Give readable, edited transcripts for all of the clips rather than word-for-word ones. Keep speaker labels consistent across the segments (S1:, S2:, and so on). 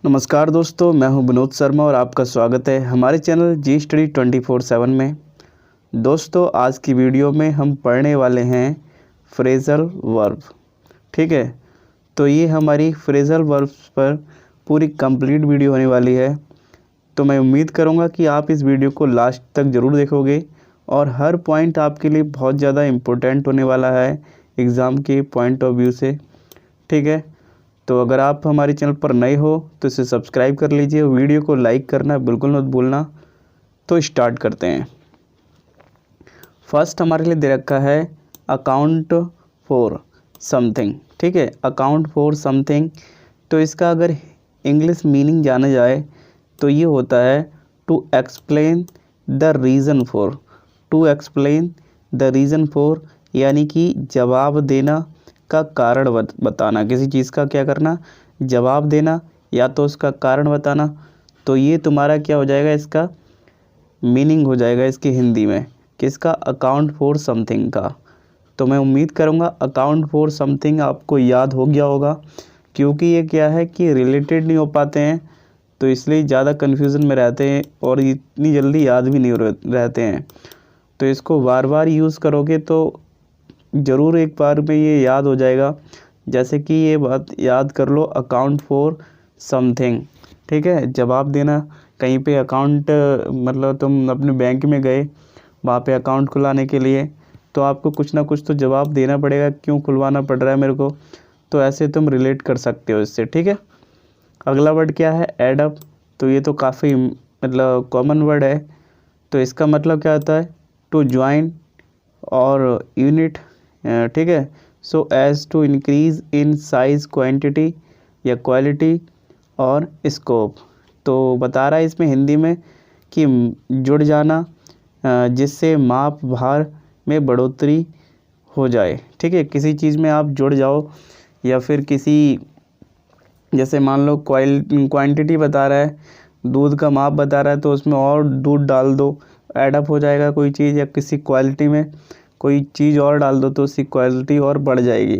S1: नमस्कार दोस्तों, मैं हूं विनोद शर्मा और आपका स्वागत है हमारे चैनल जी स्टडी 24/7 में। दोस्तों, आज की वीडियो में हम पढ़ने वाले हैं फ्रेजल वर्ब। ठीक है, तो ये हमारी फ्रेजल वर्ब्स पर पूरी कंप्लीट वीडियो होने वाली है। तो मैं उम्मीद करूंगा कि आप इस वीडियो को लास्ट तक ज़रूर देखोगे और हर पॉइंट आपके लिए बहुत ज़्यादा इम्पोर्टेंट होने वाला है एग्ज़ाम के पॉइंट ऑफ व्यू से। ठीक है, तो अगर आप हमारे चैनल पर नए हो तो इसे सब्सक्राइब कर लीजिए, वीडियो को लाइक करना बिल्कुल मत भूलना। तो स्टार्ट करते हैं। फर्स्ट हमारे लिए दे रखा है अकाउंट फॉर समथिंग। ठीक है, अकाउंट फॉर समथिंग, तो इसका अगर इंग्लिश मीनिंग जाना जाए तो ये होता है to explain the reason for. To explain the reason for यानी कि जवाब देना का कारण बताना, किसी चीज़ का क्या करना, जवाब देना या तो उसका कारण बताना। तो ये तुम्हारा क्या हो जाएगा, इसका मीनिंग हो जाएगा इसकी हिंदी में, किसका, अकाउंट फॉर समथिंग का। तो मैं उम्मीद करूँगा अकाउंट फॉर समथिंग आपको याद हो गया होगा, क्योंकि ये क्या है कि रिलेटेड नहीं हो पाते हैं तो इसलिए ज़्यादा कन्फ्यूज़न में रहते हैं और इतनी जल्दी याद भी नहीं रहते हैं। तो इसको बार बार यूज़ करोगे तो ज़रूर एक बार में ये याद हो जाएगा। जैसे कि ये बात याद कर लो, अकाउंट फॉर समथिंग। ठीक है, जवाब देना, कहीं पे अकाउंट मतलब तुम अपने बैंक में गए, वहाँ पे अकाउंट खुलाने के लिए, तो आपको कुछ ना कुछ तो जवाब देना पड़ेगा, क्यों खुलवाना पड़ रहा है मेरे को। तो ऐसे तुम रिलेट कर सकते हो इससे। ठीक है, अगला वर्ड क्या है, एड अप। तो ये तो काफ़ी मतलब कॉमन वर्ड है। तो इसका मतलब क्या होता है, टू ज्वाइन और यूनिट। ठीक है, so as to increase in size, quantity या क्वालिटी और स्कोप। तो बता रहा है इसमें हिंदी में कि जुड़ जाना, जिससे माप भार में बढ़ोतरी हो जाए। ठीक है, किसी चीज़ में आप जुड़ जाओ या फिर किसी, जैसे मान लो क्वांटिटी बता रहा है, दूध का माप बता रहा है तो उसमें और दूध डाल दो, एडअप हो जाएगा कोई चीज़। या किसी क्वालिटी में कोई चीज़ और डाल दो तो उसकी क्वालिटी और बढ़ जाएगी।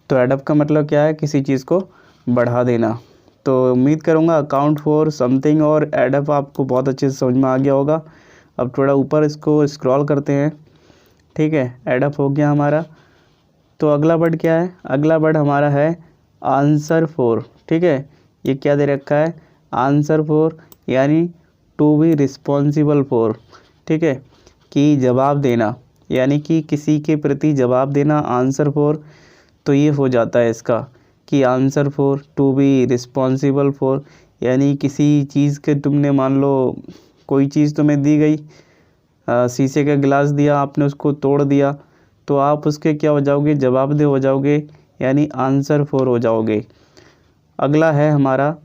S1: तो एडअप का मतलब क्या है, किसी चीज़ को बढ़ा देना। तो उम्मीद करूँगा अकाउंट फॉर समथिंग और एडअप आपको बहुत अच्छे से समझ में आ गया होगा। अब थोड़ा ऊपर इसको स्क्रॉल करते हैं। ठीक है, एडअप हो गया हमारा। तो अगला वर्ड क्या है, अगला वर्ड हमारा है आंसर फॉर। ठीक है, ये क्या दे रखा है, आंसर फॉर यानी टू बी रिस्पॉन्सिबल फॉर। ठीक है, कि जवाब देना यानी कि किसी के प्रति जवाब देना, आंसर फॉर। तो ये हो जाता है इसका कि answer for, to be responsible for यानी किसी चीज़ के, तुमने मान लो कोई चीज़ तुम्हें दी गई, शीशे का गिलास दिया, आपने उसको तोड़ दिया, तो आप उसके क्या हो जाओगे, जवाबदेह हो जाओगे, यानी आंसर फॉर हो जाओगे। अगला है हमारा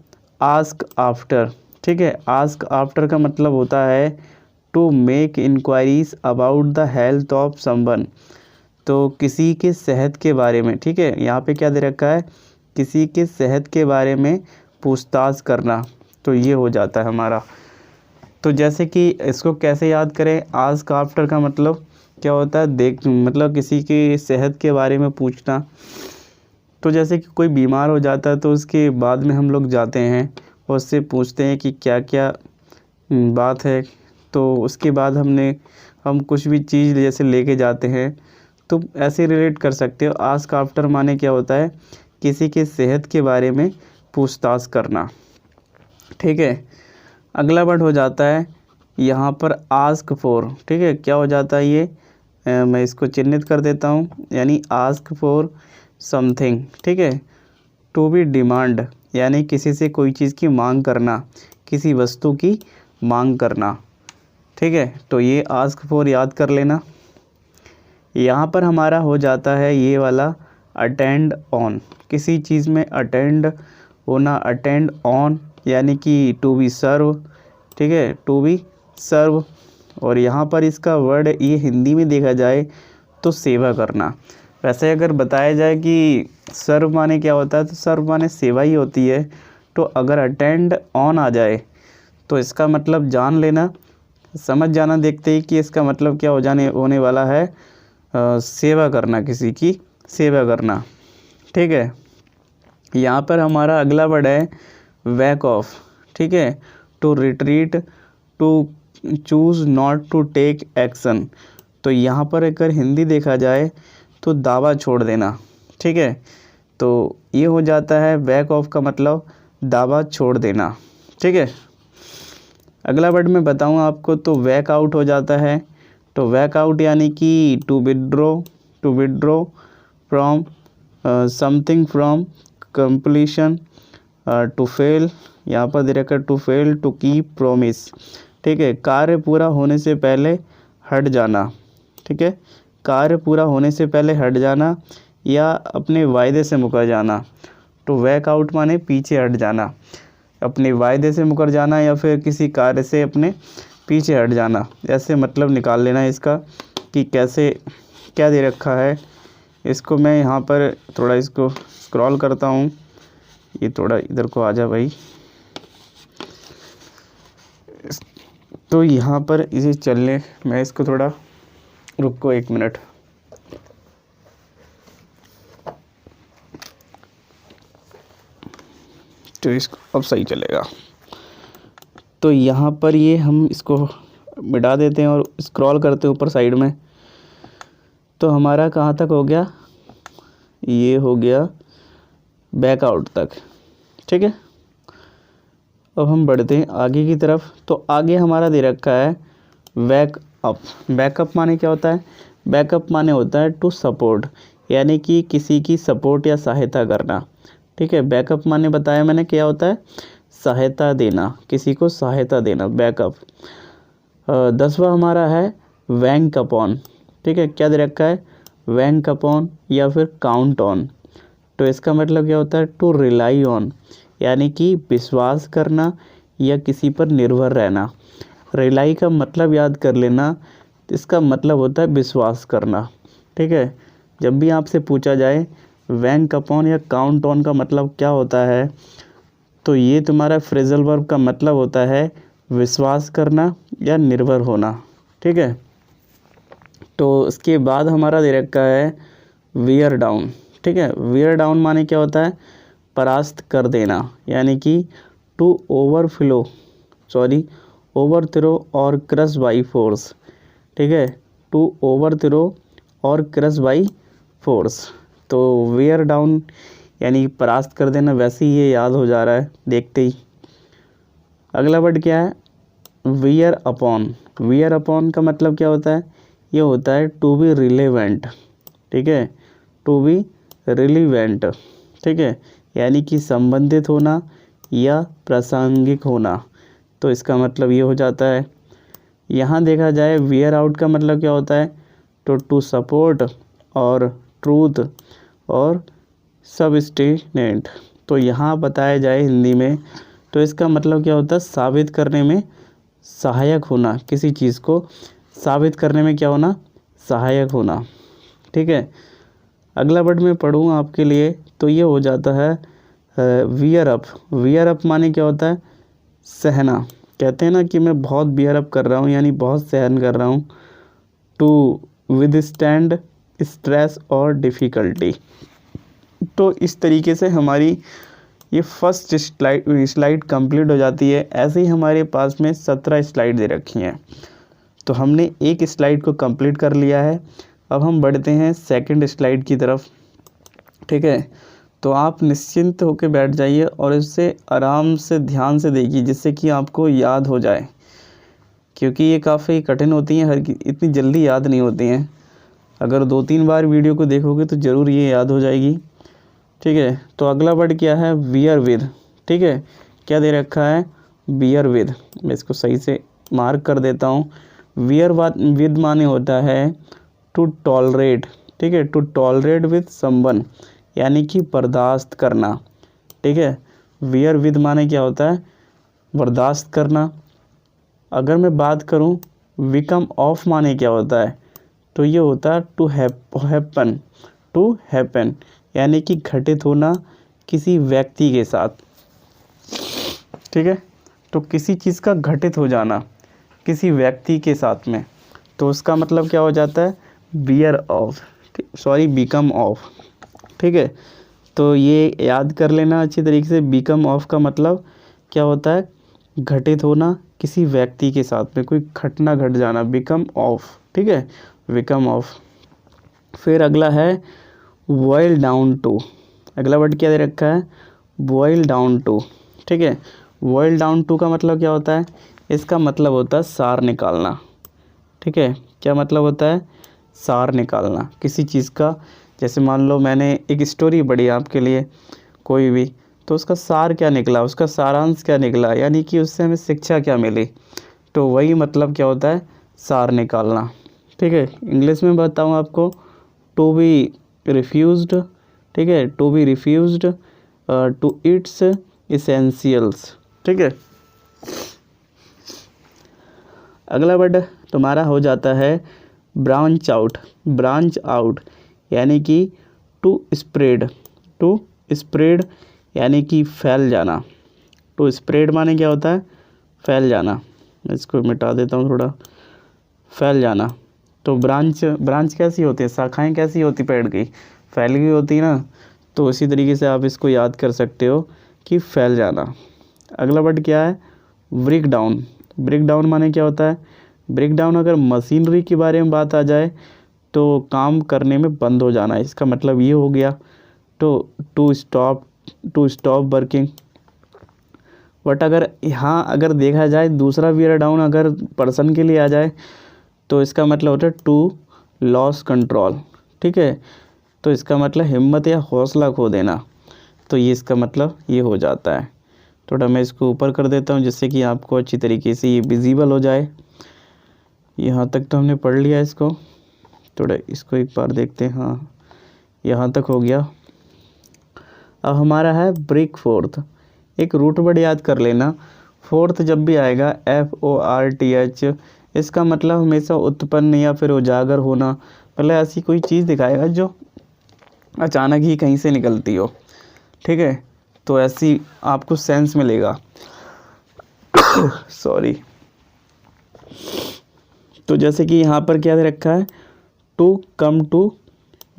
S1: आस्क आफ्टर। ठीक है, आस्क आफ्टर का मतलब होता है to make inquiries about the health of someone. तो किसी के सेहत के बारे में। ठीक है, यहाँ पे क्या दे रखा है, किसी के सेहत के बारे में पूछताछ करना। तो ये हो जाता है हमारा। तो जैसे कि इसको कैसे याद करें, आस्क आफ्टर का मतलब क्या होता है, मतलब किसी की सेहत के बारे में पूछना। तो जैसे कि कोई बीमार हो जाता है तो उसके बाद में हम लोग जाते हैं और उससे पूछते हैं कि क्या क्या बात है। तो उसके बाद हम कुछ भी चीज़ जैसे लेके जाते हैं, तो ऐसे रिलेट कर सकते हो। आस्क आफ्टर माने क्या होता है, किसी के सेहत के बारे में पूछताछ करना। ठीक है, अगला वर्ड हो जाता है यहाँ पर आस्क फॉर। ठीक है, क्या हो जाता है ये, मैं इसको चिन्हित कर देता हूँ, यानी आस्क फॉर समथिंग। ठीक है, टू बी डिमांड यानी किसी से कोई चीज़ की मांग करना, किसी वस्तु की मांग करना। ठीक है, तो ये आस्क फॉर याद कर लेना। यहाँ पर हमारा हो जाता है ये वाला अटेंड ऑन, किसी चीज़ में अटेंड होना, अटेंड ऑन यानी कि टू बी सर्व। ठीक है, टू बी सर्व। और यहाँ पर इसका वर्ड ये हिंदी में देखा जाए तो सेवा करना। वैसे अगर बताया जाए कि सर्व माने क्या होता है, तो सर्व माने सेवा ही होती है। तो अगर अटेंड ऑन आ जाए तो इसका मतलब जान लेना, समझ जाना देखते ही कि इसका मतलब क्या होने वाला है, सेवा करना, किसी की सेवा करना। ठीक है, यहाँ पर हमारा अगला वर्ड है बैक ऑफ, ठीक है, to retreat, to choose not to take action. तो यहाँ पर अगर हिंदी देखा जाए तो दावा छोड़ देना, ठीक है, तो ये हो जाता है बैक ऑफ का मतलब दावा छोड़ देना, ठीक है। अगला वर्ड मैं बताऊँ आपको तो बैक आउट हो जाता है। तो बैक आउट यानी कि to withdraw from something from completion, to fail, यहाँ पर दे रखा है to fail to keep promise, ठीक है, कार्य पूरा होने से पहले हट जाना, ठीक है, कार्य पूरा होने से पहले हट जाना या अपने वायदे से मुकर जाना। तो बैक आउट माने पीछे हट जाना, अपने वायदे से मुकर जाना या फिर किसी कार्य से अपने पीछे हट जाना। ऐसे मतलब निकाल लेना इसका कि कैसे क्या दे रखा है। इसको मैं यहाँ पर थोड़ा इसको स्क्रॉल करता हूँ, ये थोड़ा इधर को आ जा भाई। तो यहाँ पर इसे चलने मैं इसको थोड़ा रुको 1 मिनट। तो इसको अब सही चलेगा। तो यहाँ पर ये हम इसको मिटा देते हैं और स्क्रॉल करते हैं ऊपर साइड में। तो हमारा कहाँ तक हो गया, ये हो गया बैक आउट तक, ठीक है। अब हम बढ़ते हैं आगे की तरफ। तो आगे हमारा दे रखा है बैकअप। बैकअप माने क्या होता है, बैकअप माने होता है टू सपोर्ट, यानी कि किसी की सपोर्ट या सहायता करना, ठीक है। बैकअप माने बताया मैंने क्या होता है, सहायता देना, किसी को सहायता देना, बैकअप। 10वां हमारा है बैंक अपॉन, ठीक है, क्या दे रखा है, बैंक अपॉन या फिर काउंट ऑन। तो इसका मतलब क्या होता है, टू रिलाई ऑन, यानी कि विश्वास करना या किसी पर निर्भर रहना। रिलाई का मतलब याद कर लेना, इसका मतलब होता है विश्वास करना, ठीक है। जब भी आपसे पूछा जाए बैंक अपॉन या काउंट ऑन का मतलब क्या होता है, तो ये तुम्हारा फ्रेजल वर्ब का मतलब होता है विश्वास करना या निर्भर होना, ठीक है। तो इसके बाद हमारा दे रखा है वियर डाउन, ठीक है। वियर डाउन माने क्या होता है, परास्त कर देना, यानी कि टू ओवरथ्रो और क्रश बाई फोर्स, ठीक है, टू ओवरथ्रो और क्रश बाई फोर्स। तो वियर डाउन यानी परास्त कर देना, वैसे ही ये याद हो जा रहा है देखते ही। अगला वर्ड क्या है, वियर अपॉन। वियर अपॉन का मतलब क्या होता है, ये होता है टू बी रिलेवेंट, ठीक है, टू बी रिलेवेंट, ठीक है, यानी कि संबंधित होना या प्रासंगिक होना। तो इसका मतलब ये हो जाता है। यहाँ देखा जाए वियर आउट का मतलब क्या होता है, तो टू सपोर्ट और ट्रूथ और सबस्टेनेंट। तो यहाँ बताया जाए हिंदी में तो इसका मतलब क्या होता है, साबित करने में सहायक होना, किसी चीज़ को साबित करने में क्या होना, सहायक होना, ठीक है। अगला वर्ड मैं पढ़ूँ आपके लिए तो ये हो जाता है वियर अप। वियर अप माने क्या होता है, सहना। कहते हैं ना कि मैं बहुत वियर अप कर रहा हूँ, यानी बहुत सहन कर रहा हूँ। टू विदस्टैंड स्ट्रेस और डिफ़िकल्टी। तो इस तरीके से हमारी ये फर्स्ट स्लाइड कंप्लीट हो जाती है। ऐसे ही हमारे पास में 17 स्लाइड दे रखी हैं। तो हमने एक स्लाइड को कंप्लीट कर लिया है। अब हम बढ़ते हैं सेकंड स्लाइड की तरफ, ठीक है। तो आप निश्चिंत होकर बैठ जाइए और इससे आराम से ध्यान से देखिए, जिससे कि आपको याद हो जाए, क्योंकि ये काफ़ी कठिन होती हैं, इतनी जल्दी याद नहीं होती हैं। अगर 2-3 बार वीडियो को देखोगे तो ज़रूर ये याद हो जाएगी, ठीक है। तो अगला वर्ड क्या है, बियर विद, ठीक है। क्या दे रखा है, बियर विद। मैं इसको सही से मार्क कर देता हूँ। बियर विद माने होता है टू टॉलरेट, ठीक है, टू टॉलरेट विद समवन, यानी कि बर्दाश्त करना, ठीक है। बियर विद माने क्या होता है, बर्दाश्त करना। अगर मैं बात करूं बिकम ऑफ माने क्या होता है, तो ये होता है टू हैपन, यानी कि घटित होना किसी व्यक्ति के साथ, ठीक है। तो किसी चीज़ का घटित हो जाना किसी व्यक्ति के साथ में, तो उसका मतलब क्या हो जाता है, बिकम ऑफ, ठीक है। तो ये याद कर लेना अच्छी तरीके से, बिकम ऑफ का मतलब क्या होता है, घटित होना किसी व्यक्ति के साथ में, कोई घटना घट जाना, बिकम ऑफ, ठीक है, बिकम ऑफ। फिर अगला है बॉयल डाउन टू, अगला वर्ड क्या दे रखा है, बॉयल डाउन टू, ठीक है। बॉयल डाउन टू का मतलब क्या होता है, इसका मतलब होता है सार निकालना, ठीक है। क्या मतलब होता है, सार निकालना किसी चीज़ का। जैसे मान लो मैंने एक स्टोरी पढ़ी आपके लिए कोई भी, तो उसका सार क्या निकला, उसका सारांश क्या निकला, यानी कि उससे हमें शिक्षा क्या मिली, तो वही मतलब क्या होता है, सार निकालना, ठीक है। इंग्लिश में बताऊँ आपको, टू बी रिफ्यूज्ड, ठीक है, to be refused to its essentials, ठीक है। अगला वर्ड तुम्हारा हो जाता है ब्रांच आउट, ब्रांच आउट यानी कि टू स्प्रेड यानी कि फैल जाना। टू स्प्रेड माने क्या होता है, फैल जाना। इसको मिटा देता हूँ थोड़ा, फैल जाना। तो ब्रांच कैसी होती है, शाखाएं कैसी होती पेड़ की, फैली हुई होती ना। तो इसी तरीके से आप इसको याद कर सकते हो कि फैल जाना। अगला वर्ड क्या है, ब्रेक डाउन। ब्रेक डाउन माने क्या होता है, ब्रेक डाउन अगर मशीनरी के बारे में बात आ जाए तो काम करने में बंद हो जाना, इसका मतलब ये हो गया। तो टू स्टॉप वर्किंग। बट अगर यहाँ अगर देखा जाए दूसरा वियर डाउन अगर पर्सन के लिए आ जाए तो इसका मतलब होता है टू लॉस कंट्रोल, ठीक है। तो इसका मतलब हिम्मत या हौसला खो देना। तो ये इसका मतलब ये हो जाता है। थोड़ा मैं इसको ऊपर कर देता हूँ जिससे कि आपको अच्छी तरीके से ये विजिबल हो जाए। यहाँ तक तो हमने पढ़ लिया इसको, थोड़ा इसको एक बार देखते हैं। हाँ, यहाँ तक हो गया। अब हमारा है ब्रेक फोर्थ। एक रूट वर्ड याद कर लेना, फोर्थ जब भी आएगा FORTH, इसका मतलब हमेशा उत्पन्न या फिर उजागर होना। मतलब ऐसी कोई चीज़ दिखाएगा जो अचानक ही कहीं से निकलती हो, ठीक है। तो ऐसी आपको सेंस मिलेगा। सॉरी। तो जैसे कि यहाँ पर क्या दे रखा है, टू कम टू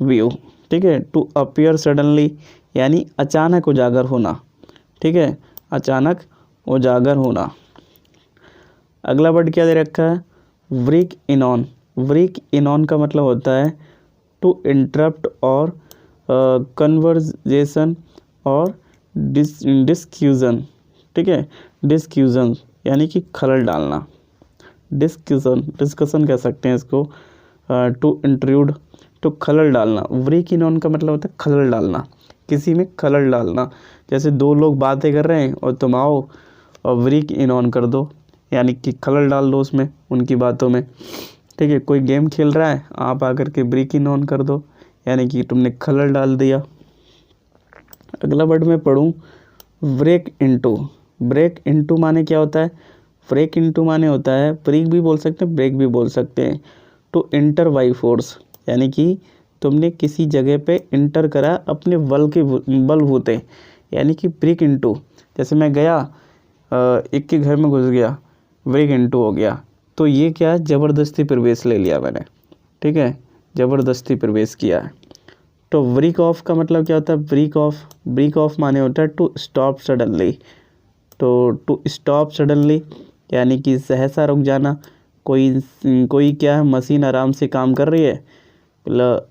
S1: व्यू, ठीक है। टू अपीयर सडनली यानी अचानक उजागर होना, ठीक है, अचानक उजागर होना। अगला वर्ड क्या दे रखा है, break in on. Break in on का मतलब होता है टू इंटरप्ट और कन्वर्जेशन और डिस्क्यूजन, ठीक है। डिस्क्यूजन यानी कि खलल डालना, डिस्कशन कह सकते हैं इसको। टू इंट्रूड, तो खलल डालना। ब्रेक इन ऑन का मतलब होता है खलल डालना, किसी में खलल डालना। जैसे दो लोग बातें कर रहे हैं और तुम आओ और ब्रेक इन ऑन कर दो, यानी कि खलल डाल दो उसमें, उनकी बातों में, ठीक है। कोई गेम खेल रहा है, आप आकर के ब्रेक इन ऑन कर दो, यानी कि तुमने खलल डाल दिया। अगला वर्ड मैं पढ़ूँ, ब्रेक इनटू। ब्रेक इनटू माने क्या होता है, ब्रेक इनटू माने होता है, ब्रेक भी बोल सकते हैं, ब्रेक भी बोल सकते हैं। टू इंटर बाई फोर्स यानी कि तुमने किसी जगह पे इंटर करा अपने बलबूते, यानी कि ब्रेक इनटू। जैसे मैं गया एक के घर में घुस गया, ब्रेक इनटू हो गया। तो ये क्या है, ज़बरदस्ती प्रवेश ले लिया मैंने, ठीक है, ज़बरदस्ती प्रवेश किया है। तो ब्रेक ऑफ का मतलब क्या होता है, ब्रेक ऑफ माने होता है टू स्टॉप सडनली। तो टू स्टॉप सडनली यानी कि सहसा रुक जाना। कोई क्या है, मशीन आराम से काम कर रही है, मतलब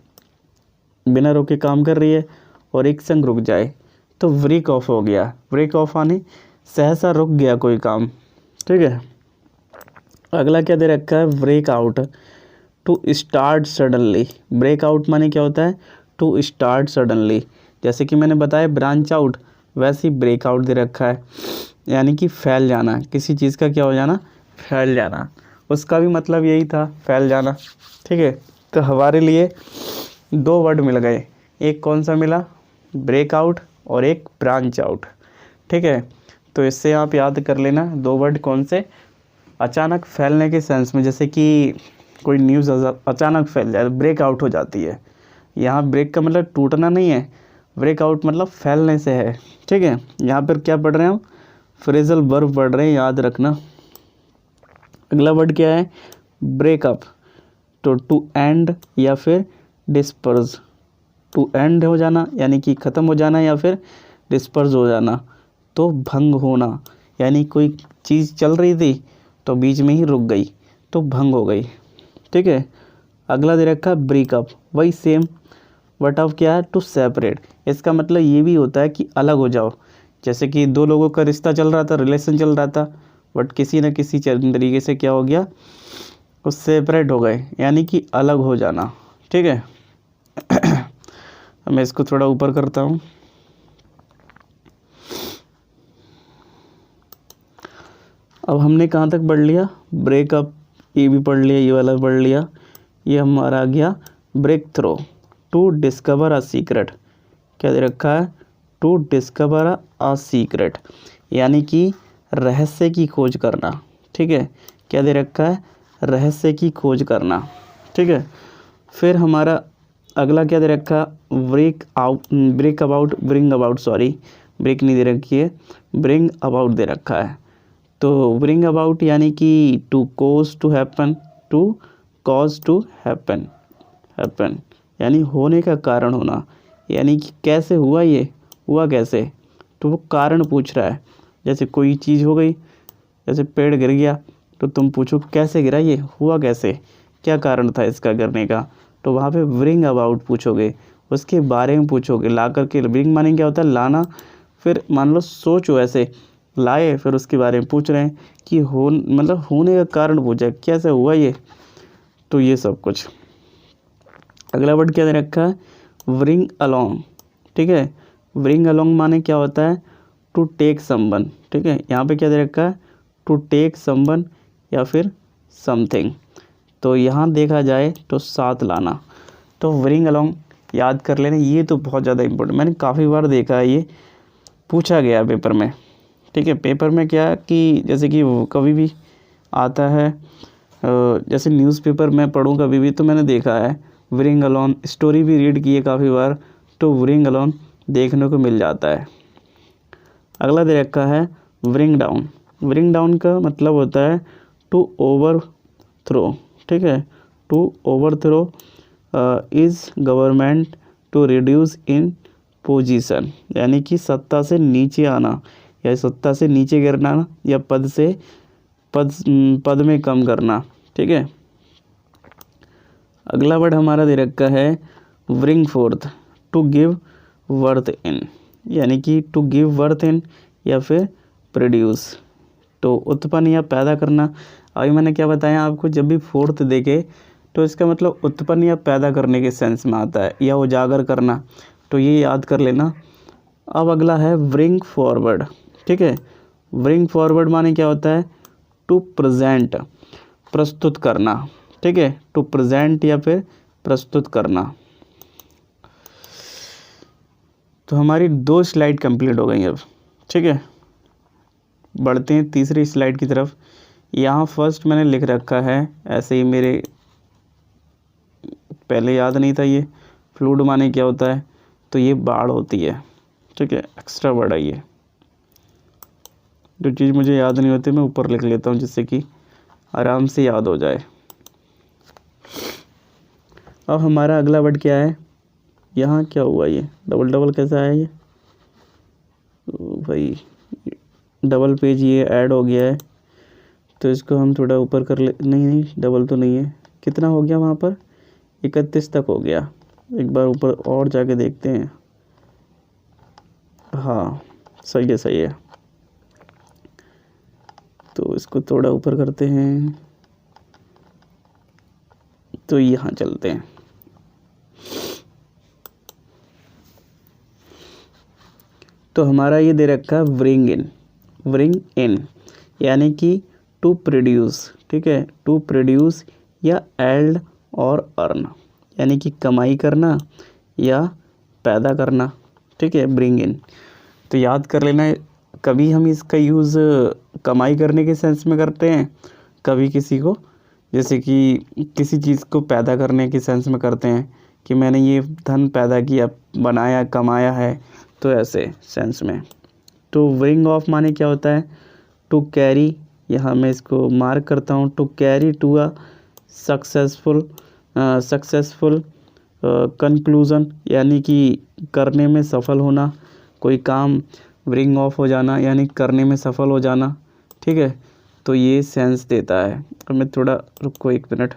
S1: बिना रुके काम कर रही है और एक संग रुक जाए तो ब्रेक ऑफ हो गया। ब्रेक ऑफ माने सहसा रुक गया कोई काम, ठीक है। अगला क्या दे रखा है, break out. To start suddenly. Break out माने क्या होता है, टू स्टार्ट सडनली। जैसे कि मैंने बताया ब्रांच आउट, वैसे ही ब्रेक आउट दे रखा है, यानी कि फैल जाना, किसी चीज़ का क्या हो जाना, फैल जाना। उसका भी मतलब यही था, फैल जाना, ठीक है। तो हमारे लिए दो वर्ड मिल गए, एक कौन सा मिला, ब्रेक आउट, और एक ब्रांच आउट, ठीक है। तो इससे आप याद कर लेना दो वर्ड कौन से, अचानक फैलने के सेंस में, जैसे कि कोई न्यूज़ अचानक फैल जाए, ब्रेक आउट हो जाती है। यहाँ ब्रेक का मतलब टूटना नहीं है, ब्रेक आउट मतलब फैलने से है, ठीक है। यहाँ पर क्या पढ़ रहे हैं हम, फ्रेजल वर्ब पढ़ रहे हैं, याद रखना। अगला वर्ड क्या है, ब्रेकअप। तो टू एंड या फिर डिस्पर्स। टू एंड हो जाना यानी कि ख़त्म हो जाना, या फिर डिस्पर्स हो जाना तो भंग होना, यानी कोई चीज़ चल रही थी तो बीच में ही रुक गई तो भंग हो गई, ठीक है। अगला दे रखा है ब्रेकअप, वही सेम बट अब क्या है टू सेपरेट। इसका मतलब ये भी होता है कि अलग हो जाओ, जैसे कि दो लोगों का रिश्ता चल रहा था, रिलेशन चल रहा था, बट किसी न किसी तरीके से क्या हो गया, वो सेपरेट हो गए, यानी कि अलग हो जाना, ठीक है। मैं इसको थोड़ा ऊपर करता हूँ। अब हमने कहाँ तक पढ़ लिया, ब्रेकअप, ये भी पढ़ लिया, ये वाला पढ़ लिया। ये हमारा आ गया break through, to discover a secret. क्या दे रखा है, टू डिस्कवर अ सीक्रेट, यानी कि रहस्य की खोज करना, ठीक है। क्या दे रखा है, रहस्य की खोज करना, ठीक है। फिर हमारा अगला क्या दे रखा है, ब्रेक नहीं दे रखी है, ब्रिंग अबाउट दे रखा है। तो ब्रिंग अबाउट यानी कि टू कॉज टू हैपन, यानी होने का कारण होना, यानी कि कैसे हुआ, ये हुआ कैसे, तो वो कारण पूछ रहा है। जैसे कोई चीज़ हो गई, जैसे पेड़ गिर गया तो तुम पूछो कैसे गिरा, ये हुआ कैसे, क्या कारण था इसका गिरने का, तो वहाँ पे ब्रिंग अबाउट पूछोगे, उसके बारे में पूछोगे, ला करके। ब्रिंग माने क्या होता है, लाना। फिर मान लो सोचो ऐसे लाए, फिर उसके बारे में पूछ रहे हैं कि मतलब होने का कारण पूछा, कैसे हुआ ये, तो ये सब कुछ। अगला वर्ड क्या दे रखा है, ब्रिंग अलोंग, ठीक है। ब्रिंग अलोंग माने क्या होता है, टू टेक समवन, ठीक है। यहाँ पे क्या दे रखा है, टू टेक समवन या फिर समथिंग। तो यहाँ देखा जाए तो साथ लाना, तो ब्रिंग अलोंग याद कर लेना। ये तो बहुत ज़्यादा इम्पोर्टेंट, मैंने काफ़ी बार देखा है, ये पूछा गया पेपर में, ठीक है। पेपर में क्या कि जैसे कि वो कभी भी आता है, जैसे न्यूज़पेपर मैं पढ़ूँ कभी भी, तो मैंने देखा है ब्रिंग अलोन, स्टोरी भी रीड की है काफ़ी बार, तो ब्रिंग अलोन देखने को मिल जाता है। अगला दे रखा है ब्रिंग डाउन। ब्रिंग डाउन का मतलब होता है टू ओवर थ्रो, ठीक है। To overthrow is government to reduce in position, यानी कि सत्ता से नीचे आना या सत्ता से नीचे गिरना, या पद में कम करना, ठीक है। अगला वर्ड हमारा दे रखा है bring forth, to give worth in, यानी कि टू गिव वर्थ इन या फिर प्रोड्यूस, तो उत्पन्न या पैदा करना। अभी मैंने क्या बताया आपको, जब भी फोर्थ देखे तो इसका मतलब उत्पन्न या पैदा करने के सेंस में आता है, या उजागर करना, तो ये याद कर लेना। अब अगला है ब्रिंग फॉरवर्ड, ठीक है। ब्रिंग फॉरवर्ड माने क्या होता है, टू प्रेजेंट, प्रस्तुत करना, ठीक है। टू प्रेजेंट या फिर प्रस्तुत करना। तो हमारी 2 स्लाइड कंप्लीट हो गई अब, ठीक है। बढ़ते हैं तीसरी स्लाइड की तरफ। यहाँ फर्स्ट मैंने लिख रखा है, ऐसे ही मेरे पहले याद नहीं था ये। फ्लूड माने क्या होता है, तो ये बाढ़ होती है, ठीक है। एक्स्ट्रा वर्ड है ये, जो चीज़ मुझे याद नहीं होती मैं ऊपर लिख लेता हूँ जिससे कि आराम से याद हो जाए। अब हमारा अगला वर्ड क्या है, यहाँ क्या हुआ, ये डबल डबल कैसा है ये, भाई डबल पेज ये ऐड हो गया है, तो इसको हम थोड़ा ऊपर कर ले। नहीं डबल तो नहीं है, कितना हो गया वहाँ पर, 31 तक हो गया। एक बार ऊपर और जाके देखते हैं, हाँ सही है। तो इसको थोड़ा ऊपर करते हैं, तो यहाँ चलते हैं। तो हमारा ये दे रखा है ब्रिंग इन, यानी कि टू प्रोड्यूस, ठीक है। टू प्रोड्यूस या एल्ड और अर्न, यानी कि कमाई करना या पैदा करना, ठीक है। ब्रिंग इन, तो याद कर लेना, कभी हम इसका यूज़ कमाई करने के सेंस में करते हैं, कभी किसी को जैसे कि किसी चीज़ को पैदा करने के सेंस में करते हैं कि मैंने ये धन पैदा किया, बनाया, कमाया है, तो ऐसे सेंस में। तो ब्रिंग ऑफ माने क्या होता है, टू कैरी, यहाँ मैं इसको मार्क करता हूँ, to carry to a successful conclusion, यानी कि करने में सफल होना, कोई काम ब्रिंग ऑफ हो जाना यानी करने में सफल हो जाना, ठीक है। तो ये सेंस देता है। अब मैं थोड़ा रुको 1 मिनट।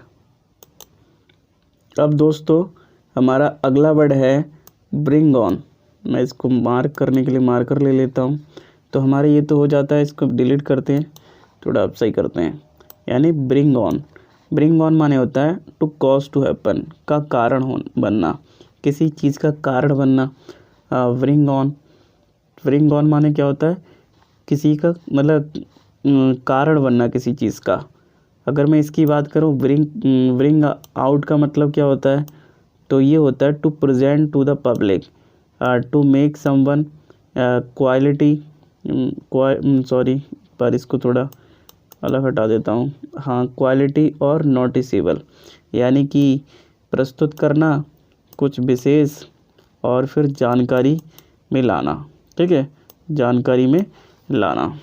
S1: अब दोस्तों हमारा अगला वर्ड है ब्रिंग ऑन। मैं इसको मार्क करने के लिए मार्कर ले लेता हूँ। तो हमारे ये तो हो जाता है, इसको डिलीट करते हैं, थोड़ा अब सही करते हैं। यानी ब्रिंग ऑन, ब्रिंग ऑन माने होता है टू कॉज टू हैपन, का कारण हो बनना, किसी चीज़ का कारण बनना। ब्रिंग ऑन, ब्रिंग ऑन माने क्या होता है, किसी का मतलब कारण बनना किसी चीज़ का। अगर मैं इसकी बात करूँ ब्रिंग आउट का मतलब क्या होता है, तो ये होता है to present to the public, to make someone quality, sorry पर इसको थोड़ा अलग हटा देता हूँ। हाँ, क्वालिटी और नोटिसेबल, यानी कि प्रस्तुत करना कुछ विशेष और फिर जानकारी में लाना, ठीक है, जानकारी में लाना।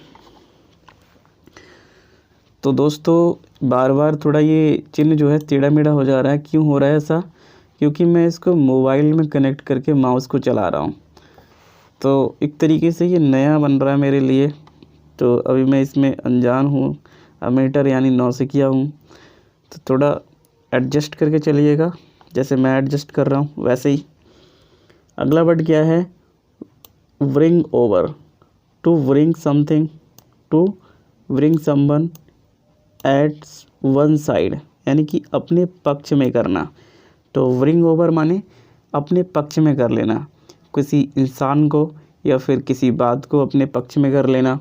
S1: तो दोस्तों बार बार थोड़ा ये चिन्ह जो है टेढ़ा मेढ़ा हो जा रहा है, क्यों हो रहा है ऐसा, क्योंकि मैं इसको मोबाइल में कनेक्ट करके माउस को चला रहा हूँ। तो एक तरीके से ये नया बन रहा है मेरे लिए, तो अभी मैं इसमें अनजान हूँ, अमेटर यानी नौसिखिया हूँ। तो थोड़ा एडजस्ट करके चलिएगा, जैसे मैं एडजस्ट कर रहा हूँ वैसे ही। अगला वर्ड क्या है, bring over, to bring something, to bring someone at one side, यानी कि अपने पक्ष में करना। तो ब्रिंग ओवर माने अपने पक्ष में कर लेना, किसी इंसान को या फिर किसी बात को अपने पक्ष में कर लेना,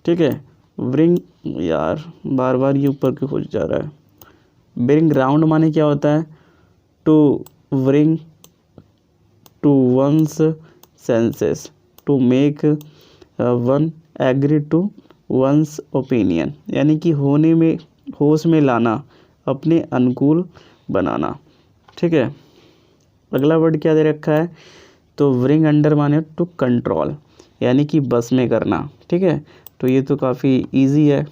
S1: ठीक है। ब्रिंग, यार बार बार ये ऊपर क्यों हो जा रहा है। ब्रिंग राउंड माने क्या होता है, to bring to one's senses, to make one agree to one's opinion, यानी कि होने में होश में लाना, अपने अनुकूल बनाना, ठीक है। अगला वर्ड क्या दे रखा है, तो ब्रिंग अंडर माने टू कंट्रोल, यानी कि बस में करना, ठीक है। तो ये तो काफ़ी इजी है।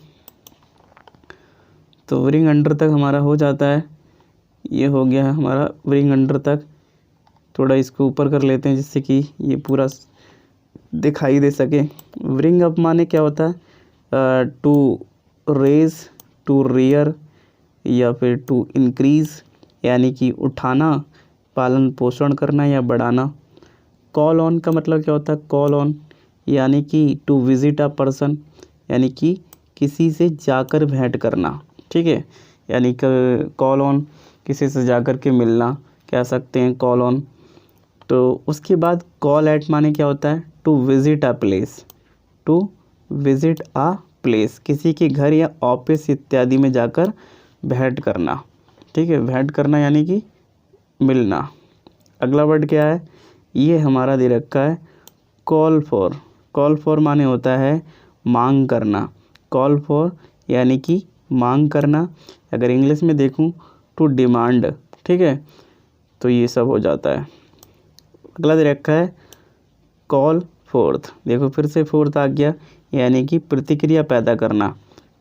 S1: तो ब्रिंग अंडर तक हमारा हो जाता है, ये हो गया है हमारा ब्रिंग अंडर तक। थोड़ा इसको ऊपर कर लेते हैं जिससे कि ये पूरा दिखाई दे सके। ब्रिंग अप माने क्या होता है, टू रेज, टू रेयर या फिर टू इंक्रीज़, यानी कि उठाना, पालन पोषण करना या बढ़ाना। कॉल ऑन का मतलब क्या होता है, कॉल ऑन यानी कि टू विज़िट अ पर्सन, यानी कि किसी से जाकर भेंट करना, ठीक है। यानी कि कॉल ऑन किसी से जाकर के मिलना कह सकते हैं कॉल ऑन। तो उसके बाद कॉल एट माने क्या होता है, to visit a place, to visit a place, किसी के घर या ऑफिस इत्यादि में जाकर भेंट करना, ठीक है। भेंट करना यानी कि मिलना। अगला वर्ड क्या है, ये हमारा दे रखा है कॉल फॉर। कॉल फॉर माने होता है मांग करना, कॉल फॉर यानी कि मांग करना। अगर इंग्लिश में देखूं टू डिमांड, ठीक है। तो ये सब हो जाता है। अगला दे रखा है कॉल फोर्थ, देखो फिर से फोर्थ आ गया, यानी कि प्रतिक्रिया पैदा करना,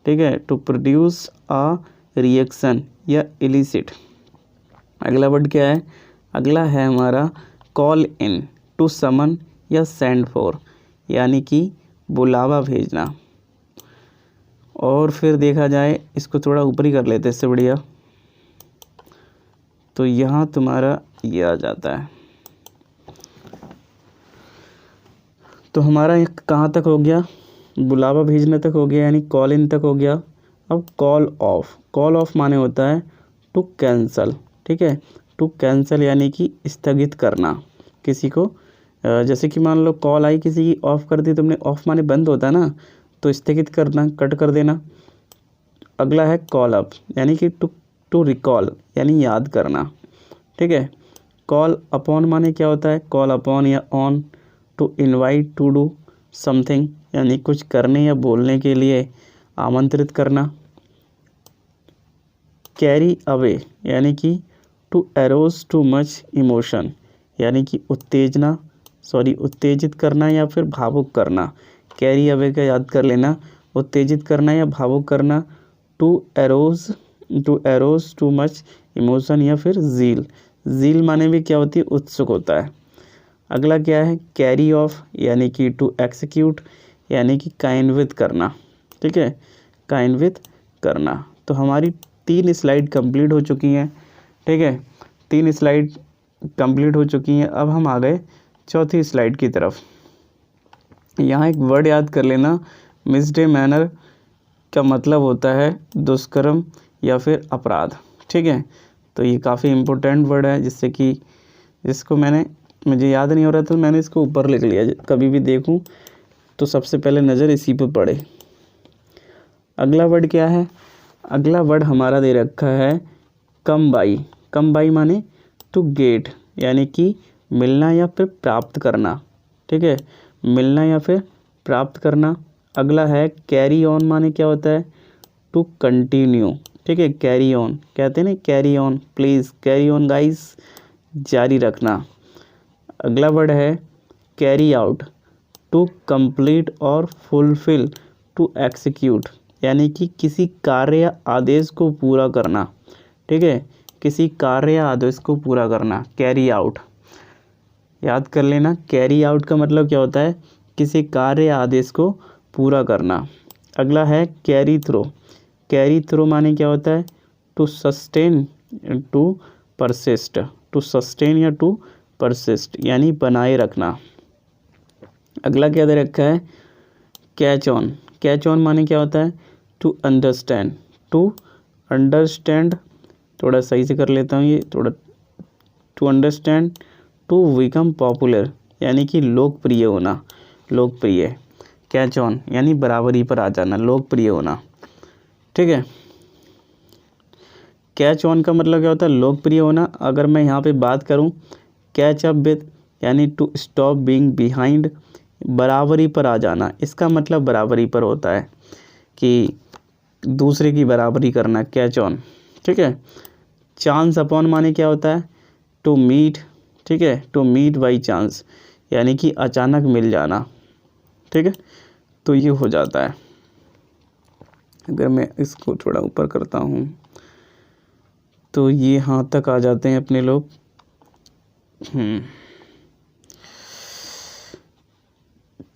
S1: ठीक है, टू प्रोड्यूस अ रिएक्शन या इलिसिट। अगला वर्ड क्या है, अगला है हमारा कॉल इन, टू समन या सेंड फॉर, यानी कि बुलावा भेजना। और फिर देखा जाए, इसको थोड़ा ऊपर ही कर लेते इससे बढ़िया, तो यहाँ तुम्हारा ये आ जाता है। तो हमारा एक कहाँ तक हो गया, बुलावा भेजने तक हो गया, यानी कॉल इन तक हो गया। अब कॉल ऑफ, कॉल ऑफ माने होता है टू कैंसल, ठीक है, टू कैंसल यानी कि स्थगित करना किसी को। जैसे कि मान लो कॉल आई किसी की, ऑफ़ कर दी तुमने, ऑफ माने बंद होता है ना, तो स्थगित करना, कट कर देना। अगला है कॉल अप, यानी कि टू रिकॉल यानी याद करना, ठीक है। कॉल अपॉन माने क्या होता है, कॉल अपॉन या on, to invite to do something, यानी कुछ करने या बोलने के लिए आमंत्रित करना। कैरी अवे यानी कि to arrows too much emotion, यानी कि उत्तेजित करना या फिर भावुक करना। कैरी अवे का याद कर लेना, उत्तेजित करना या भावुक करना। To arrows too much emotion या फिर जील, जील माने भी क्या होती है, उत्सुक होता है। अगला क्या है, कैरी ऑफ यानी कि टू एक्सिक्यूट यानी कि कार्यान्वित करना, ठीक है, कार्यान्वित करना। तो हमारी 3 स्लाइड कंप्लीट हो चुकी हैं, ठीक है, 3 स्लाइड कंप्लीट हो चुकी हैं। अब हम आ गए चौथी स्लाइड की तरफ। यहाँ एक वर्ड याद कर लेना, मिसडेमेनर का मतलब होता है दुष्कर्म या फिर अपराध, ठीक है। तो ये काफ़ी इम्पोर्टेंट वर्ड है, जिससे कि इसको मुझे याद नहीं हो रहा तो मैंने इसको ऊपर लिख लिया, कभी भी देखूं तो सबसे पहले नज़र इसी पे पड़े। अगला वर्ड क्या है, अगला वर्ड हमारा दे रखा है कम बाई। कम बाई माने टू गेट यानी कि मिलना या फिर प्राप्त करना, ठीक है, मिलना या फिर प्राप्त करना। अगला है कैरी ऑन माने क्या होता है, टू कंटिन्यू, ठीक है, कैरी ऑन कहते हैं ना, carry on, please carry on guys, जारी रखना। अगला वर्ड है कैरी आउट, टू कंप्लीट और फुलफिल, टू एक्सिक्यूट यानी कि किसी कार्य या आदेश को पूरा करना, ठीक है, किसी कार्य या आदेश को पूरा करना, कैरी आउट। याद कर लेना, कैरी आउट का मतलब क्या होता है, किसी कार्य या आदेश को पूरा करना। अगला है कैरी थ्रू। कैरी थ्रू माने क्या होता है, to sustain, to persist, to sustain या टू परसिस्ट यानी बनाए रखना। अगला क्या दे रखा है, कैच ऑन। कैच ऑन माने क्या होता है, टू अंडरस्टैंड, टू अंडरस्टैंड, थोड़ा सही से कर लेता हूँ ये, थोड़ा, to understand, to become popular यानी कि लोकप्रिय होना, लोकप्रिय। कैच ऑन यानी बराबरी पर आ जाना, लोकप्रिय होना, ठीक है। कैच ऑन का मतलब क्या होता है, लोकप्रिय होना। अगर मैं यहाँ पे बात करूँ कैच अप विद यानी टू स्टॉप बीइंग बिहाइंड, बराबरी पर आ जाना, इसका मतलब बराबरी पर होता है कि दूसरे की बराबरी करना, कैच ऑन, ठीक है। चांस अपॉन माने क्या होता है, टू मीट, ठीक है, टू मीट बाई चांस यानी कि अचानक मिल जाना, ठीक है। तो ये हो जाता है। अगर मैं इसको थोड़ा ऊपर करता हूँ तो ये यहाँ तक आ जाते हैं अपने लोग।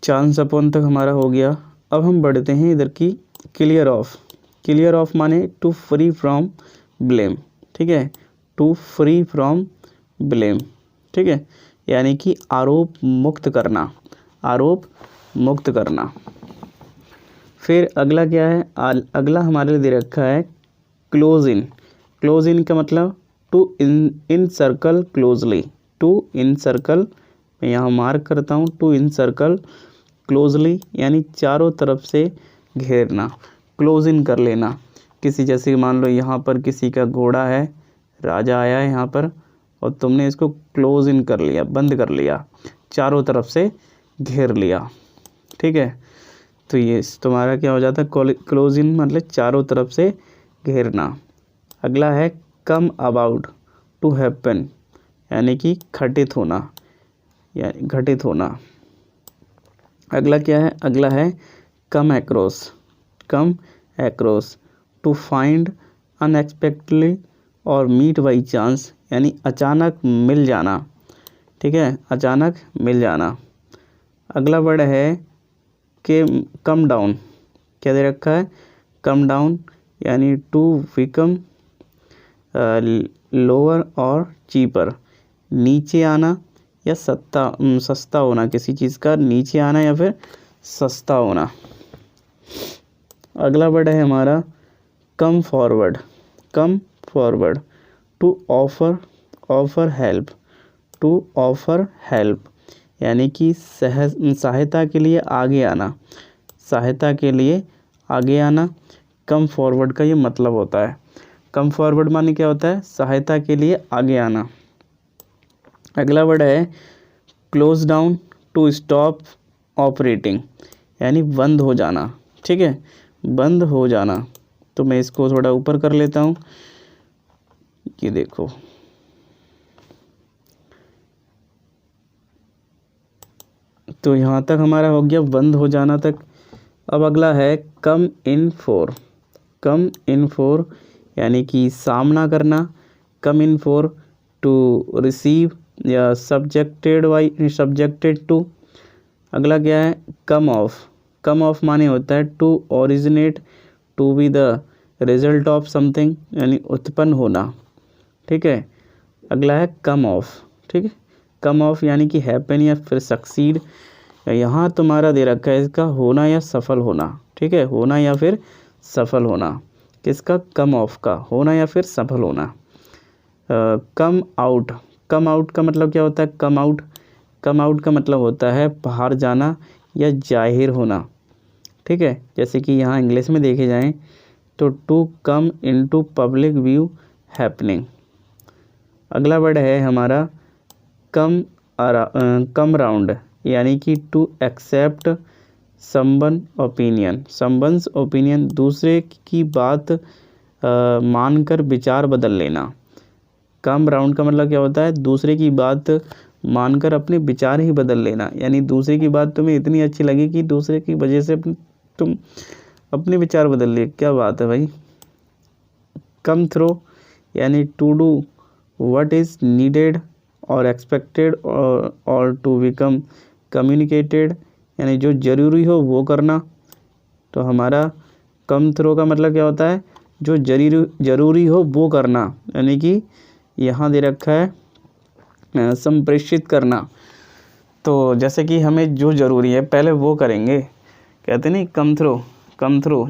S1: चांस अपॉन तक हमारा हो गया। अब हम बढ़ते हैं इधर की क्लियर ऑफ। क्लियर ऑफ माने टू फ्री फ्रॉम ब्लेम, ठीक है, टू फ्री फ्रॉम ब्लेम, ठीक है, यानी कि आरोप मुक्त करना, आरोप मुक्त करना। फिर अगला क्या है, अगला हमारे लिए दे रखा है क्लोज इन। क्लोज इन का मतलब to encircle closely, to encircle, मैं यहाँ मार्क करता हूँ, टू इन सर्कल क्लोजली यानी चारों तरफ से घेरना, क्लोज इन कर लेना। किसी, जैसे मान लो यहाँ पर किसी का घोड़ा है, राजा आया है यहाँ पर और तुमने इसको क्लोज इन कर लिया, बंद कर लिया, चारों तरफ से घेर लिया, ठीक है। तो ये तुम्हारा क्या हो जाता है, क्लोज इन मतलब चारों तरफ से घेरना। अगला है कम अबाउट, टू हैपन यानी कि घटित होना, यानी घटित होना। अगला क्या है, अगला है come across. Come across, to find unexpectedly और मीट बाई चांस यानी अचानक मिल जाना, ठीक है, अचानक मिल जाना। अगला वर्ड है कि कम डाउन। क्या दे रखा है, कम डाउन यानी टू बिकम लोअर और चीपर, नीचे आना या सस्ता होना, किसी चीज़ का नीचे आना या फिर सस्ता होना। अगला वर्ड है हमारा come forward. Come forward, to offer help, to offer help यानी कि सहायता के लिए आगे आना, सहायता के लिए आगे आना। कम फॉरवर्ड का ये मतलब होता है। कम फॉरवर्ड माने क्या होता है, सहायता के लिए आगे आना। अगला वर्ड है close down, to stop operating यानी बंद हो जाना, ठीक है, बंद हो जाना। तो मैं इसको थोड़ा ऊपर कर लेता हूँ, ये देखो, तो यहाँ तक हमारा हो गया बंद हो जाना तक। अब अगला है कम इन फोर। कम इन फोर यानी कि सामना करना, कम इन फोर टू रिसीव या सब्जेक्टेड टू। अगला क्या है, कम ऑफ। कम ऑफ माने होता है to originate, to be the result of something, यानी उत्पन्न होना। ठीक है, अगला है कम ऑफ। ठीक है, कम ऑफ यानी कि हैपन या फिर सक्सीड। यहाँ तुम्हारा दे रखा है इसका होना या सफल होना। ठीक है, होना या फिर सफल होना, किसका, कम ऑफ का, होना या फिर सफल होना। Come out. कम आउट का मतलब क्या होता है, कम आउट, कम आउट का मतलब होता है बाहर जाना या जाहिर होना। ठीक है, जैसे कि यहाँ इंग्लिश में देखे जाएं तो to come into public view happening. अगला वर्ड है हमारा कम राउंड, यानी कि to accept someone opinion. Someone's opinion, दूसरे की बात मानकर विचार बदल लेना। कम राउंड का मतलब क्या होता है, दूसरे की बात मानकर अपने विचार ही बदल लेना, यानी दूसरे की बात तुम्हें इतनी अच्छी लगी कि दूसरे की वजह से तुम अपने विचार बदल लिए। क्या बात है भाई। कम थ्रो, यानी to do what is needed और एक्सपेक्टेड और टू बिकम कम्युनिकेटेड, यानी जो ज़रूरी हो वो करना। तो हमारा कम थ्रो का मतलब क्या होता है, जो ज़रूरी हो वो करना, यानी कि यहाँ दे रखा है संप्रेषित करना। तो जैसे कि हमें जो ज़रूरी है पहले वो करेंगे, कहते नहीं कम थ्रो,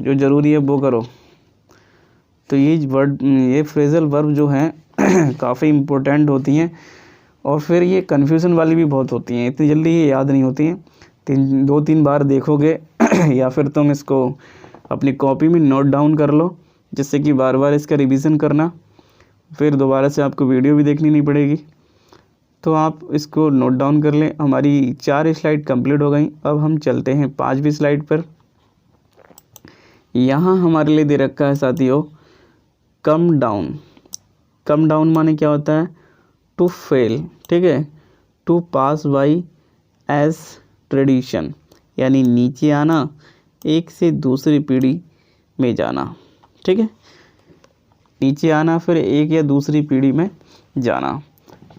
S1: जो ज़रूरी है वो करो। तो ये फ्रेजल वर्ब जो हैं काफ़ी इम्पोर्टेंट होती हैं, और फिर ये कन्फ्यूज़न वाली भी बहुत होती हैं, इतनी जल्दी ये याद नहीं होती हैं। 2-3 बार देखोगे या फिर तुम इसको अपनी कॉपी में नोट डाउन कर लो, जिससे कि बार बार इसका रिवीजन करना, फिर दोबारा से आपको वीडियो भी देखनी नहीं पड़ेगी। तो आप इसको नोट डाउन कर लें। हमारी 4 स्लाइड कंप्लीट हो गई। अब हम चलते हैं 5वीं स्लाइड पर। यहाँ हमारे लिए दे रखा है साथियों कम डाउन। कम डाउन माने क्या होता है, टू फेल। ठीक है, to pass by as tradition, यानी नीचे आना, एक से दूसरी पीढ़ी में जाना। ठीक है, नीचे आना फिर एक या दूसरी पीढ़ी में जाना।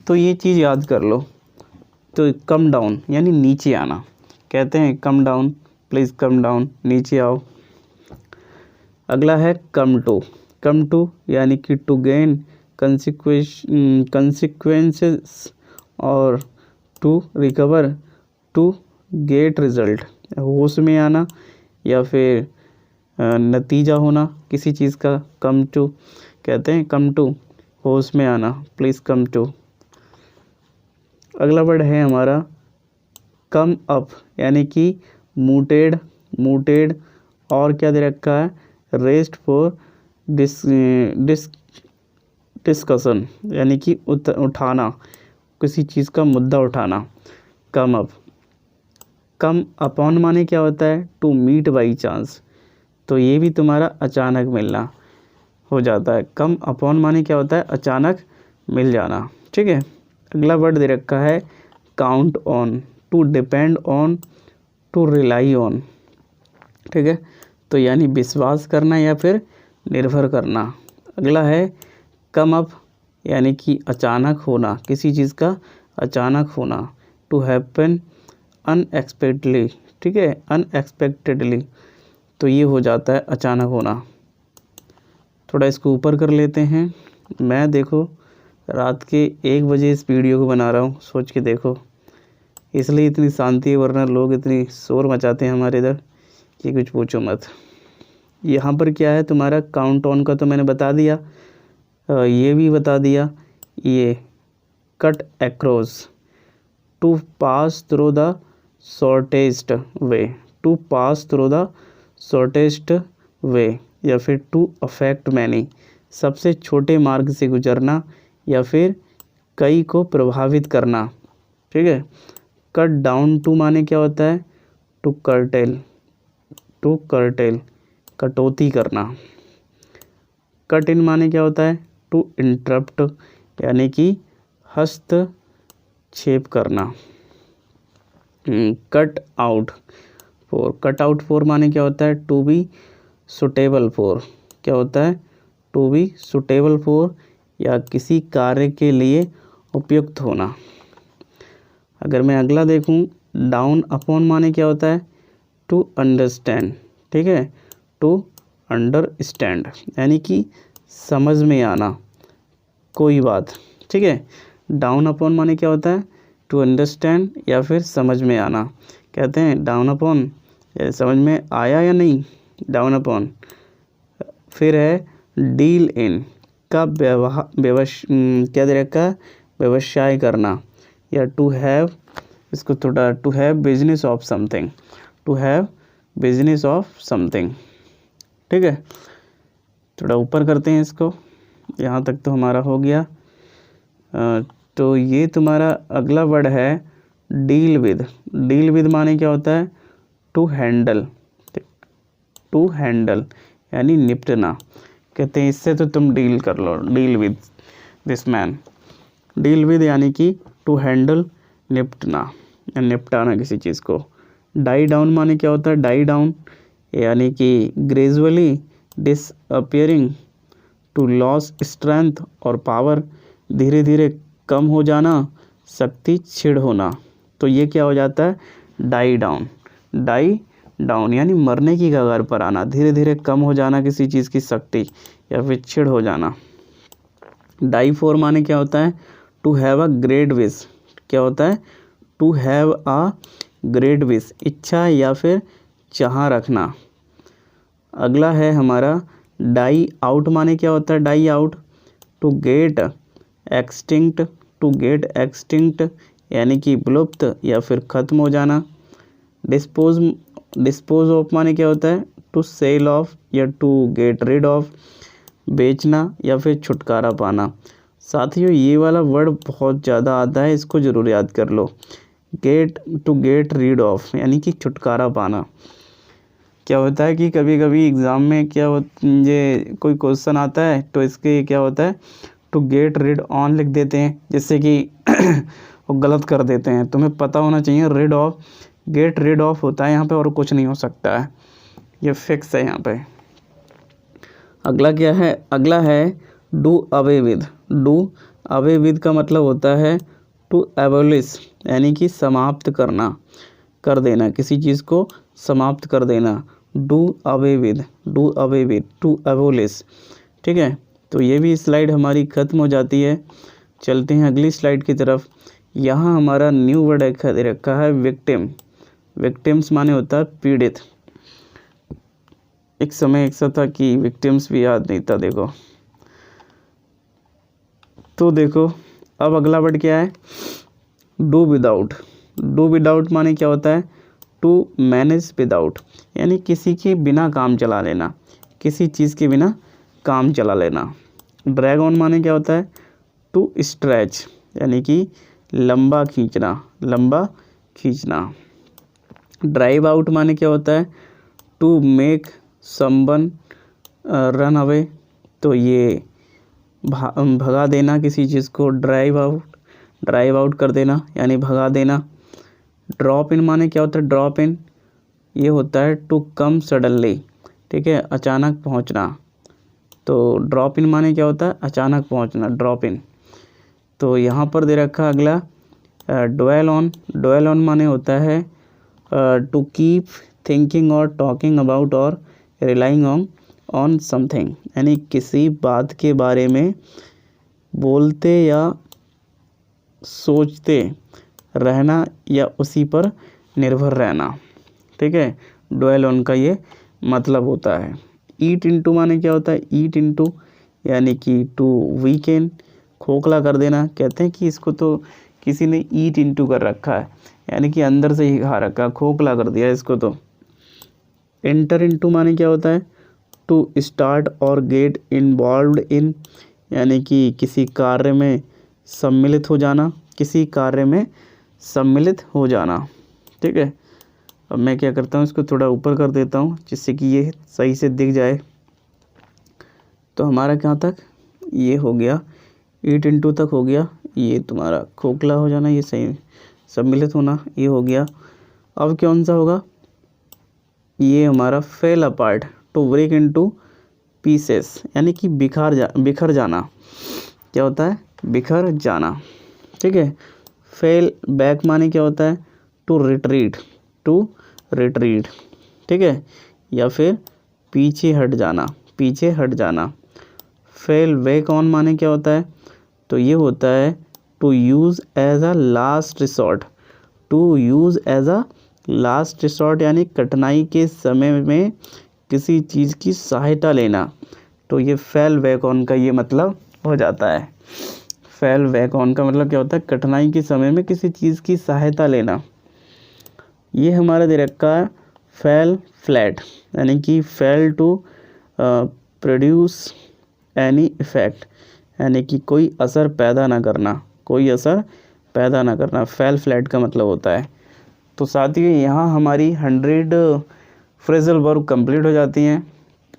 S1: तो ये चीज़ याद कर लो। तो कम डाउन यानी नीचे आना, कहते हैं come down, please come down, नीचे आओ। अगला है कम टू। कम टू यानी कि टू गेन कंसिक्वेंसेस और to recover, to get result, होश में आना या फिर नतीजा होना किसी चीज़ का। कम टू कहते हैं कम टू, होश में आना, प्लीज़ कम टू। अगला वर्ड है हमारा कम अप, यानी कि मूटेड और क्या दे रखा है, रेस्ट फॉर डिस्कशन, यानी कि उठाना, किसी चीज़ का मुद्दा उठाना। Come up. कम अपॉन माने क्या होता है, टू मीट बाई चांस। तो ये भी तुम्हारा अचानक मिलना हो जाता है। कम अपॉन माने क्या होता है, अचानक मिल जाना। ठीक है, अगला वर्ड दे रखा है count on, to depend on, to rely on. ठीक है, तो यानी विश्वास करना या फिर निर्भर करना। अगला है कम अप, यानी कि अचानक होना, किसी चीज़ का अचानक होना, टू हैपन अनएक्सपेक्टेडली। ठीक है, अनएक्सपेक्टेडली, तो ये हो जाता है अचानक होना। थोड़ा इसको ऊपर कर लेते हैं। मैं देखो रात के 1 बजे इस वीडियो को बना रहा हूँ, सोच के देखो, इसलिए इतनी शांति है, वरना लोग इतनी शोर मचाते हैं हमारे इधर कि कुछ पूछो मत। यहाँ पर क्या है तुम्हारा काउंट ऑन का तो मैंने बता दिया, ये भी बता दिया। ये cut across, to pass through the shortest way, to pass through the shortest way, या फिर टू अफेक्ट मैनी, सबसे छोटे मार्ग से गुजरना या फिर कई को प्रभावित करना। ठीक है, कट डाउन टू माने क्या होता है, टू कर्टेल, कटौती करना। कट इन माने क्या होता है, टू इंटरप्ट, यानी कि हस्तक्षेप करना। कट आउट फोर माने क्या होता है, टू बी सुटेबल फॉर, क्या होता है, टू बी सुटेबल फॉर, या किसी कार्य के लिए उपयुक्त होना। अगर मैं अगला देखूँ, डाउन अपॉन माने क्या होता है, टू अंडरस्टैंड, ठीक है, टू अंडरस्टैंड यानी कि समझ में आना कोई बात, ठीक है। डाउन अपॉन माने क्या होता है, टू अंडरस्टैंड या फिर समझ में आना। कहते हैं डाउन अपॉन, समझ में आया या नहीं, डाउन अपॉन। फिर है डील इन का क्या दे रखा है, व्यवसाय करना, या टू हैव, इसको थोड़ा, to have business of something, to have business of something, ठीक है। थोड़ा ऊपर करते हैं इसको, यहाँ तक तो हमारा हो गया। तो ये तुम्हारा अगला वर्ड है डील विद। डील विद माने क्या होता है, टू हैंडल, टू हैंडल यानी निपटना। कहते हैं इससे तो तुम डील कर लो, deal with this man. Deal with यानी कि टू हैंडल, निपटना या निपटाना किसी चीज़ को। डाई डाउन माने क्या होता है, डाई डाउन यानी कि gradually disappearing, to loss strength और पावर, धीरे धीरे कम हो जाना, शक्ति क्षीण होना। तो ये क्या हो जाता है, डाई डाउन। डाई डाउन यानी मरने की कगार पर आना, धीरे धीरे कम हो जाना किसी चीज़ की शक्ति या फिर क्षीण हो जाना। डाई फोर माने क्या होता है, to have a great wish. क्या होता है, to have a great wish, इच्छा या फिर चाह रखना। अगला है हमारा डाई आउट माने क्या होता है, die out, to get extinct, to get extinct यानी कि विलुप्त या फिर ख़त्म हो जाना। डिस्पोज ऑफ माने क्या होता है, टू सेल ऑफ या टू गेट रिड ऑफ, बेचना या फिर छुटकारा पाना। साथियों ये वाला वर्ड बहुत ज़्यादा आता है, इसको ज़रूर याद कर लो। Get, to get rid of यानी कि छुटकारा पाना। क्या होता है कि कभी कभी एग्ज़ाम में क्या ये कोई क्वेश्चन आता है तो इसके क्या होता है, टू गेट रीड ऑन लिख देते हैं, जिससे कि वो गलत कर देते हैं। तुम्हें पता होना चाहिए read of, gate rid of होता है यहाँ पे और कुछ नहीं हो सकता है, ये फिक्स है यहाँ पे। अगला क्या है, अगला है do away with. Do away with का मतलब होता है टू एबोलिश यानी कि समाप्त करना, कर देना, किसी चीज़ को समाप्त कर देना। Do away with, do away with, to abolish, ठीक है। तो ये भी स्लाइड हमारी ख़त्म हो जाती है। चलते हैं अगली स्लाइड की तरफ। यहाँ हमारा न्यू वर्ड दे रखा है विक्टिम। विक्टिम्स माने होता है पीड़ित। एक समय ऐसा था कि विक्टिम्स भी याद नहीं था, देखो। तो देखो अब अगला वर्ड क्या है, डू विदाउट। डू विदाउट माने क्या होता है, टू मैनेज विदाउट यानी किसी के बिना काम चला लेना, किसी चीज़ के बिना काम चला लेना। ड्रैग ऑन माने क्या होता है, टू स्ट्रेच यानी कि लंबा खींचना, लंबा खींचना। ड्राइव आउट माने क्या होता है, to make someone run away, तो ये भगा देना किसी चीज़ को, ड्राइव आउट कर देना यानी भगा देना। ड्रॉप इन माने क्या होता है, ड्रॉप इन ये होता है टू कम सडनली, ठीक है, अचानक पहुंचना। तो ड्रॉप इन माने क्या होता है, अचानक पहुंचना, ड्रॉप इन। तो यहाँ पर दे रखा अगला ड्वेल ऑन। ड्वेल ऑन माने होता है टू कीप थिंकिंग और टॉकिंग अबाउट और रिलाइंग ऑन समथिंग यानी किसी बात के बारे में बोलते या सोचते रहना या उसी पर निर्भर रहना, ठीक है। ड्वेल ऑन का ये मतलब होता है। ईट इनटू माने क्या होता है, ईट इनटू यानी कि टू वीकेन, खोखला कर देना। कहते हैं कि इसको तो किसी ने ईट इनटू कर रखा है यानी कि अंदर से ही खा रखा, खोखला कर दिया इसको तो। एंटर इनटू माने क्या होता है, टू स्टार्ट और गेट इन्वॉल्व्ड इन यानी कि किसी कार्य में सम्मिलित हो जाना, किसी कार्य में सम्मिलित हो जाना, ठीक है। अब मैं क्या करता हूँ, इसको थोड़ा ऊपर कर देता हूँ जिससे कि ये सही से दिख जाए। तो हमारा कहाँ तक ये हो गया, ईट इनटू तक हो गया। ये तुम्हारा खोखला हो जाना, ये सही सम्मिलित होना, ये हो गया। अब कौन सा होगा, ये हमारा fell apart, to break into pieces यानी कि बिखर जाना। क्या होता है, बिखर जाना, ठीक है। फेल बैक माने क्या होता है, टू रिट्रीट, ठीक है, या फिर पीछे हट जाना। फेल बैक ऑन माने क्या होता है, तो ये होता है to use as a last resort, यानी कठिनाई के समय में किसी चीज़ की सहायता लेना। तो ये फेल बैक ऑन का ये मतलब हो जाता है। फेल बैक ऑन का मतलब क्या होता है, कठिनाई के समय में किसी चीज़ की सहायता लेना। ये हमारा दे रखा है फेल फ्लैट, यानी कि fell to produce any effect, यानी कि कोई असर पैदा ना करना, फेल फ्लैट का मतलब होता है। तो साथियों यहाँ हमारी 100 फ्रेजल वर्ब कंप्लीट हो जाती हैं,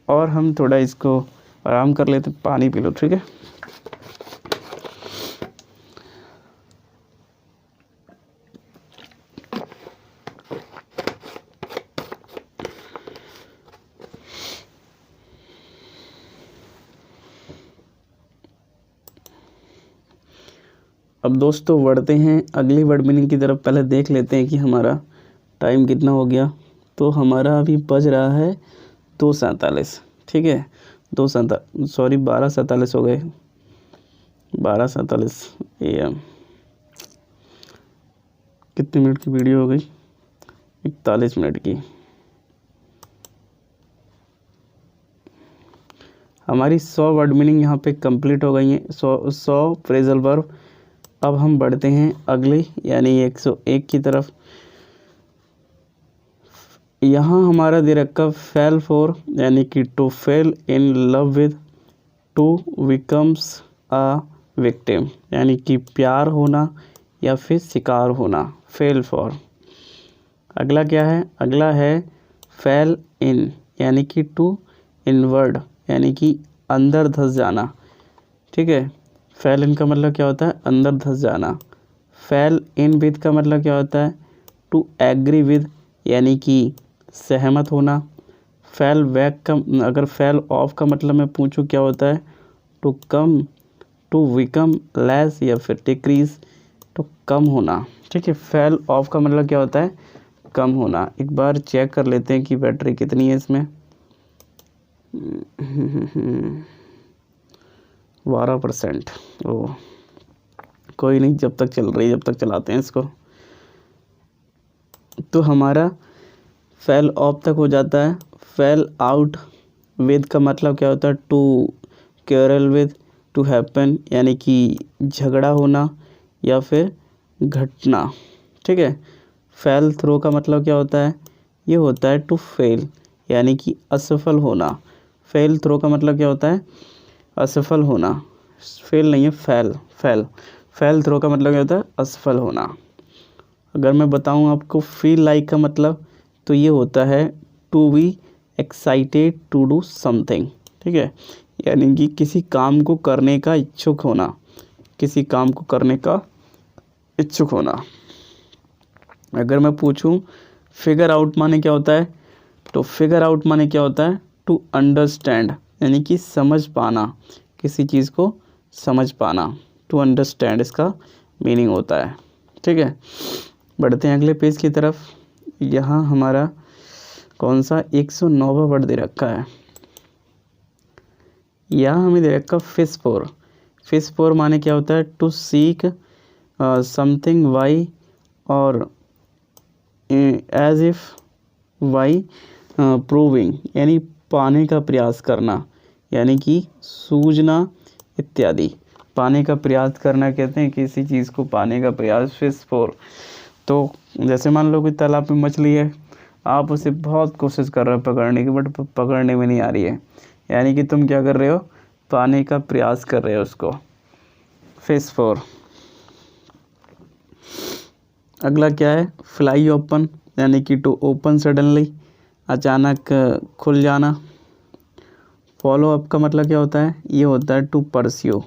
S1: और हम थोड़ा इसको आराम कर लेते, पानी पी लो, ठीक है। अब दोस्तों बढ़ते हैं अगली वर्ड मीनिंग की तरफ। पहले देख लेते हैं कि हमारा टाइम कितना हो गया। तो हमारा अभी बज रहा है 2:47, ठीक है, 12:47 हो गए, 12:47 AM। कितने मिनट की वीडियो हो गई, 41 मिनट की। हमारी 100 वर्ड मीनिंग यहाँ पे कंप्लीट हो गई हैं, 100 फ्रेजल वर्ब। अब हम बढ़ते हैं अगली यानी 101 की तरफ। यहाँ हमारा दे रखा फेल फॉर, यानी कि to fell in love with, to becomes a victim, यानी कि प्यार होना या फिर शिकार होना, फेल फॉर। अगला क्या है, अगला है फेल इन, यानी कि टू इनवर्ड, यानी कि अंदर धंस जाना, ठीक है। फेल इन का मतलब क्या होता है, अंदर धंस जाना। फेल इन विद का मतलब क्या होता है, टू एग्री विद, यानी कि सहमत होना। फेल बैक का, अगर फेल ऑफ का मतलब मैं पूछूं क्या होता है, टू बिकम लेस या फिर डिक्रीज, तो कम होना, ठीक है। फेल ऑफ का मतलब क्या होता है, कम होना। एक बार चेक कर लेते हैं कि बैटरी कितनी है इसमें। 12%। ओ कोई नहीं, जब तक चल रही है जब तक चलाते हैं इसको। तो हमारा फेल ऑफ तक हो जाता है। फेल आउट विद का मतलब क्या होता है, to quarrel with, to happen, यानी कि झगड़ा होना या फिर घटना, ठीक है। फेल थ्रो का मतलब क्या होता है, ये होता है टू फेल, यानी कि असफल होना। फेल थ्रो का मतलब क्या होता है, असफल होना, फेल नहीं है, फेल थ्रो का मतलब क्या होता है, असफल होना। अगर मैं बताऊं आपको फील लाइक का मतलब, तो ये होता है to be excited to do something, ठीक है, यानी कि किसी काम को करने का इच्छुक होना, अगर मैं पूछूं फिगर आउट माने क्या होता है, तो फिगर आउट माने क्या होता है, टू अंडरस्टैंड, यानी कि समझ पाना, किसी चीज़ को समझ पाना, टू अंडरस्टैंड इसका मीनिंग होता है, ठीक है। बढ़ते हैं अगले पेज की तरफ। यहाँ हमारा कौन सा 109वां वर्ड दे रखा है। यहाँ हमें दे रखा फिश फोर माने क्या होता है, टू सीक समथिंग वाई और एज इफ वाई प्रूविंग, यानी पाने का प्रयास करना, यानी कि सूझना इत्यादि। पाने का प्रयास करना कहते हैं किसी चीज़ को पाने का प्रयास, फिश फोर। तो जैसे मान लो कि तालाब में मछली है, आप उसे बहुत कोशिश कर रहे हो पकड़ने की, बट पकड़ने में नहीं आ रही है, यानी कि तुम क्या कर रहे हो, पाने का प्रयास कर रहे हो उसको, फिश फोर। अगला क्या है, फ्लाई ओपन, यानी कि टू ओपन सडनली, अचानक खुल जाना। फॉलो अप का मतलब क्या होता है, ये होता है टू परस्यू,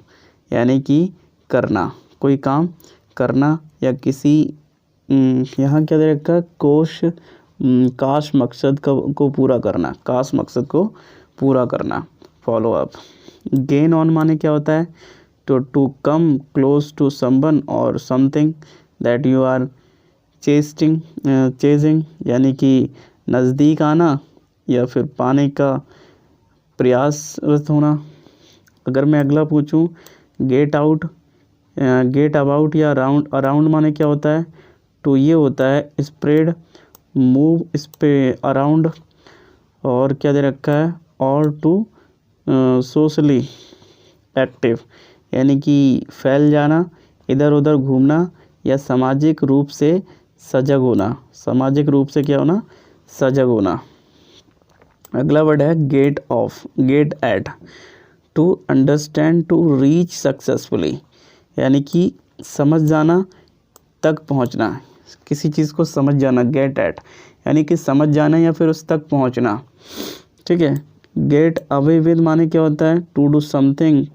S1: यानी कि करना, कोई काम करना या किसी यहाँ क्या दे रखा, काश मकसद को पूरा करना, फॉलो अप। गेन ऑन माने क्या होता है, to come close to someone और something, that you are chasing यानी कि नज़दीक आना या फिर पाने का प्रयासरत होना। अगर मैं अगला पूछूं गेट आउट, गेट अबाउट या अराउंड, अराउंड माने क्या होता है, तो ये होता है स्प्रेड, मूव, इस पे अराउंड, और क्या दे रखा है, और टू सोशली एक्टिव यानी कि फैल जाना, इधर उधर घूमना या सामाजिक रूप से सजग होना, सामाजिक रूप से क्या होना, सजग होना। अगला वर्ड है get off, get at, to understand, to reach successfully यानी कि समझ जाना, तक पहुंचना, किसी चीज़ को समझ जाना, गेट एट यानी कि समझ जाना या फिर उस तक पहुंचना। ठीक है। गेट अवे विद माने क्या होता है, टू डू समथिंग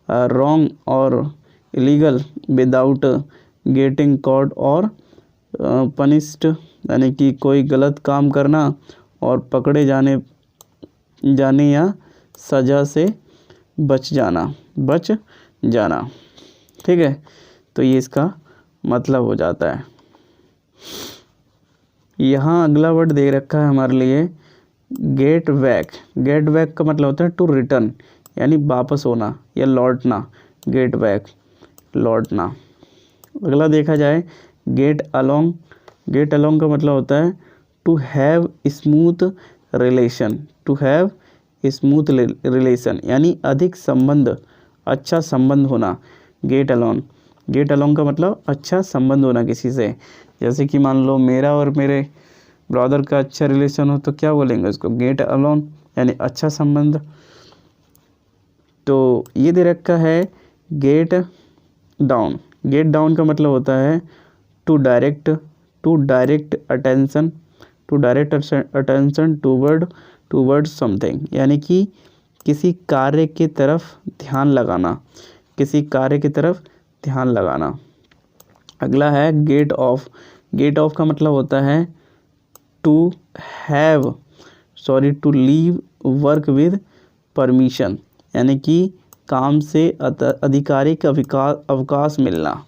S1: रॉन्ग और इलीगल विदाउट गेटिंग कॉट और पनिश्ड यानी कि कोई गलत काम करना और पकड़े जाने या सज़ा से बच जाना। ठीक है, तो ये इसका मतलब हो जाता है। यहाँ अगला वर्ड दे रखा है हमारे लिए गेट बैक। गेट बैक का मतलब होता है टू रिटर्न यानी वापस होना या लौटना, गेट बैक लौटना। अगला देखा जाए गेट अलोंग। गेट अलोंग का मतलब होता है to have smooth relation, to have smooth relation यानी अधिक संबंध, अच्छा संबंध होना, गेट अलोंग। गेट अलोंग का मतलब अच्छा संबंध होना किसी से। जैसे कि मान लो मेरा और मेरे ब्रदर का अच्छा रिलेशन हो तो क्या बोलेंगे उसको, गेट अलोंग यानी अच्छा संबंध। तो ये दे रखा है गेट डाउन। गेट डाउन का मतलब होता है to direct attention, toward something यानी कि किसी कार्य की तरफ ध्यान लगाना, किसी कार्य की तरफ ध्यान लगाना। अगला है गेट ऑफ। गेट ऑफ का मतलब होता है to leave work with permission यानी कि काम से आधिकारिक अवकाश मिलना।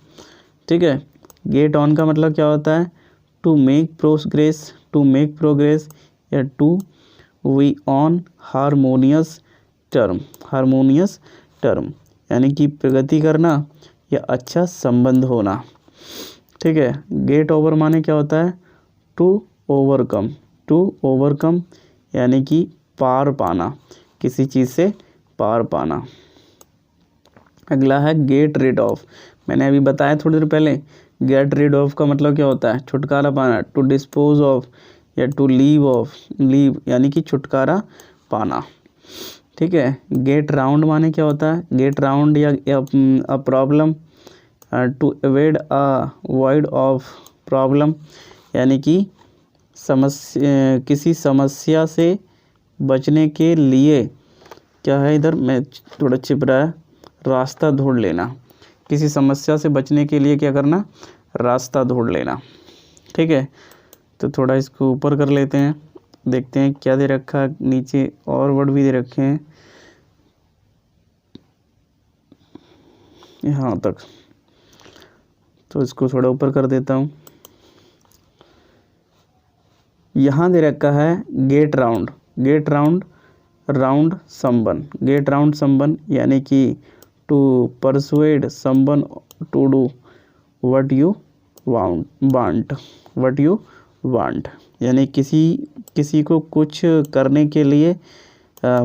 S1: ठीक है। गेट ऑन का मतलब क्या होता है टू मेक प्रोग्रेस या to be on harmonious term यानी कि प्रगति करना या अच्छा संबंध होना। ठीक है। गेट ओवर माने क्या होता है टू ओवरकम यानी कि पार पाना, किसी चीज़ से पार पाना। अगला है गेट रिड ऑफ। मैंने अभी बताया थोड़ी देर पहले, गेट रिड ऑफ का मतलब क्या होता है छुटकारा पाना, टू डिस्पोज ऑफ या टू लीव यानी कि छुटकारा पाना। ठीक है। गेट राउंड माने क्या होता है, गेट राउंड या a problem, to avoid a void of problem यानी कि किसी समस्या से बचने के लिए क्या है, इधर मैं थोड़ा छिप रहा है, रास्ता ढूंढ लेना, किसी समस्या से बचने के लिए क्या करना, रास्ता ढूंढ लेना। ठीक है। तो थोड़ा इसको ऊपर कर लेते हैं, देखते हैं क्या दे रखा है, नीचे और वर्ड भी दे रखे हैं यहाँ तक, तो इसको थोड़ा ऊपर कर देता हूँ। यहाँ दे रखा है गेट राउंड समवन यानी कि to persuade someone to do what you want यानी किसी को कुछ करने के लिए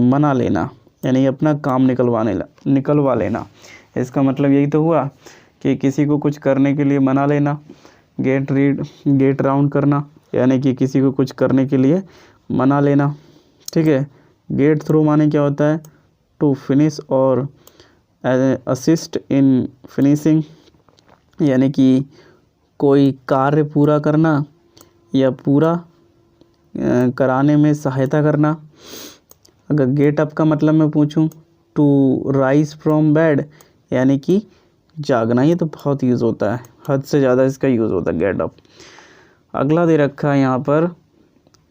S1: मना लेना यानी अपना काम निकलवा लेना। इसका मतलब यही तो हुआ कि किसी को कुछ करने के लिए मना लेना। गेट राउंड करना यानी कि किसी को कुछ करने के लिए मना लेना। ठीक है। गेट थ्रू माने क्या होता है टू फिनिश और असिस्ट इन फिनिशिंग यानी कि कोई कार्य पूरा करना या पूरा कराने में सहायता करना। अगर गेट अप का मतलब मैं पूछूं टू राइज फ्रॉम बेड यानी कि जागना, ये तो बहुत यूज़ होता है, हद से ज़्यादा इसका यूज़ होता है गेट अप। अगला दे रखा है यहाँ पर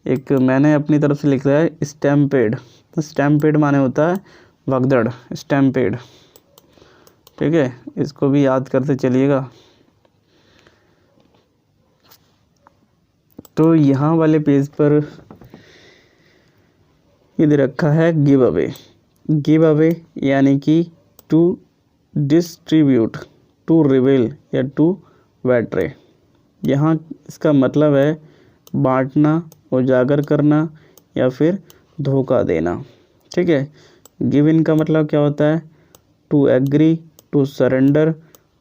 S1: एक, मैंने अपनी तरफ से लिखा है स्टैम्पेड माने होता है भगदड़, स्टैम्पेड। ठीक है, इसको भी याद करते चलिएगा। तो यहाँ वाले पेज पर ये दे रखा है गिव अवे। गिव अवे यानी कि टू डिस्ट्रीब्यूट, टू रिवेल या टू बैटरे। यहाँ इसका मतलब है बांटना, उजागर करना या फिर धोखा देना। ठीक है। गिव इन का मतलब क्या होता है? To agree, to surrender,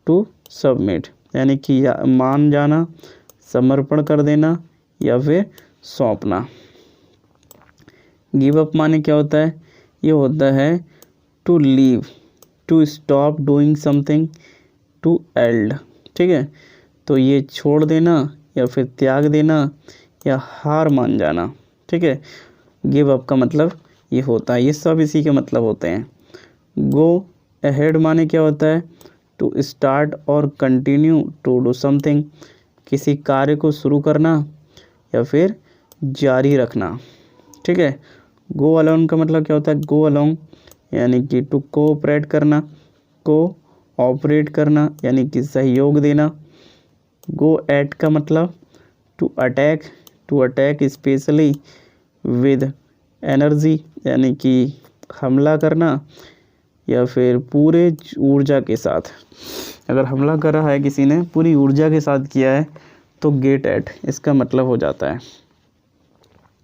S1: to submit, यानी कि मान जाना, समर्पण कर देना या फिर सौंपना। गिव अप माने क्या होता है? ये होता है to leave, to stop doing something, to yield. ठीक है। तो ये छोड़ देना या फिर त्याग देना या हार मान जाना। ठीक है। गिव अप का मतलब ये होता है, ये सब इसी के मतलब होते हैं। गो अहेड माने क्या होता है? टू स्टार्ट और कंटिन्यू टू डू समथिंग, किसी कार्य को शुरू करना या फिर जारी रखना। ठीक है। गो अलोन का मतलब क्या होता है? गो अलोंग यानी कि टू कोऑपरेट करना, को ऑपरेट करना यानी कि सहयोग देना। गो एट का मतलब to attack specially with energy यानी कि हमला करना या फिर पूरे ऊर्जा के साथ। अगर हमला कर रहा है किसी ने, पूरी ऊर्जा के साथ किया है, तो गेट एट इसका मतलब हो जाता है।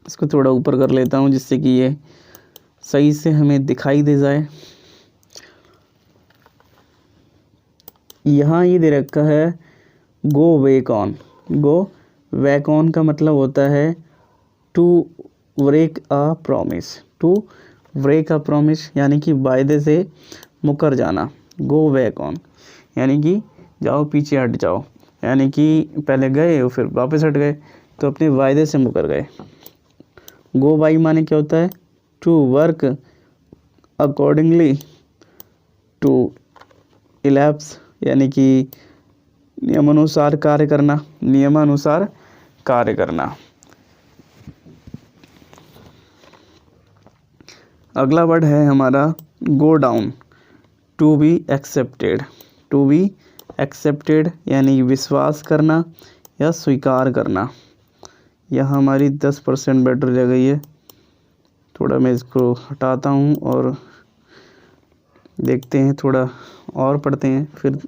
S1: इसको थोड़ा ऊपर कर लेता हूँ जिससे कि ये सही से हमें दिखाई दे जाए। यहाँ ये दे रखा है go back on. Go back on का मतलब होता है to break a promise, to break a promise यानी कि वायदे से मुकर जाना। गो बैक ऑन यानी कि जाओ पीछे हट जाओ, यानी कि पहले गए और फिर वापस हट गए, तो अपने वायदे से मुकर गए। गो बाई माने क्या होता है? To work accordingly to elapse यानी कि नियमानुसार कार्य करना, नियमानुसार कार्य करना। अगला वर्ड है हमारा go down, to be accepted. To be accepted यानी विश्वास करना या स्वीकार करना। यहाँ हमारी 10% बैटरी रह गई है, थोड़ा मैं इसको हटाता हूँ और देखते हैं, थोड़ा और पढ़ते हैं फिर।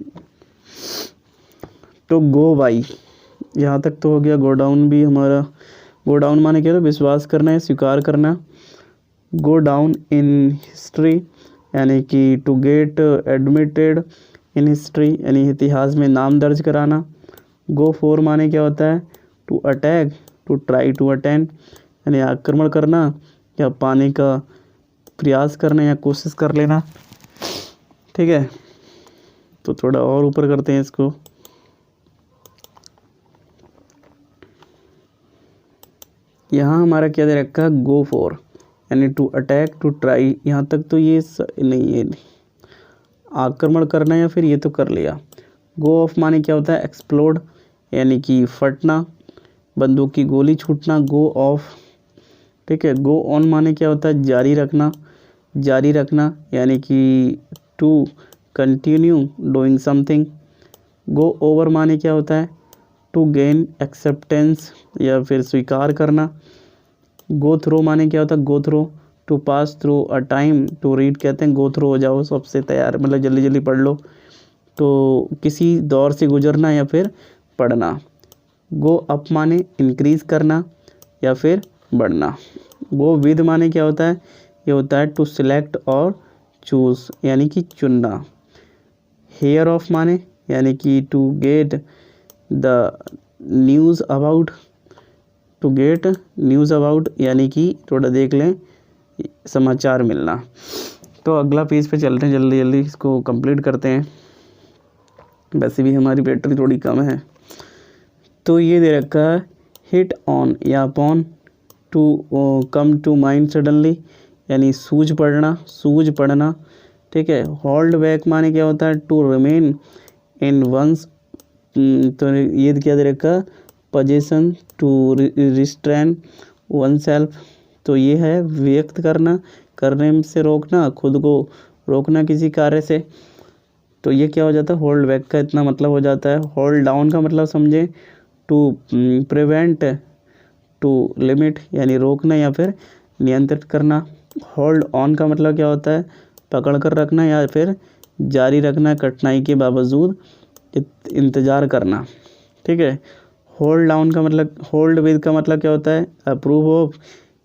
S1: तो गो बाई यहाँ तक तो हो गया। गो डाउन भी हमारा, गो डाउन माने क्या? तो विश्वास करना है, स्वीकार करना। गो डाउन इन हिस्ट्री यानी कि to get admitted in history यानी इतिहास में नाम दर्ज कराना। गो फॉर माने क्या होता है? To attack, to try to attend यानी आक्रमण करना या पाने का प्रयास करना या कोशिश कर लेना। ठीक है। तो थोड़ा और ऊपर करते हैं इसको। यहाँ हमारा क्या दे रखा है? गो फॉर यानी टू अटैक, टू ट्राई। यहाँ तक तो ये नहीं है, आक्रमण करना या फिर ये तो कर लिया। गो ऑफ माने क्या होता है? एक्सप्लोड यानी कि फटना, बंदूक की गोली छूटना। गो ऑफ। ठीक है। गो ऑन माने क्या होता है? जारी रखना, जारी रखना यानी कि to continue doing something. Go over माने क्या होता है? टू गेन एक्सेप्टेंस या फिर स्वीकार करना। गो थ्रो माने क्या होता है? Go through, to pass through a time, to read कहते हैं। गो थ्रो हो जाओ, सबसे तैयार मतलब जल्दी जल्दी पढ़ लो, तो किसी दौर से गुजरना या फिर पढ़ना। गो अप माने इंक्रीज़ करना या फिर बढ़ना। गो विद माने क्या होता है? ये होता है टू सिलेक्ट और चूज़ यानी कि चुनना। हेयर ऑफ माने यानी कि to get the news about, to get news about यानी कि थोड़ा देख लें, समाचार मिलना। तो अगला पेज पे चलते हैं, जल्दी जल्दी इसको कंप्लीट करते हैं, वैसे भी हमारी बैटरी थोड़ी कम है। तो ये दे रखा है हिट ऑन या upon, to come to mind suddenly यानी सूझ पड़ना। ठीक है। होल्ड बैक माने क्या होता है? टू रिमेन इन वंस, तो ये क्या दे रखा? Position, to restrain oneself. तो ये है व्यक्त करना, करने से रोकना, खुद को रोकना किसी कार्य से। तो ये क्या हो जाता है? होल्ड बैक का इतना मतलब हो जाता है। होल्ड डाउन का मतलब समझें, टू प्रिवेंट टू लिमिट यानी रोकना या फिर नियंत्रित करना। होल्ड ऑन का मतलब क्या होता है, पकड़ कर रखना या फिर जारी रखना, कठिनाई के बावजूद इंतज़ार करना। ठीक है। होल्ड डाउन का मतलब, होल्ड विद का मतलब क्या होता है, अप्रूव ऑफ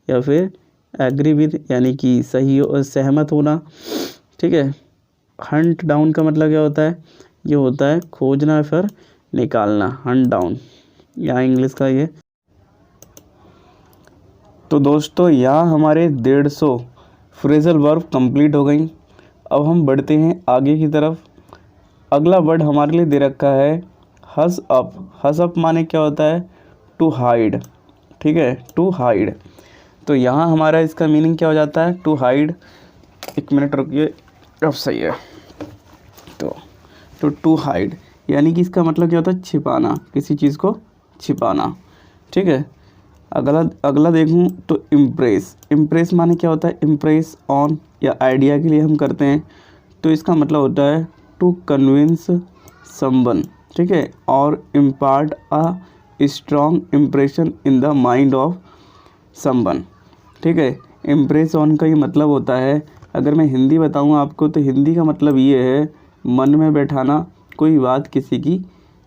S1: या फिर एग्री विद यानी कि सही सहमत होना। ठीक है। हंट डाउन का मतलब क्या होता है, ये होता है खोजना फिर निकालना, हंट डाउन यहाँ इंग्लिश का ये। तो दोस्तों यहाँ हमारे 150 फ्रेजल वर्ब कंप्लीट हो गई। अब हम बढ़ते हैं आगे की तरफ। अगला वर्ड हमारे लिए दे रखा है हस अप। हस अप माने क्या होता है, टू हाइड। ठीक है, टू हाइड। तो यहाँ हमारा इसका मीनिंग क्या हो जाता है, टू हाइड। एक मिनट रुकिए, अब सही है। तो टू हाइड यानी कि इसका मतलब क्या होता है, छिपाना, किसी चीज़ को छिपाना। ठीक है। अगला देखूँ तो इम्प्रेस। इम्प्रेस माने क्या होता है, इम्प्रेस ऑन या आइडिया के लिए हम करते हैं। तो इसका मतलब होता है टू कन्विंस समवन। ठीक है, और impart a strong impression in the mind of someone. ठीक है। इम्प्रेस ऑन का ये मतलब होता है, अगर मैं हिंदी बताऊँ आपको तो हिंदी का मतलब ये है मन में बैठाना कोई बात किसी की,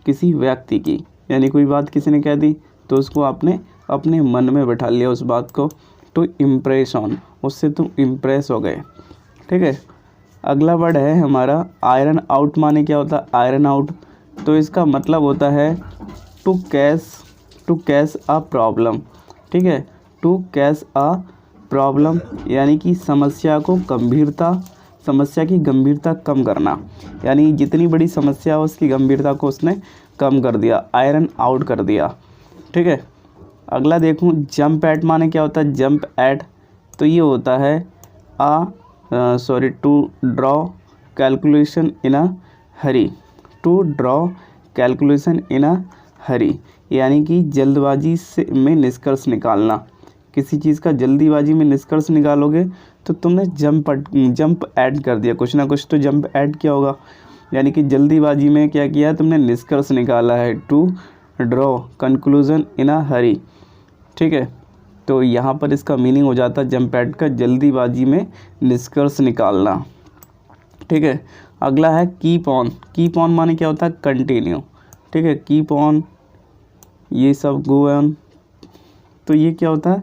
S1: किसी व्यक्ति की, यानी कोई बात किसी ने कह दी तो उसको आपने अपने मन में बैठा लिया उस बात को, टू इम्प्रेस ऑन, उससे तुम इम्प्रेस हो गए। ठीक है। अगला वर्ड है हमारा आयरन आउट। माने क्या होता है, आयरन आउट। तो इसका मतलब होता है टू कैश अ प्रॉब्लम। ठीक है, टू कैश अ प्रॉब्लम यानी कि समस्या की गंभीरता कम करना, यानी जितनी बड़ी समस्या हो उसकी गंभीरता को उसने कम कर दिया, आयरन आउट कर दिया। ठीक है। अगला देखूं जंप एट। माने क्या होता है, जंप एट। तो ये होता है to draw calculation in a hurry. To draw calculation in a hurry यानी कि जल्दबाजी में निष्कर्ष निकालना। किसी चीज़ का जल्दीबाजी में निष्कर्ष निकालोगे तो तुमने जंप ऐड कर दिया, कुछ ना कुछ तो जंप ऐड किया होगा, यानी कि जल्दीबाजी में क्या किया है, तुमने निष्कर्ष निकाला है। To draw conclusion in a हरी। ठीक है। तो यहाँ पर इसका मीनिंग हो जाता है जंप ऐड का, जल्दीबाजी में निष्कर्ष निकालना। ठीक है। अगला है कीप ऑन। कीप ऑन माने क्या होता है, कंटिन्यू। ठीक है, कीप ऑन, ये सब गो ऑन। तो ये क्या होता है,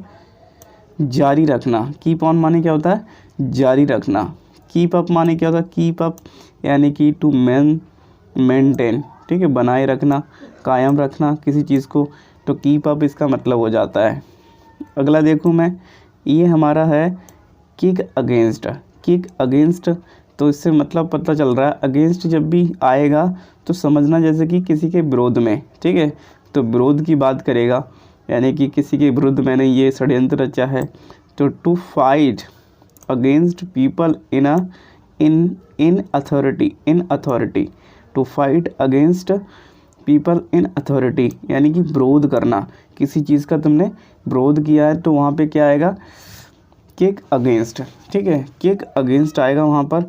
S1: जारी रखना। कीप ऑन माने क्या होता है, जारी रखना। कीप अप माने क्या होता है, कीप अप यानी कि टू मेंटेन। ठीक है, बनाए रखना, कायम रखना किसी चीज़ को, तो कीप अप इसका मतलब हो जाता है। अगला देखूँ मैं, ये हमारा है किक अगेंस्ट। किक अगेंस्ट, तो इससे मतलब पता चल रहा है अगेंस्ट जब भी आएगा तो समझना जैसे कि किसी के विरोध में। ठीक है, तो विरोध की बात करेगा, यानी कि किसी के विरुद्ध मैंने ये षड्यंत्र रचा है। तो to fight against people in authority. To fight against people in authority यानी कि विरोध करना, किसी चीज़ का तुमने विरोध किया है तो वहाँ पे क्या आएगा, किक अगेंस्ट। ठीक है, किक अगेंस्ट आएगा वहाँ पर।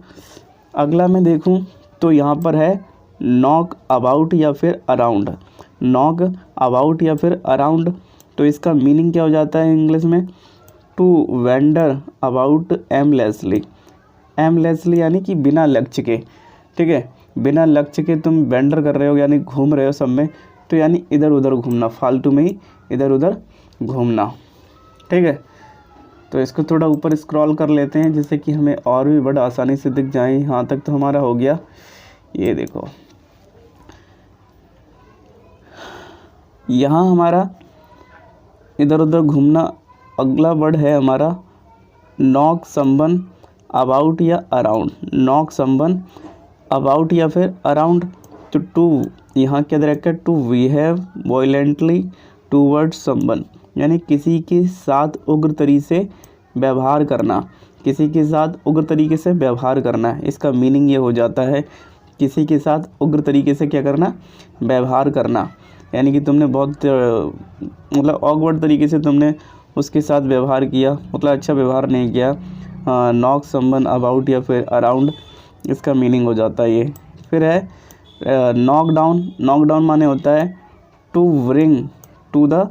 S1: अगला मैं देखूँ तो यहाँ पर है नॉक अबाउट या फिर अराउंड। नॉक अबाउट या फिर अराउंड, तो इसका मीनिंग क्या हो जाता है इंग्लिश में, to wander about aimlessly. Aimlessly यानी कि बिना लक्ष्य के। ठीक है, बिना लक्ष्य के तुम वेंडर कर रहे हो यानी घूम रहे हो सब में, तो यानी इधर उधर घूमना, फालतू में ही इधर उधर घूमना। ठीक है, तो इसको थोड़ा ऊपर स्क्रॉल कर लेते हैं जिससे कि हमें और भी बड़ा आसानी से दिख जाए। यहाँ तक तो हमारा हो गया, ये देखो यहाँ हमारा इधर उधर घूमना। अगला वर्ड है हमारा नॉक समवन अबाउट या अराउंड। नॉक समवन अबाउट या फिर अराउंड, तो टू यहाँ क्या दे रखा है, to behave violently towards someone यानी किसी के साथ उग्र तरीके से व्यवहार करना। किसी के साथ उग्र तरीके से व्यवहार करना, इसका मीनिंग ये हो जाता है किसी के साथ उग्र तरीके से क्या करना, व्यवहार करना, यानी कि तुमने बहुत मतलब ऑकवर्ड तरीके से तुमने उसके साथ व्यवहार किया, मतलब अच्छा व्यवहार नहीं किया। नॉक समवन अबाउट या फिर अराउंड, इसका मीनिंग हो जाता है ये। फिर है नॉक डाउन। नॉक डाउन माने होता है to bring to the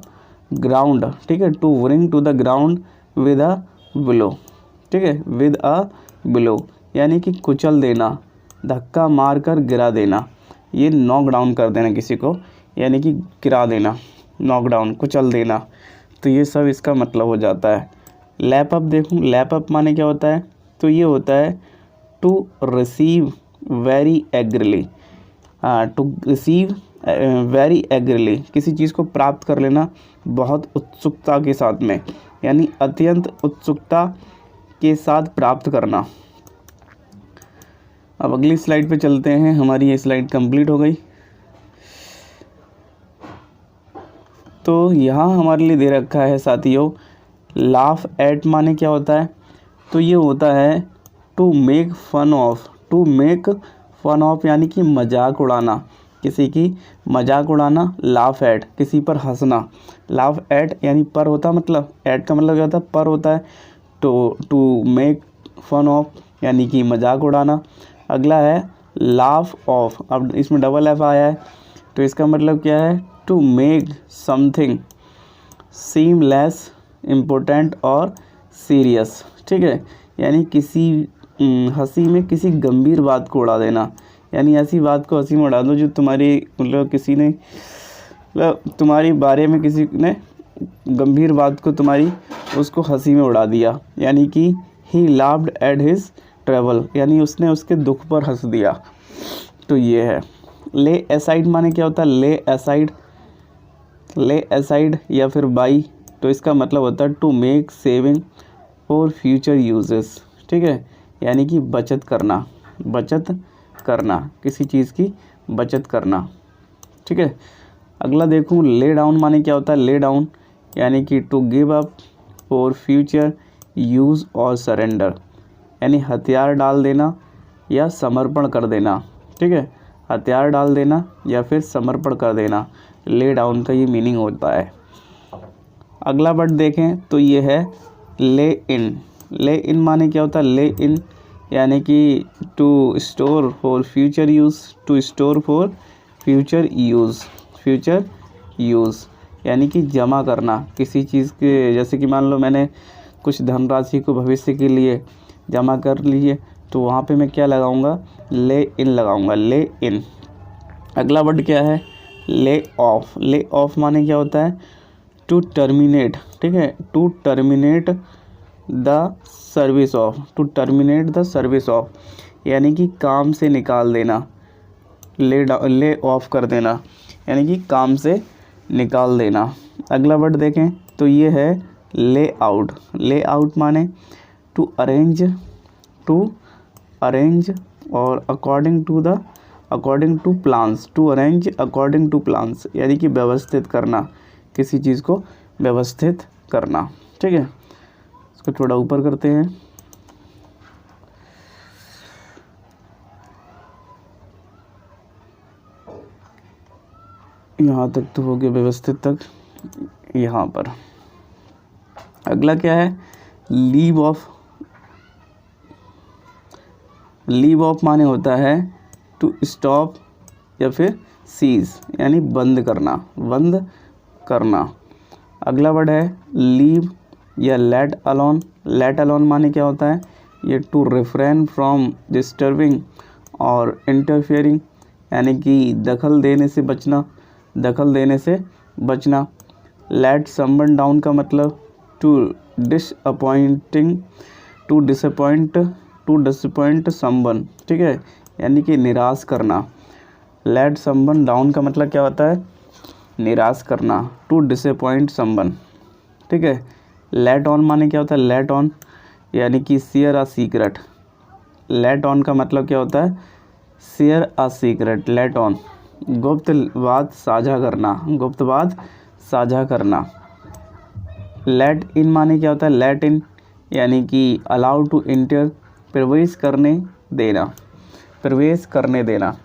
S1: ground, ठीक है, to bring to the ground with a blow, ठीक है, विद अ ब्लो यानी कि कुचल देना, धक्का मार कर गिरा देना, ये नॉक डाउन कर देना किसी को, यानी कि गिरा देना, नॉक डाउन, कुचल देना, तो ये सब इसका मतलब हो जाता है। लैप अप देखूँ, लैप अप माने क्या होता है, तो ये होता है to receive very eagerly, to receive very eagerly, किसी चीज़ को प्राप्त कर लेना बहुत उत्सुकता के साथ में, यानी अत्यंत उत्सुकता के साथ प्राप्त करना। अब अगली स्लाइड पे चलते हैं, हमारी ये स्लाइड कंप्लीट हो गई। तो यहाँ हमारे लिए दे रखा है साथियों, लाफ एट माने क्या होता है, तो ये होता है to make fun of, to make fun of यानी कि मजाक उड़ाना, किसी की मजाक उड़ाना, लाफ एट किसी पर हंसना, लाफ एट यानी पर होता, मतलब एट का मतलब क्या होता है, पर होता है, तो टू मेक फन ऑफ यानी कि मजाक उड़ाना। अगला है लाफ ऑफ, अब इसमें डबल एफ आया है, तो इसका मतलब क्या है, to make something seem less important और सीरियस, ठीक है, यानी किसी हंसी में किसी गंभीर बात को उड़ा देना, यानी ऐसी बात को हंसी में उड़ा दो जो तुम्हारी मतलब किसी ने मतलब तुम्हारी बारे में किसी ने गंभीर बात को तुम्हारी उसको हंसी में उड़ा दिया, यानी कि ही लाफ्ड एट हिज ट्रैवल, यानी उसने उसके दुख पर हंस दिया, तो ये है। ले एसाइड माने क्या होता है, ले एसाइड, ले एसाइड या फिर बाई, तो इसका मतलब होता है to make saving for future uses, ठीक है, यानी कि बचत करना, बचत करना, किसी चीज़ की बचत करना, ठीक है। अगला देखूँ, ले डाउन माने क्या होता है, ले डाउन यानी कि to give up for future use और सरेंडर, यानी हथियार डाल देना या समर्पण कर देना, ठीक है, हथियार डाल देना या फिर समर्पण कर देना, ले डाउन का ये मीनिंग होता है। अगला वर्ड देखें तो ये है ले इन, ले इन माने क्या होता है, ले इन यानी कि to store for future use, to store for future use, future use यानी कि जमा करना किसी चीज़ के, जैसे कि मान लो मैंने कुछ धनराशि को भविष्य के लिए जमा कर लीजिए, तो वहाँ पे मैं क्या लगाऊंगा, ले इन लगाऊंगा, ले इन। अगला वर्ड क्या है, ले ऑफ, ले ऑफ माने क्या होता है, टू टर्मिनेट, ठीक है, to terminate the service of, to terminate the service of यानी कि काम से निकाल देना, ले ऑफ कर देना यानी कि काम से निकाल देना। अगला वर्ड देखें तो ये है ले आउट, ले आउट माने टू अरेंज, टू अरेंज और according to plans, to arrange according to plans यानी कि व्यवस्थित करना, किसी चीज़ को व्यवस्थित करना, ठीक है। इसको थोड़ा ऊपर करते हैं, यहाँ तक तो हो गया व्यवस्थित तक, यहाँ पर। अगला क्या है, लीव ऑफ, लीव ऑफ माने होता है टू स्टॉप या फिर सीज यानी बंद करना, बंद करना। अगला वर्ड है लीव या लेट अलोन, लेट अलोन माने क्या होता है, ये टू रिफ्रेन फ्रॉम डिस्टर्बिंग और इंटरफेयरिंग यानी कि दखल देने से बचना, दखल देने से बचना। लेट समवन डाउन का मतलब to disappointing, to disappoint someone, ठीक है, यानी कि निराश करना। लेट समवन डाउन का मतलब क्या होता है, निराश करना, टू डिसअपॉइंट समवन, ठीक है। लेट ऑन माने क्या होता है, लेट ऑन यानी कि share a secret, let on का मतलब क्या होता है, share a secret, let on गुप्त बात साझा करना, गुप्त बात साझा करना। लेट इन माने क्या होता है, लेट इन यानी कि अलाउ टू इंटर, प्रवेश करने देना, प्रवेश करने देना।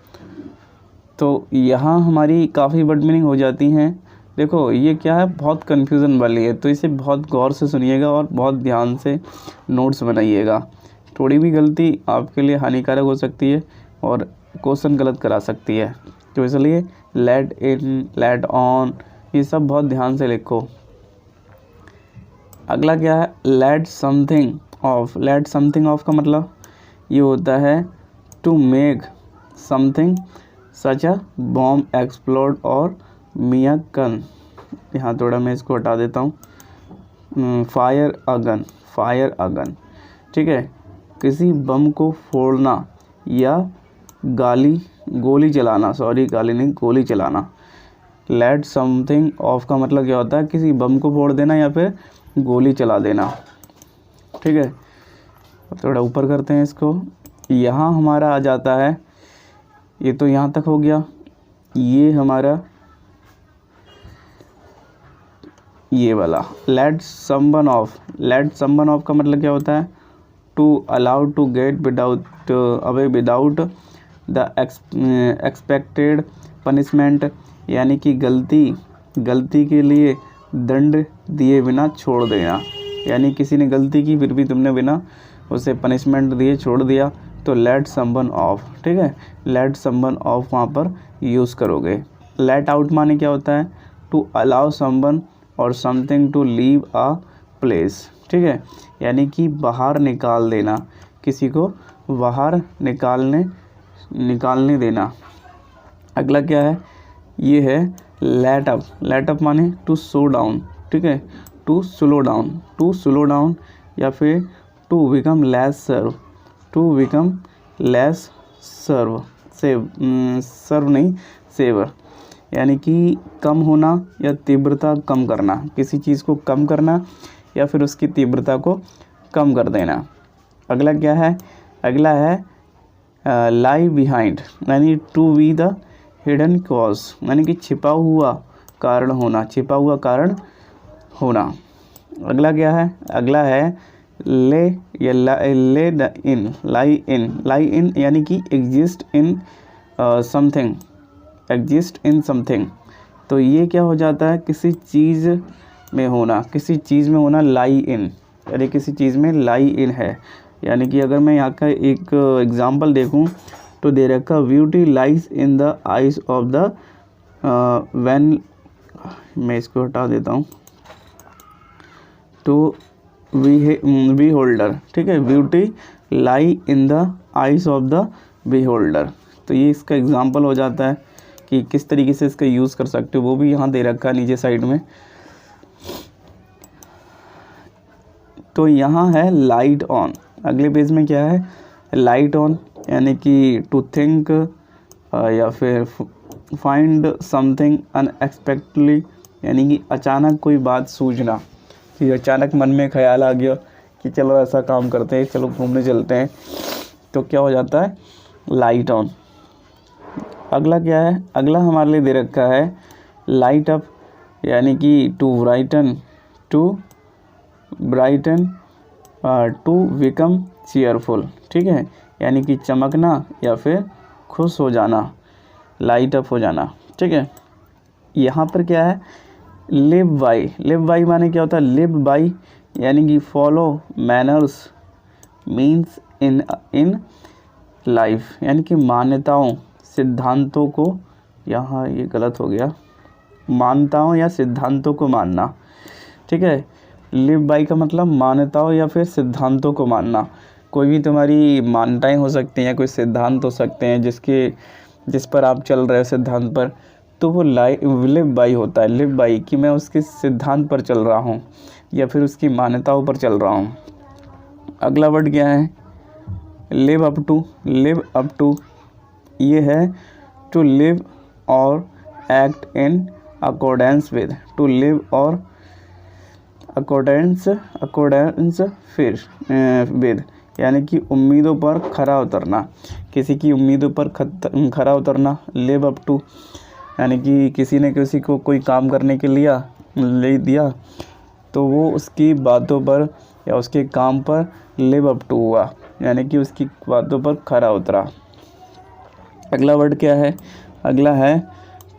S1: तो यहाँ हमारी काफ़ी वर्ड मीनिंग हो जाती हैं। देखो ये क्या है, बहुत कन्फ्यूज़न वाली है, तो इसे बहुत गौर से सुनिएगा और बहुत ध्यान से नोट्स बनाइएगा। थोड़ी भी गलती आपके लिए हानिकारक हो सकती है और क्वेश्चन गलत करा सकती है, तो इसलिए लेट इन, लेट ऑन, ये सब बहुत ध्यान से लिखो। अगला क्या है, let something off. Let something off का मतलब ये होता है to make something such a bomb explode और मिया गन। यहाँ थोड़ा मैं इसको हटा देता हूँ, fire a gun, fire a gun, ठीक है, किसी बम को फोड़ना या गोली चलाना, सॉरी गाली नहीं, गोली चलाना। लेट समथिंग ऑफ का मतलब क्या होता है, किसी बम को फोड़ देना या फिर गोली चला देना, ठीक है। थोड़ा ऊपर करते हैं इसको, यहाँ हमारा आ जाता है, ये तो यहाँ तक हो गया, ये हमारा ये वाला let someone off. Let someone off का मतलब क्या होता है, to allow to get without away without the expected punishment, यानी कि गलती के लिए दंड दिए बिना छोड़ देना। यानी किसी ने गलती की फिर भी तुमने बिना उसे पनिशमेंट दिए छोड़ दिया, तो लेट समवन ऑफ, ठीक है। लेट समवन ऑफ वहाँ पर यूज़ करोगे। लेट आउट माने क्या होता है, टू अलाउ समवन और something to leave a place, ठीक है, यानी कि बाहर निकाल देना, किसी को बाहर निकालने देना। अगला क्या है, ये है लेट अप। लेट अप माने टू स्लो डाउन, ठीक है, टू स्लो डाउन या फिर to become less serve, to become less serve serve नहीं सेवर, यानी कि कम होना या तीव्रता कम करना, किसी चीज़ को कम करना या फिर उसकी तीव्रता को कम कर देना। अगला क्या है, अगला है लाई बिहाइंड, यानी to be the hidden cause, यानी कि छिपा हुआ कारण होना। अगला क्या है, अगला है ले या लाई इन यानी कि एग्जिस्ट इन समथिंग। तो ये क्या हो जाता है, किसी चीज़ में होना लाई इन, यानी किसी चीज़ में लाई इन है। यानी कि अगर मैं यहाँ का एक एग्जांपल देखूँ तो दे रखा, beauty lies in the eyes of the when, मैं इसको हटा देता हूँ, तो बी होल्डर, ठीक है, beauty lie in the eyes of the beholder. तो ये इसका एग्जांपल हो जाता है कि किस तरीके से इसका यूज़ कर सकते हो, वो भी यहाँ दे रखा है नीचे साइड में। तो यहाँ है लाइट ऑन। अगले पेज में क्या है, लाइट ऑन, यानी कि टू थिंक या फिर फाइंड समथिंग अनएक्सपेक्टेडली, यानी कि अचानक कोई बात सूझना, कि अचानक मन में ख्याल आ गया कि चलो ऐसा काम करते हैं, चलो घूमने चलते हैं, तो क्या हो जाता है, लाइट ऑन। अगला क्या है, अगला हमारे लिए दे रखा है लाइट अप, यानी कि to brighten to become cheerful, ठीक है, यानी कि चमकना या फिर खुश हो जाना, लाइट अप हो जाना, ठीक है। यहाँ पर क्या है, लिव बाई माने क्या होता है, लिव बाई यानी कि follow manners means in life, यानी कि मान्यताओं सिद्धांतों को, यहाँ ये गलत हो गया, मान्यताओं या सिद्धांतों को मानना, ठीक है। लिव बाई का मतलब मान्यताओं या फिर सिद्धांतों को मानना। कोई भी तुम्हारी मान्यताएं हो सकती हैं, कोई सिद्धांत हो सकते हैं जिस पर आप चल रहे हो सिद्धांत पर, तो वो लिव बाई होता है। लिव बाई कि मैं उसके सिद्धांत पर चल रहा हूँ या फिर उसकी मान्यताओं पर चल रहा हूँ। अगला वर्ड क्या है, लिव अप टू, ये है टू लिव और act in accordance with, to live और अकॉर्डेंस फिर विद, यानी कि उम्मीदों पर खरा उतरना, किसी की उम्मीदों पर खरा उतरना। लिव अप टू यानी कि किसी ने किसी को कोई काम करने के ले दिया, तो वो उसकी बातों पर या उसके काम पर लिव अप टू हुआ, यानी कि उसकी बातों पर खरा उतरा। अगला वर्ड क्या है, अगला है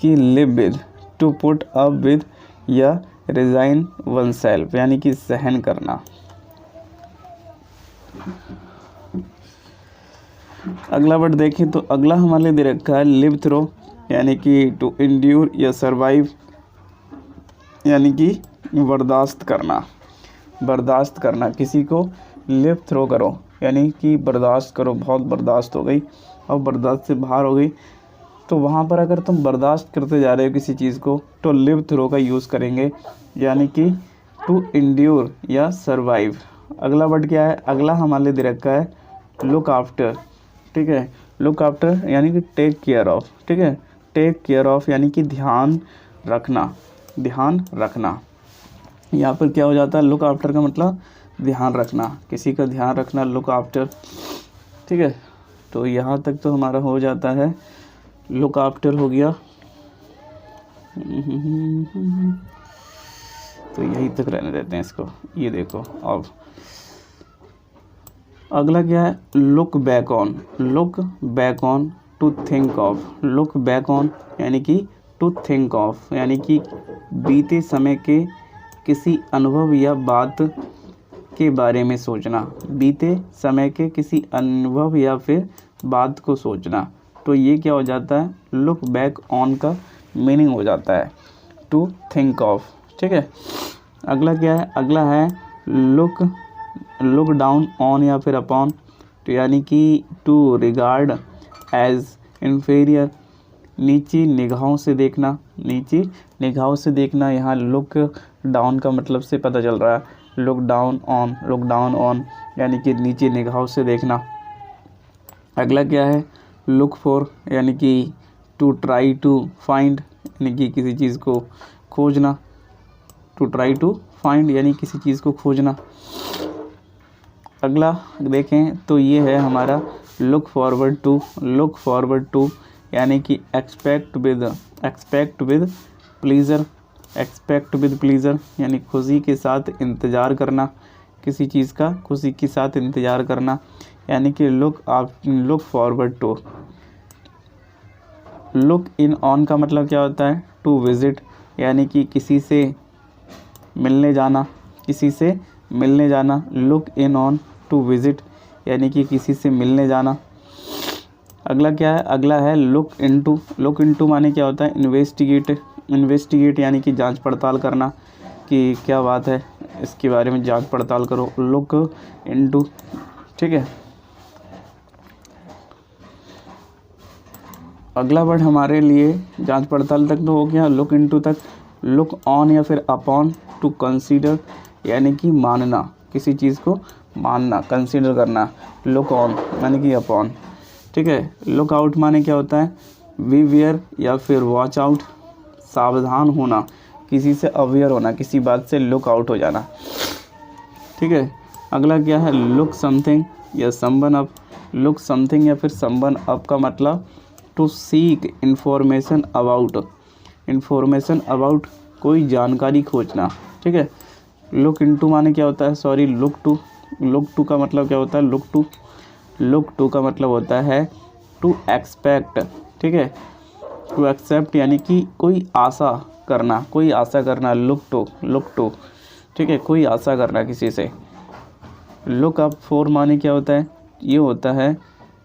S1: कि live with, to put up with या रिजाइन वन सेल्फ, यानी कि सहन करना। अगला वर्ड देखें तो अगला हमारे लिए दे रखा है लिव थ्रो, यानी कि टू इंड्योर या सरवाइव, यानी कि बर्दाश्त करना। बर्दाश्त करना, किसी को लिव थ्रो करो यानी कि बर्दाश्त करो, बहुत बर्दाश्त हो गई और बर्दाश्त से बाहर हो गई, तो वहाँ पर अगर तुम बर्दाश्त करते जा रहे हो किसी चीज़ को तो लिव थ्रो का यूज़ करेंगे, यानी कि टू इंड्योर या सर्वाइव। अगला वर्ड क्या है, अगला हमारे लिए दे रखा है लुक आफ्टर, ठीक है। लुक आफ्टर यानी कि टेक केयर ऑफ, ठीक है। टेक केयर ऑफ यानी कि ध्यान रखना, ध्यान रखना। यहाँ पर क्या हो जाता है, लुक आफ्टर का मतलब ध्यान रखना, किसी का ध्यान रखना, लुक आफ्टर, ठीक है। तो यहाँ तक तो हमारा हो जाता है, लुक आफ्टर हो गया। तो यही तक रहने देते हैं इसको। ये देखो अब अगला क्या है, look back on. Look back on to think of. Look back on यानी कि टू थिंक ऑफ यानी कि बीते समय के किसी अनुभव या बात के बारे में सोचना, बीते समय के किसी अनुभव या फिर बात को सोचना। तो ये क्या हो जाता है, लुक बैक ऑन का मीनिंग हो जाता है टू थिंक ऑफ, ठीक है। अगला क्या है, अगला है लुक डाउन ऑन या फिर अपॉन, तो यानी कि टू रिगार्ड एज इन्फीरियर, नीची निगाहों से देखना, नीची निगाहों से देखना। यहाँ लुक डाउन का मतलब से पता चल रहा है, लुक डाउन ऑन यानी कि नीची निगाहों से देखना। अगला क्या है, लुक फॉर यानी कि टू ट्राई टू फाइंड यानी कि किसी चीज़ को खोजना, टू ट्राई टू फाइंड यानी किसी चीज़ को खोजना। अगला देखें तो ये है हमारा look forward to. Look forward to यानी कि expect with pleasure, expect with pleasure यानी खुशी के साथ इंतज़ार करना, किसी चीज़ का खुशी के साथ इंतज़ार करना, यानी कि look forward to. Look in on का मतलब क्या होता है, टू विज़िट यानी कि किसी से मिलने जाना, किसी से मिलने जाना। Look in on to visit यानी कि किसी से मिलने जाना। अगला क्या है, अगला है लुक इनटू। लुक इनटू माने क्या होता है, इन्वेस्टिगेट यानी कि जांच पड़ताल करना कि क्या बात है, इसके बारे में जांच पड़ताल करो, लुक इनटू, ठीक है। अगला वर्ड हमारे लिए जांच पड़ताल तक तो हो गया, लुक इनटू तक। लुक ऑन या फिर अपॉन टू कंसीडर यानी कि मानना, किसी चीज़ को मानना, कंसीडर करना। लुक ऑन यानी कि अपॉन, ठीक है। लुक आउट माने क्या होता है, बीवेयर या फिर वॉच आउट, सावधान होना, किसी से अवेयर होना, किसी बात से लुक आउट हो जाना, ठीक है। अगला क्या है, लुक समथिंग या समवन अप। लुक समथिंग या फिर समवन अप का मतलब टू सीक इंफॉर्मेशन अबाउट, कोई जानकारी खोजना, ठीक है। लुक इनटू माने क्या होता है, सॉरी लुक टू का मतलब क्या होता है, लुक टू का मतलब होता है टू एक्सपेक्ट, ठीक है। टू एक्सेप्ट यानी कि कोई आशा करना, लुक टू, ठीक है, कोई आशा करना किसी से। लुक अप फॉर माने क्या होता है, ये होता है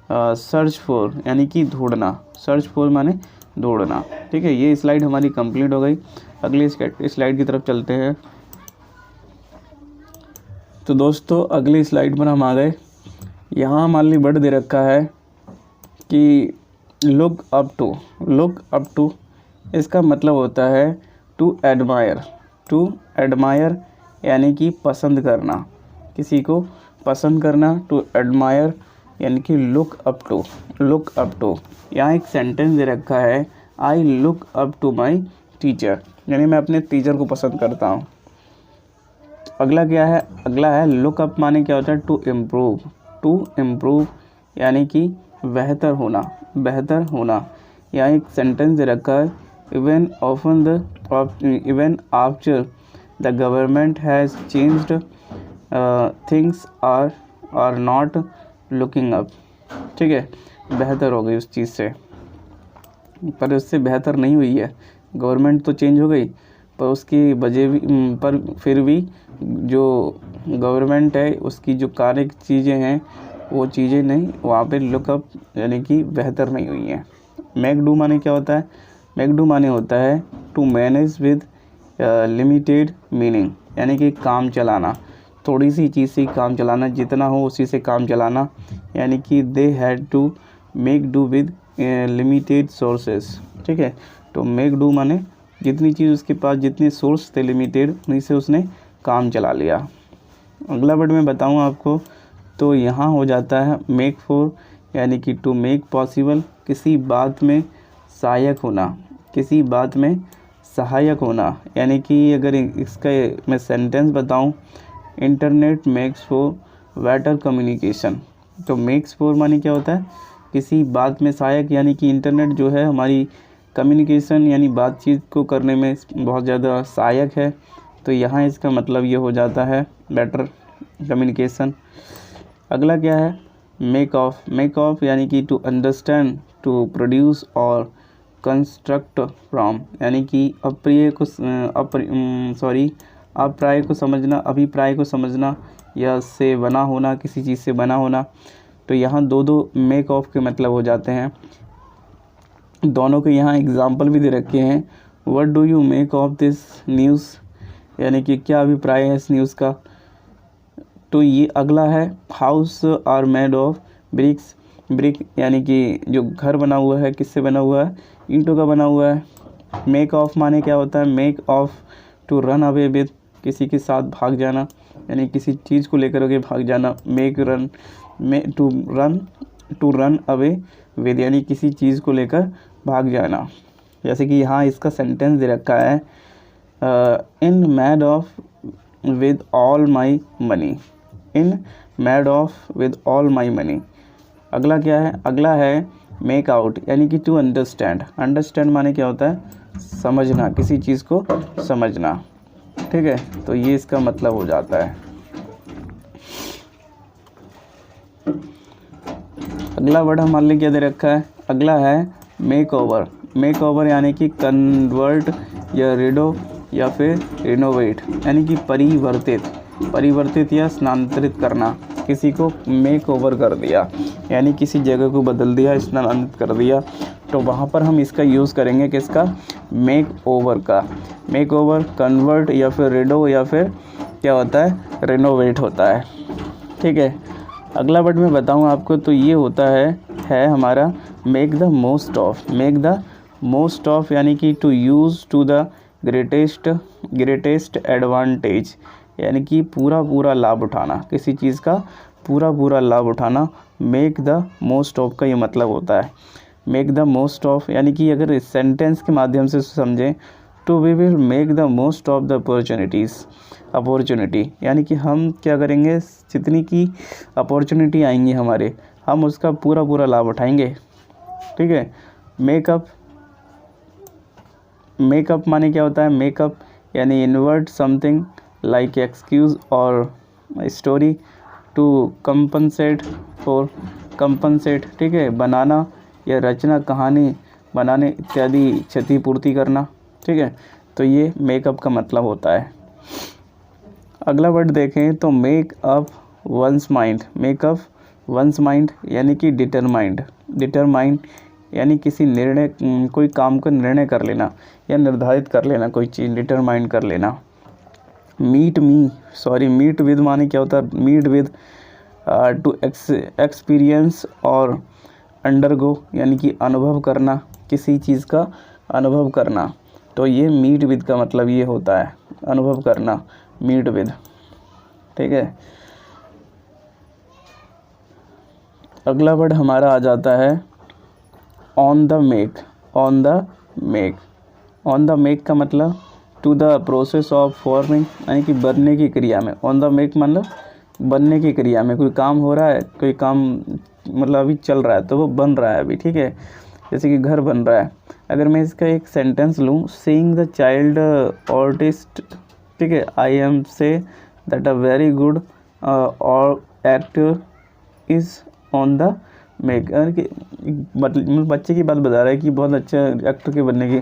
S1: सर्च फॉर यानी कि ढूंढना, सर्च फॉर माने ढूंढना, ठीक है। ये स्लाइड हमारी कंप्लीट हो गई। अगली स्लाइड की तरफ चलते हैं। तो दोस्तों अगली स्लाइड पर हम आ गए। यहाँ हमारे लिए वर्ड दे रखा है कि लुक अप टू, इसका मतलब होता है टू एडमायर यानी कि पसंद करना, किसी को पसंद करना। टू एडमायर यानी कि लुक अप टू। यहाँ एक सेंटेंस दे रखा है, I look up to my teacher, यानी मैं अपने टीचर को पसंद करता हूँ। अगला क्या है, अगला है लुक अप माने क्या होता है, टू इम्प्रूव यानी कि बेहतर होना। यहाँ एक सेंटेंस दे रखा है, even after the government has changed things are not looking up, ठीक है। बेहतर हो गई उस चीज़ से, पर उससे बेहतर नहीं हुई है। गवर्नमेंट तो चेंज हो गई पर उसकी वजह भी पर फिर भी जो गवर्नमेंट है उसकी जो कार्य चीज़ें हैं वो चीज़ें नहीं, वहाँ पे लुकअप यानी कि बेहतर नहीं हुई हैं। मेक डू माने क्या होता है, मेक डू माने होता है to manage with limited meaning, यानी कि काम चलाना, थोड़ी सी चीज़ से काम चलाना, जितना हो उसी से काम चलाना, यानी कि they had to make do with limited sources. ठीक है, तो मेक डू माने जितनी चीज़ उसके पास, जितने सोर्स थे लिमिटेड, उन्हीं से उसने काम चला लिया। अगला वर्ड मैं बताऊँ आपको, तो यहाँ हो जाता है मेक फॉर, यानी कि टू मेक पॉसिबल, किसी बात में सहायक होना, किसी बात में सहायक होना। यानी कि अगर इसका मैं सेंटेंस बताऊं, internet makes for better communication. तो मेक्स फॉर माने क्या होता है, किसी बात में सहायक, यानी कि इंटरनेट जो है हमारी कम्युनिकेशन यानी बातचीत को करने में बहुत ज़्यादा सहायक है। तो यहाँ इसका मतलब ये हो जाता है बेटर कम्युनिकेशन। अगला क्या है, मेक ऑफ। मेक ऑफ यानी कि टू अंडरस्टैंड, टू प्रोड्यूस और कंस्ट्रक्ट फ्रॉम, यानी कि अप्रिय को अप्राय को समझना, अभिप्राय को समझना, या से बना होना, किसी चीज़ से बना होना। तो यहाँ दो मेक ऑफ के मतलब हो जाते हैं। दोनों के यहाँ एग्जाम्पल भी दे रखे हैं। What do you make of this news, यानी कि क्या अभिप्राय है इस न्यूज़ का। तो ये अगला है, house are made of bricks. Brick यानी कि जो घर बना हुआ है, किससे बना हुआ है, ईंटों का बना हुआ है। मेक ऑफ माने क्या होता है, make off to run away with, किसी के साथ भाग जाना, यानी किसी चीज़ को लेकर के भाग जाना। मेक रन में टू रन अवे विद, यानी किसी चीज़ को लेकर भाग जाना। जैसे कि यहाँ इसका सेंटेंस दे रखा है, in mad off with all my money, in mad off with all my money. अगला क्या है, अगला है मेक आउट, यानी कि टू अंडरस्टैंड। अंडरस्टैंड माने क्या होता है, समझना, किसी चीज़ को समझना। ठीक है, तो ये इसका मतलब हो जाता है। अगला वर्ड हमारे लिए क्या दे रखा है, अगला है मेक ओवर। मेक ओवर यानी कि कन्वर्ट या रिडो या फिर रिनोवेट, यानी कि परिवर्तित या स्थानांतरित करना। किसी को मेक ओवर कर दिया, यानी किसी जगह को बदल दिया, स्थानांतरित कर दिया। तो वहाँ पर हम इसका यूज़ करेंगे किसका, मेक ओवर का। मेक ओवर, कन्वर्ट या फिर रिडो या फिर क्या होता है, रिनोवेट होता है। ठीक है, अगला वर्ड मैं बताऊँ आपको, तो ये होता है हमारा make the most of. Make the most of यानी कि to use to the greatest advantage, यानी कि पूरा लाभ उठाना, किसी चीज़ का पूरा लाभ उठाना। मेक द मोस्ट ऑफ का ये मतलब होता है। मेक द मोस्ट ऑफ यानी कि अगर इस सेंटेंस के माध्यम से समझें, तो we will make the most of the opportunity, यानी कि हम क्या करेंगे, जितनी की अपॉर्चुनिटी आएंगी हमारे, हम उसका पूरा लाभ उठाएंगे। ठीक है, मेकअप माने क्या होता है, मेकअप यानी इन्वर्ट समथिंग लाइक एक्सक्यूज़ और स्टोरी टू कंपनसेट। ठीक है, बनाना या रचना, कहानी बनाने इत्यादि, क्षतिपूर्ति करना। ठीक है, तो ये मेकअप का मतलब होता है। अगला वर्ड देखें तो make up once mind. Make up once mind यानी कि डिटरमाइंड यानी किसी निर्णय, कोई काम का निर्णय कर लेना या निर्धारित कर लेना, कोई चीज़ डिटरमाइंड कर लेना। मीट विद माने क्या होता है, मीट विद टू एक्सपीरियंस और अंडरगो, यानी कि अनुभव करना, किसी चीज़ का अनुभव करना। तो ये मीट विद का मतलब ये होता है, अनुभव करना, मीट विद। ठीक है, अगला वर्ड हमारा आ जाता है on the make. On the make का मतलब to the process of forming, यानी कि बनने की क्रिया में। ऑन द मेक मतलब बनने की क्रिया में, कोई काम हो रहा है, कोई काम मतलब अभी चल रहा है तो वो बन रहा है अभी। ठीक है, जैसे कि घर बन रहा है। अगर मैं इसका एक सेंटेंस लूँ, सीइंग द चाइल्ड आर्टिस्ट। ठीक है, I am say that a very good और actor is on the make, मतलब बच्चे की बात बता रहा है कि बहुत अच्छे एक्टर के बनने की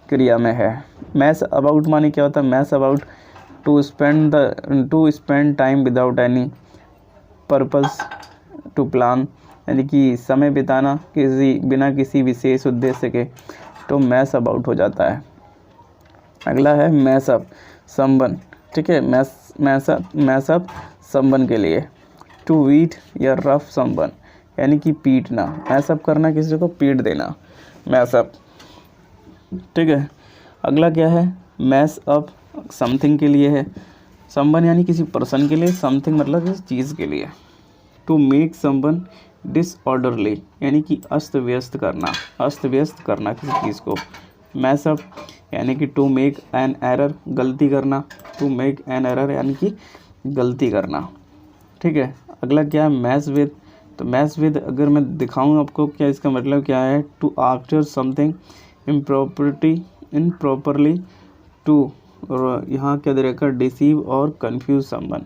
S1: क्रिया में है। मैस अबाउट माने क्या होता है, mess about to spend time without any purpose to plan, यानी कि समय बिताना बिना किसी विशेष उद्देश्य के, तो मैस अबाउट हो जाता है। अगला है मैस अप समवन। ठीक है, मैसअप समवन के लिए, टू बीट या रफ समवन यानी कि पीटना, मैसअप करना किसी को पीट देना, मैसअप, ठीक है। अगला क्या है, मैस अप समथिंग के लिए है, समवन यानी किसी पर्सन के लिए, समथिंग मतलब किसी चीज़ के लिए। टू मेक समवन डिसऑर्डरली यानी कि अस्त व्यस्त करना किसी चीज़ को। मैस अप यानी कि टू मेक एन एरर, गलती करना, टू मेक एन एरर यानी कि गलती करना, ठीक है। अगला क्या है, मैस विद। तो मैस विद अगर मैं दिखाऊं आपको क्या इसका मतलब क्या है, to after something improperly, to, और यहाँ क्या दे रखा, डिसीव और कंफ्यूज समवन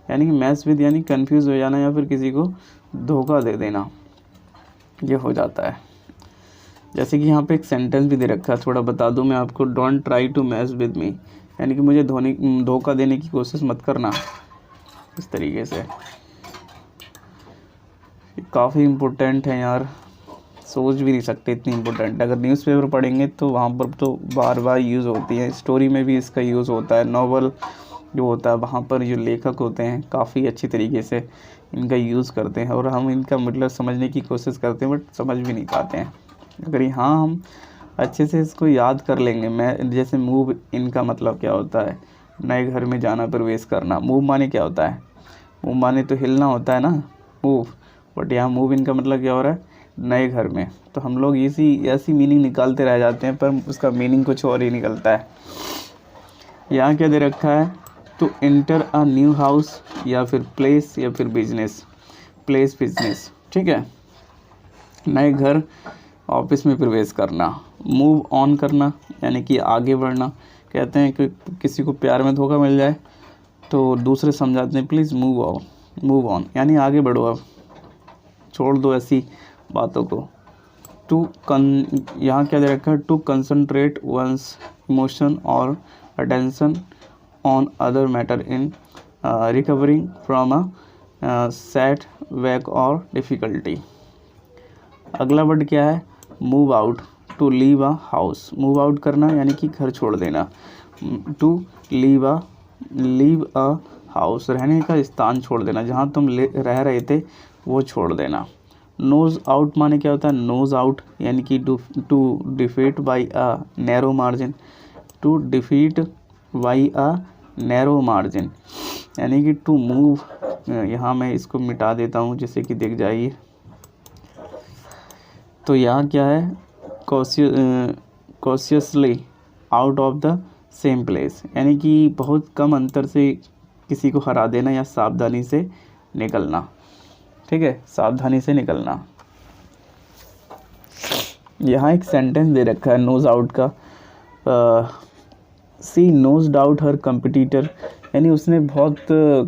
S1: यानी कि मैस विद यानी कंफ्यूज हो जाना या फिर किसी को धोखा दे देना, ये हो जाता है। जैसे कि यहाँ पे एक सेंटेंस भी दे रखा है, थोड़ा बता दूँ मैं आपको, don't try to mess with me यानी कि मुझे धोखा देने की कोशिश मत करना, इस तरीके से। काफ़ी इम्पोर्टेंट है यार, सोच भी नहीं सकते इतनी इम्पोर्टेंट। अगर न्यूज़पेपर पढ़ेंगे तो वहाँ पर तो बार बार यूज़ होती है, स्टोरी में भी इसका यूज़ होता है, नॉवल जो होता है वहाँ पर जो लेखक होते हैं काफ़ी अच्छी तरीके से इनका यूज़ करते हैं, और हम इनका मतलब समझने की कोशिश करते हैं बट समझ भी नहीं पाते हैं। अगर यहाँ हम अच्छे से इसको याद कर लेंगे, मैं जैसे मूव, इनका मतलब क्या होता है, नए घर में जाना, प्रवेश करना। मूव माने क्या होता है, मूव माने तो हिलना होता है ना, मूव, बट यहाँ मूव इनका मतलब क्या हो रहा है, नए घर में। तो हम लोग ऐसी मीनिंग निकालते रह जाते हैं पर उसका मीनिंग कुछ और ही निकलता है। यहाँ क्या दे रखा है, to enter a new house या फिर प्लेस या फिर बिजनेस, प्लेस बिजनेस, ठीक है। नए घर, ऑफिस में प्रवेश करना। मूव ऑन करना यानी कि आगे बढ़ना। कहते हैं कि किसी को प्यार में धोखा मिल जाए तो दूसरे समझाते हैं प्लीज़ मूव ऑन यानी आगे बढ़ो, अब छोड़ दो ऐसी बातों को। यहाँ क्या दे रखा है, टू कंसंट्रेट वंस इमोशन और attention on other matter in recovering from a setback और डिफ़िकल्टी। अगला वर्ड क्या है, move out, to leave a house, move out करना यानी कि घर छोड़ देना। टू लीव अ हाउस, रहने का स्थान छोड़ देना, जहाँ तुम रह रहे थे वो छोड़ देना। नोज आउट माने क्या होता है, नोज आउट यानी कि to defeat by a narrow margin, to defeat by a narrow margin यानी कि टू मूव। यहाँ मैं इसको मिटा देता हूँ जिससे कि दिख जाइए। तो यहाँ क्या है, cautiously out of the same place यानी कि बहुत कम अंतर से किसी को हरा देना या सावधानी से निकलना, ठीक है, सावधानी से निकलना। यहाँ एक सेंटेंस दे रखा है नोज आउट का, सी नोज्ड आउट हर कंपटीटर यानी उसने बहुत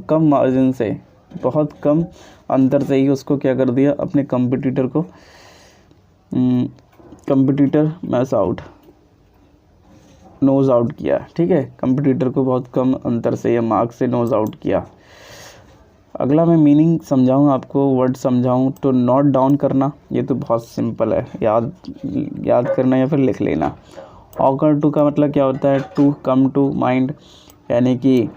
S1: कम मार्जिन से, बहुत कम अंतर से ही उसको क्या कर दिया, अपने कंपटीटर को, competitor mess out, nose out किया, ठीक है, कंपटीटर को बहुत कम अंतर से या मार्क से नोज आउट किया। अगला मैं मीनिंग समझाऊँ आपको, वर्ड समझाऊँ तो नोट डाउन करना, ये तो बहुत सिंपल है, याद करना या फिर लिख लेना। ऑकर टू का मतलब क्या होता है, टू कम टू माइंड यानी कि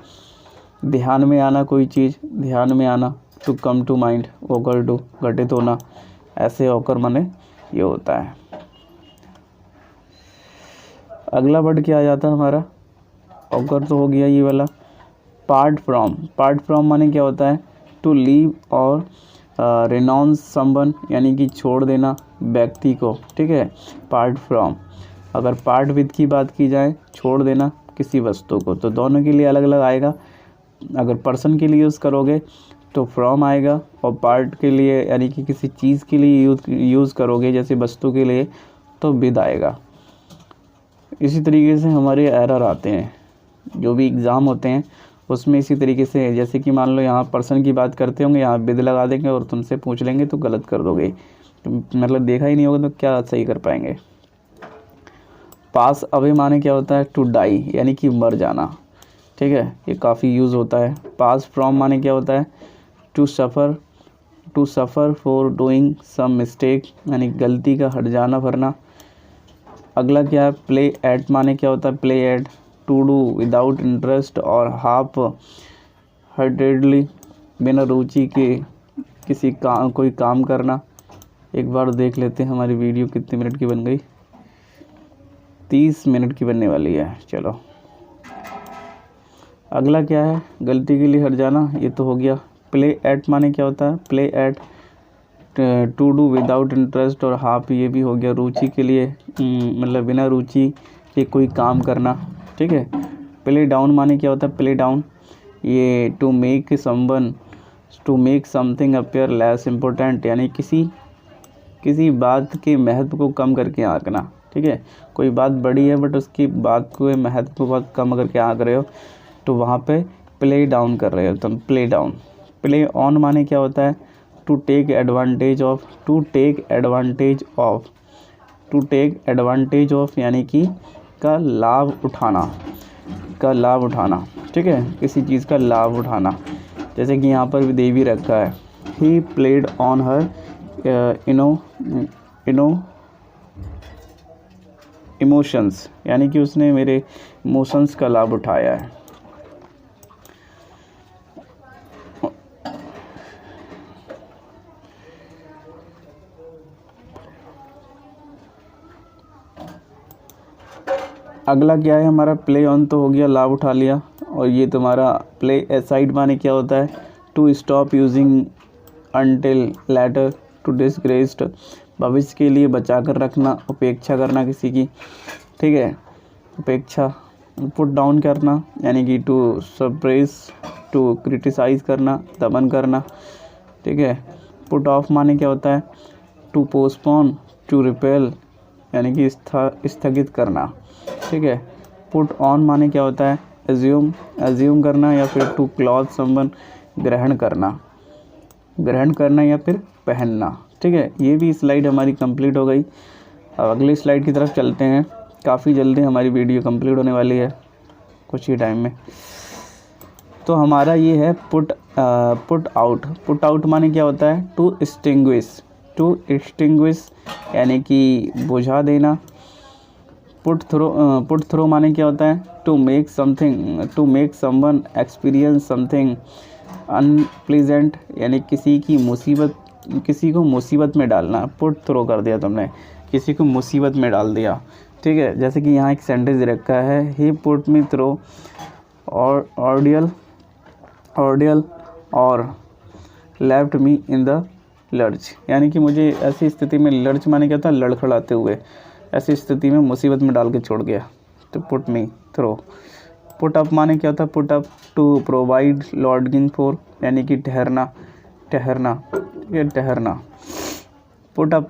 S1: ध्यान में आना, कोई चीज़ ध्यान में आना, to come to mind. Occur to घटित होना, ऐसे ऑकर माने ये होता है। अगला वर्ड क्या आ जाता है हमारा, ऑकर तो हो गया ये वाला। पार्ट फ्रॉम माने क्या होता है, टू लीव और रिनाउंस समवन यानी कि छोड़ देना व्यक्ति को, ठीक है, पार्ट फ्रॉम। अगर पार्ट विद की बात की जाए, छोड़ देना किसी वस्तु को, तो दोनों के लिए अलग अलग आएगा। अगर पर्सन के लिए यूज़ करोगे तो फ्रॉम आएगा, और पार्ट के लिए यानी कि किसी चीज़ के लिए यूज़ करोगे जैसे वस्तु के लिए तो विद आएगा। इसी तरीके से हमारे एरर आते हैं, जो भी एग्ज़ाम होते हैं उसमें इसी तरीके से, जैसे कि मान लो यहाँ पर्सन की बात करते होंगे, यहाँ विद लगा देंगे और तुमसे पूछ लेंगे तो गलत कर दोगे, तो मतलब देखा ही नहीं होगा तो क्या सही कर पाएंगे। पास अवे माने क्या होता है, टू डाई यानी कि मर जाना, ठीक है, ये काफ़ी यूज़ होता है। पास फ्रॉम माने क्या होता है, to suffer for doing some mistake यानी गलती का हट जाना, भरना। अगला क्या है, प्ले एट माने क्या होता है, play at, to do without interest और हाफ हर्टेडली, बिना रुचि के किसी कोई काम करना। एक बार देख लेते हैं हमारी वीडियो कितने मिनट की बन गई। 30 मिनट की बनने वाली है। चलो अगला क्या है, गलती के लिए हट जाना, ये तो हो गया। प्ले एट माने क्या होता है, play at to do without interest और हाफ, ये भी हो गया रुचि के लिए, मतलब बिना रुचि के कोई काम करना, ठीक है। प्ले डाउन माने क्या होता है, प्ले डाउन ये to make something appear less important, यानी किसी बात के महत्व को कम करके आंकना, ठीक है। कोई बात बड़ी है बट उसकी बात को महत्व को बहुत कम करके आंक रहे हो, तो वहाँ पे प्ले डाउन कर रहे हो तुम, प्ले डाउन। प्ले ऑन माने क्या होता है, टू टेक एडवांटेज ऑफ, यानी कि का लाभ उठाना, ठीक है, किसी चीज़ का लाभ उठाना। जैसे कि यहाँ पर भी दे भी रखा है, he played on her emotions, यानी कि उसने मेरे इमोशंस का लाभ उठाया है। अगला क्या है हमारा, प्ले ऑन तो हो गया, लाभ उठा लिया। और ये तुम्हारा प्ले असाइड माने क्या होता है, to stop using until later, to disgraced, भविष्य के लिए बचा कर रखना, उपेक्षा करना किसी की, ठीक है, उपेक्षा। पुट डाउन करना, यानी कि टू सप्रेस, टू क्रिटिसाइज़ करना, दमन करना, ठीक है। पुट ऑफ माने क्या होता है, टू पोस्टपोन, टू रिपेल, यानी कि स्थगित करना, ठीक है। पुट ऑन माने क्या होता है, एज्यूम करना, या फिर टू क्लॉथ समवन, ग्रहण करना या फिर पहनना, ठीक है। ये भी स्लाइड हमारी कंप्लीट हो गई। अब अगली स्लाइड की तरफ चलते हैं। काफ़ी जल्दी हमारी वीडियो कंप्लीट होने वाली है, कुछ ही टाइम में। तो हमारा ये है पुट आउट माने क्या होता है, टू एक्सटिंग्विश, यानी कि बुझा देना। पुट थ्रो माने क्या होता है, to make someone experience something unpleasant, यानी किसी को मुसीबत में डालना। पुट थ्रो कर दिया तुमने, किसी को मुसीबत में डाल दिया, ठीक है। जैसे कि यहाँ एक सेंटेंस रखा है, ही पुट मी थ्रो ऑर्डियल और left me in the lurch, यानी कि मुझे ऐसी स्थिति में, लर्च माने क्या था, लड़खड़ाते हुए, ऐसी स्थिति में मुसीबत में डाल के छोड़ गया, तो put me throw. Put up माने क्या था, put up to provide lodging for, यानी कि ठहरना, ये ठहरना। पुट अप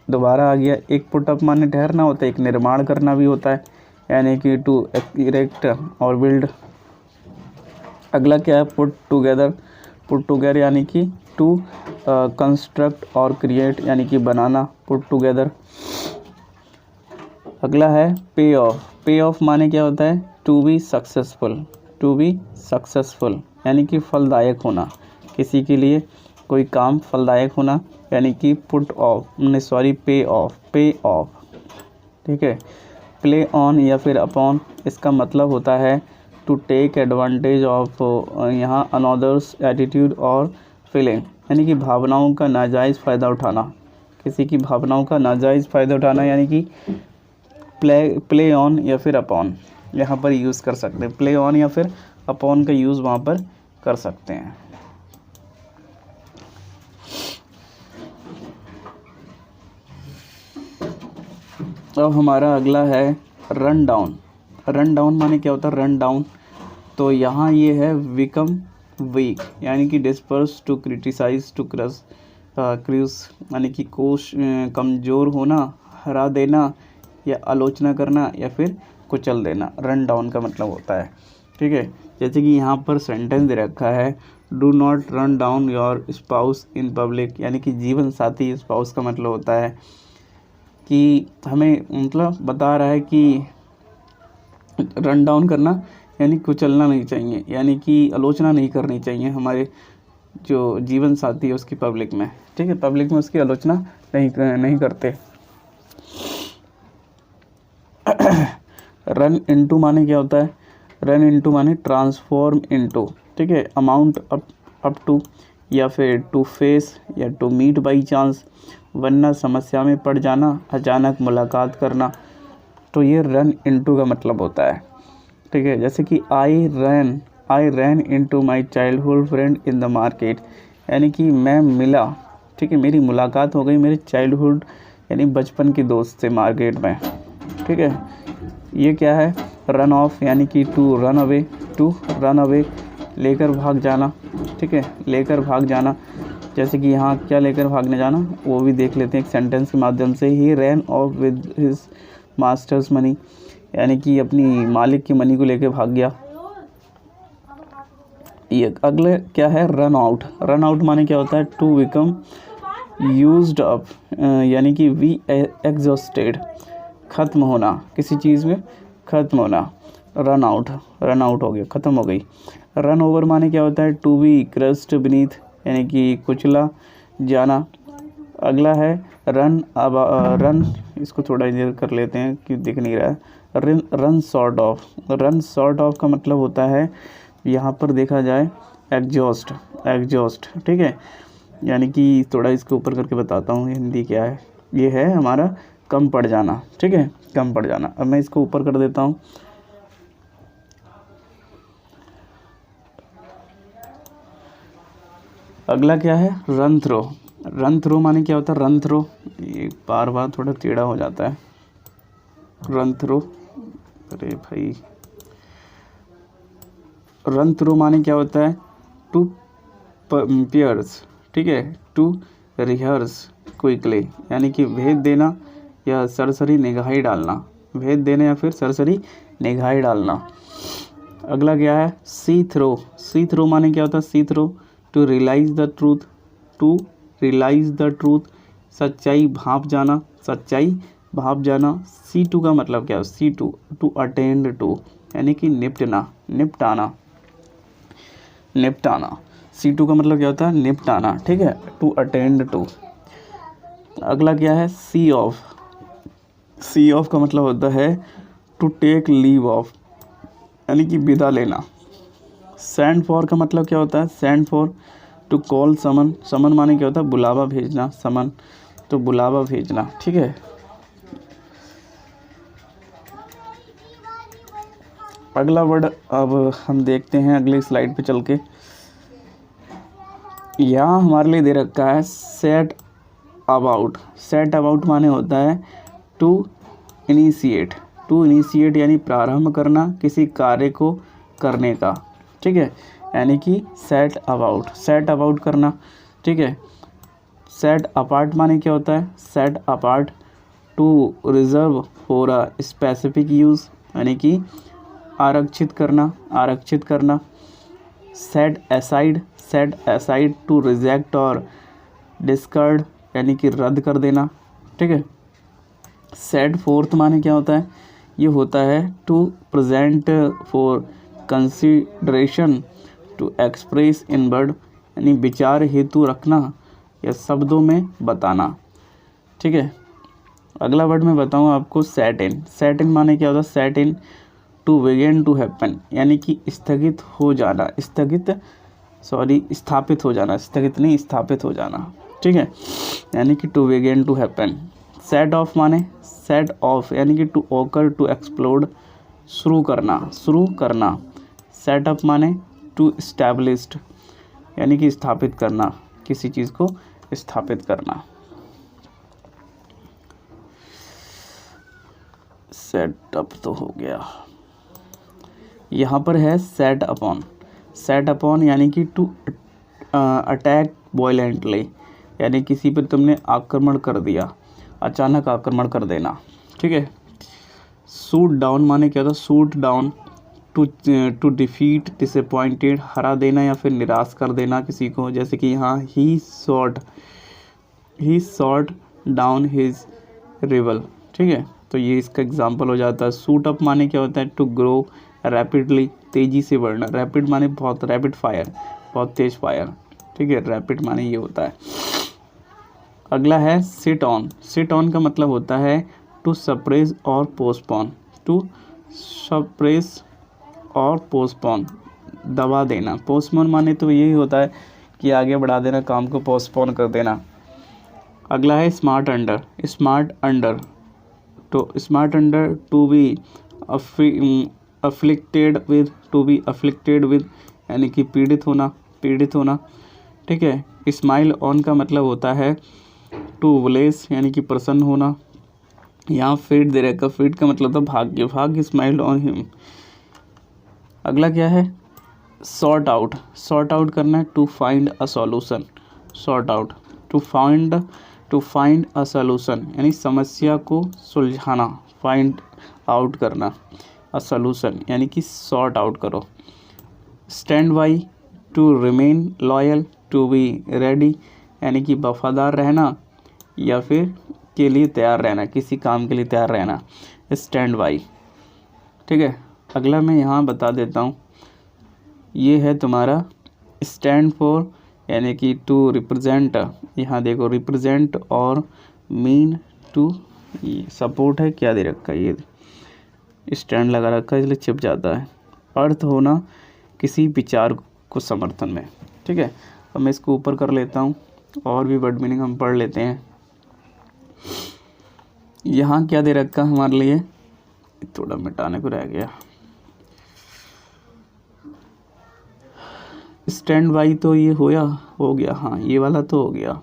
S1: दोबारा आ गया, एक पुट अप माने ठहरना होता है, एक निर्माण करना भी होता है, यानी कि टू इरेक्ट और बिल्ड। अगला क्या है, पुट टुगेदर यानी कि टू कंस्ट्रक्ट और क्रिएट, यानी कि बनाना, पुट टुगेदर। अगला है पे ऑफ माने क्या होता है, टू बी सक्सेसफुल, यानी कि फलदायक होना, किसी के लिए कोई काम फलदायक होना, यानी कि पे ऑफ, ठीक है। प्ले ऑन या फिर अपॉन, इसका मतलब होता है टू टेक एडवांटेज ऑफ, यहाँ अनदर्स एटीट्यूड और फीलिंग, यानी कि भावनाओं का नाजायज़ फ़ायदा उठाना, किसी की भावनाओं का नाजायज़ फ़ायदा उठाना, यानी कि प्ले ऑन या फिर अपॉन यहाँ पर यूज़ कर सकते हैं। प्ले ऑन या फिर अपॉन का यूज़ वहाँ पर कर सकते हैं। अब हमारा अगला है रन डाउन माने क्या होता है, रन डाउन, तो यहाँ ये है बिकम वीक, यानी कि डिस्पर्स, टू क्रिटिसाइज, टू क्रूस, यानी कि कमज़ोर होना, हरा देना, या आलोचना करना, या फिर कुचल देना, रन डाउन का मतलब होता है, ठीक है। जैसे कि यहाँ पर सेंटेंस दे रखा है, do not run down your spouse in public, यानी कि जीवन साथी, स्पाउस का मतलब होता है कि हमें, मतलब बता रहा है कि रन डाउन करना यानी कुचलना नहीं चाहिए, यानी कि आलोचना नहीं करनी चाहिए हमारे जो जीवन साथी है उसकी पब्लिक में, ठीक है, पब्लिक में उसकी आलोचना नहीं करते। रन इनटू माने क्या होता है, रन इनटू माने ट्रांसफॉर्म इनटू, ठीक है, अमाउंट अप टू, या फिर टू फेस या टू मीट बाई चांस, वरना समस्या में पड़ जाना, अचानक मुलाकात करना। तो ये रन इनटू का मतलब होता है। ठीक है, जैसे कि I ran into my childhood friend in the market, यानी कि मैं मिला, ठीक है, मेरी मुलाकात हो गई मेरे चाइल्डहुड यानी बचपन के दोस्त से मार्केट में। ठीक है, ये क्या है, रन ऑफ, यानी कि टू रन अवे, लेकर भाग जाना। ठीक है, लेकर भाग जाना, जैसे कि यहाँ क्या लेकर भागने जाना वो भी देख लेते हैं एक सेंटेंस के माध्यम से। He ran off with his master's money, यानी कि अपनी मालिक की मनी को लेकर भाग गया। ये अगले क्या है, रन आउट माने क्या होता है, टू बिकम यूज्ड अप, यानी कि वी एग्जॉस्टेड, ख़त्म होना, किसी चीज़ में ख़त्म होना। रन आउट हो गया, ख़त्म हो गई। रन ओवर माने क्या होता है, टू बी क्रस्ड बीनीथ, यानी कि कुचला जाना। अगला है रन, इसको थोड़ा इधर कर लेते हैं कि दिख नहीं रहा है। रन सॉर्ट ऑफ का मतलब होता है, यहाँ पर देखा जाए एग्जॉस्ट, ठीक है, यानी कि थोड़ा इसको ऊपर करके बताता हूँ हिंदी क्या है। ये है हमारा कम पड़ जाना। ठीक है, कम पड़ जाना। अब मैं इसको ऊपर कर देता हूँ। अगला क्या है, रन थ्रो माने क्या होता है, रन थ्रो, ये बार बार थोड़ा टेढ़ा हो जाता है, रन थ्रो, अरे भाई, रन थ्रो माने क्या होता है, टू पियर्स, ठीक है, टू रिहर्स क्विकली, यानी कि भेद देना या सरसरी निगाही डालना, अगला क्या है, सी थ्रो माने क्या होता है, see through, to realise the truth, सच्चाई भाप जाना। सी टू का मतलब क्या है, सी टू अटेंड टू, यानी कि निपटाना। सी टू का मतलब क्या होता है, निपटाना। ठीक है, टू अटेंड टू। अगला क्या है, सी ऑफ का मतलब होता है टू टेक लीव ऑफ, यानी कि विदा लेना। सेंड फॉर का मतलब क्या होता है, सेंड फॉर, टू कॉल समन माने क्या होता है, बुलावा भेजना, तो बुलावा भेजना। ठीक है, अगला वर्ड अब हम देखते हैं अगली स्लाइड पे चल के। यहाँ हमारे लिए दे रखा है सेट अबाउट माने होता है टू इनिशिएट, यानी प्रारंभ करना, किसी कार्य को करने का। ठीक है, यानी कि सेट अबाउट करना। ठीक है, सेट अपार्ट माने क्या होता है, set apart, to reserve for a specific use, यानी कि आरक्षित करना। सेट असाइड, टू रिजेक्ट और डिस्कार्ड, यानी कि रद्द कर देना। ठीक है, सेट फोर्थ माने क्या होता है, ये होता है to present for consideration, to express in word, यानी विचार हेतु रखना या शब्दों में बताना। ठीक है, अगला वर्ड मैं बताऊँ आपको, सेट इन माने क्या होता है, set in, to begin to happen, यानी कि स्थापित हो जाना। ठीक है, यानी कि to begin to happen. Set off यानी कि टू ऑकर, टू एक्सप्लोड, शुरू करना। सेट अप माने टू एस्टैब्लिश्ड, यानी कि स्थापित करना, किसी चीज़ को स्थापित करना। सेटअप तो हो गया। यहाँ पर है सेट अपॉन, यानी कि टू अटैक वायलेंटली, यानी किसी पर तुमने आक्रमण कर दिया, अचानक आक्रमण कर देना। ठीक है, शूट डाउन माने क्या था, shoot down, to defeat, disappointed, हरा देना या फिर निराश कर देना किसी को, जैसे कि यहाँ ही शॉट डाउन हिज रिवल। ठीक है, तो ये इसका एग्जाम्पल हो जाता है। शूट अप माने क्या होता है, टू ग्रो रैपिडली, तेज़ी से बढ़ना। रैपिड माने बहुत, रैपिड फायर, बहुत तेज़ फायर। ठीक है, रैपिड माने ये होता है। अगला है सिट ऑन का मतलब होता है टू सप्रेस और पोस्टपोन, दबा देना। पोस्टपोन माने तो यही होता है कि आगे बढ़ा देना, काम को पोस्टपोन कर देना। अगला है स्मार्ट अंडर। स्मार्ट अंडर तो smart under to be afflicted with, to be afflicted with यानी कि पीड़ित होना, पीड़ित होना। ठीक है। स्माइल ऑन का मतलब होता है टू ब्लेस यानी कि प्रसन्न होना। यहाँ फीड दे रखा, फीड का मतलब था भाग्य, भाग्य स्माइल ऑन हिम। अगला क्या है सॉर्ट आउट। सॉर्ट आउट करना है to find a solution. Sort out to find a solution यानी समस्या को सुलझाना, फाइंड आउट करना। अ सॉल्यूशन यानी कि सॉर्ट आउट करो। Stand by to remain loyal, to be ready यानी कि वफादार रहना या फिर के लिए तैयार रहना, किसी काम के लिए तैयार रहना। Stand by. ठीक है। अगला मैं यहाँ बता देता हूँ, ये है तुम्हारा स्टैंड फॉर यानी कि टू रिप्रेजेंट। यहाँ देखो रिप्रेजेंट और मीन टू सपोर्ट है, क्या दे रखा है, ये स्टैंड लगा रखा है इसलिए छिप जाता है। अर्थ होना किसी विचार को समर्थन में। ठीक है। अब मैं इसको ऊपर कर लेता हूँ और भी वर्ड मीनिंग हम पढ़ लेते हैं। यहाँ क्या दे रखा हमारे लिए, थोड़ा मिटाने को रह गया। स्टैंड बाई तो ये हो गया, हाँ ये वाला तो हो गया,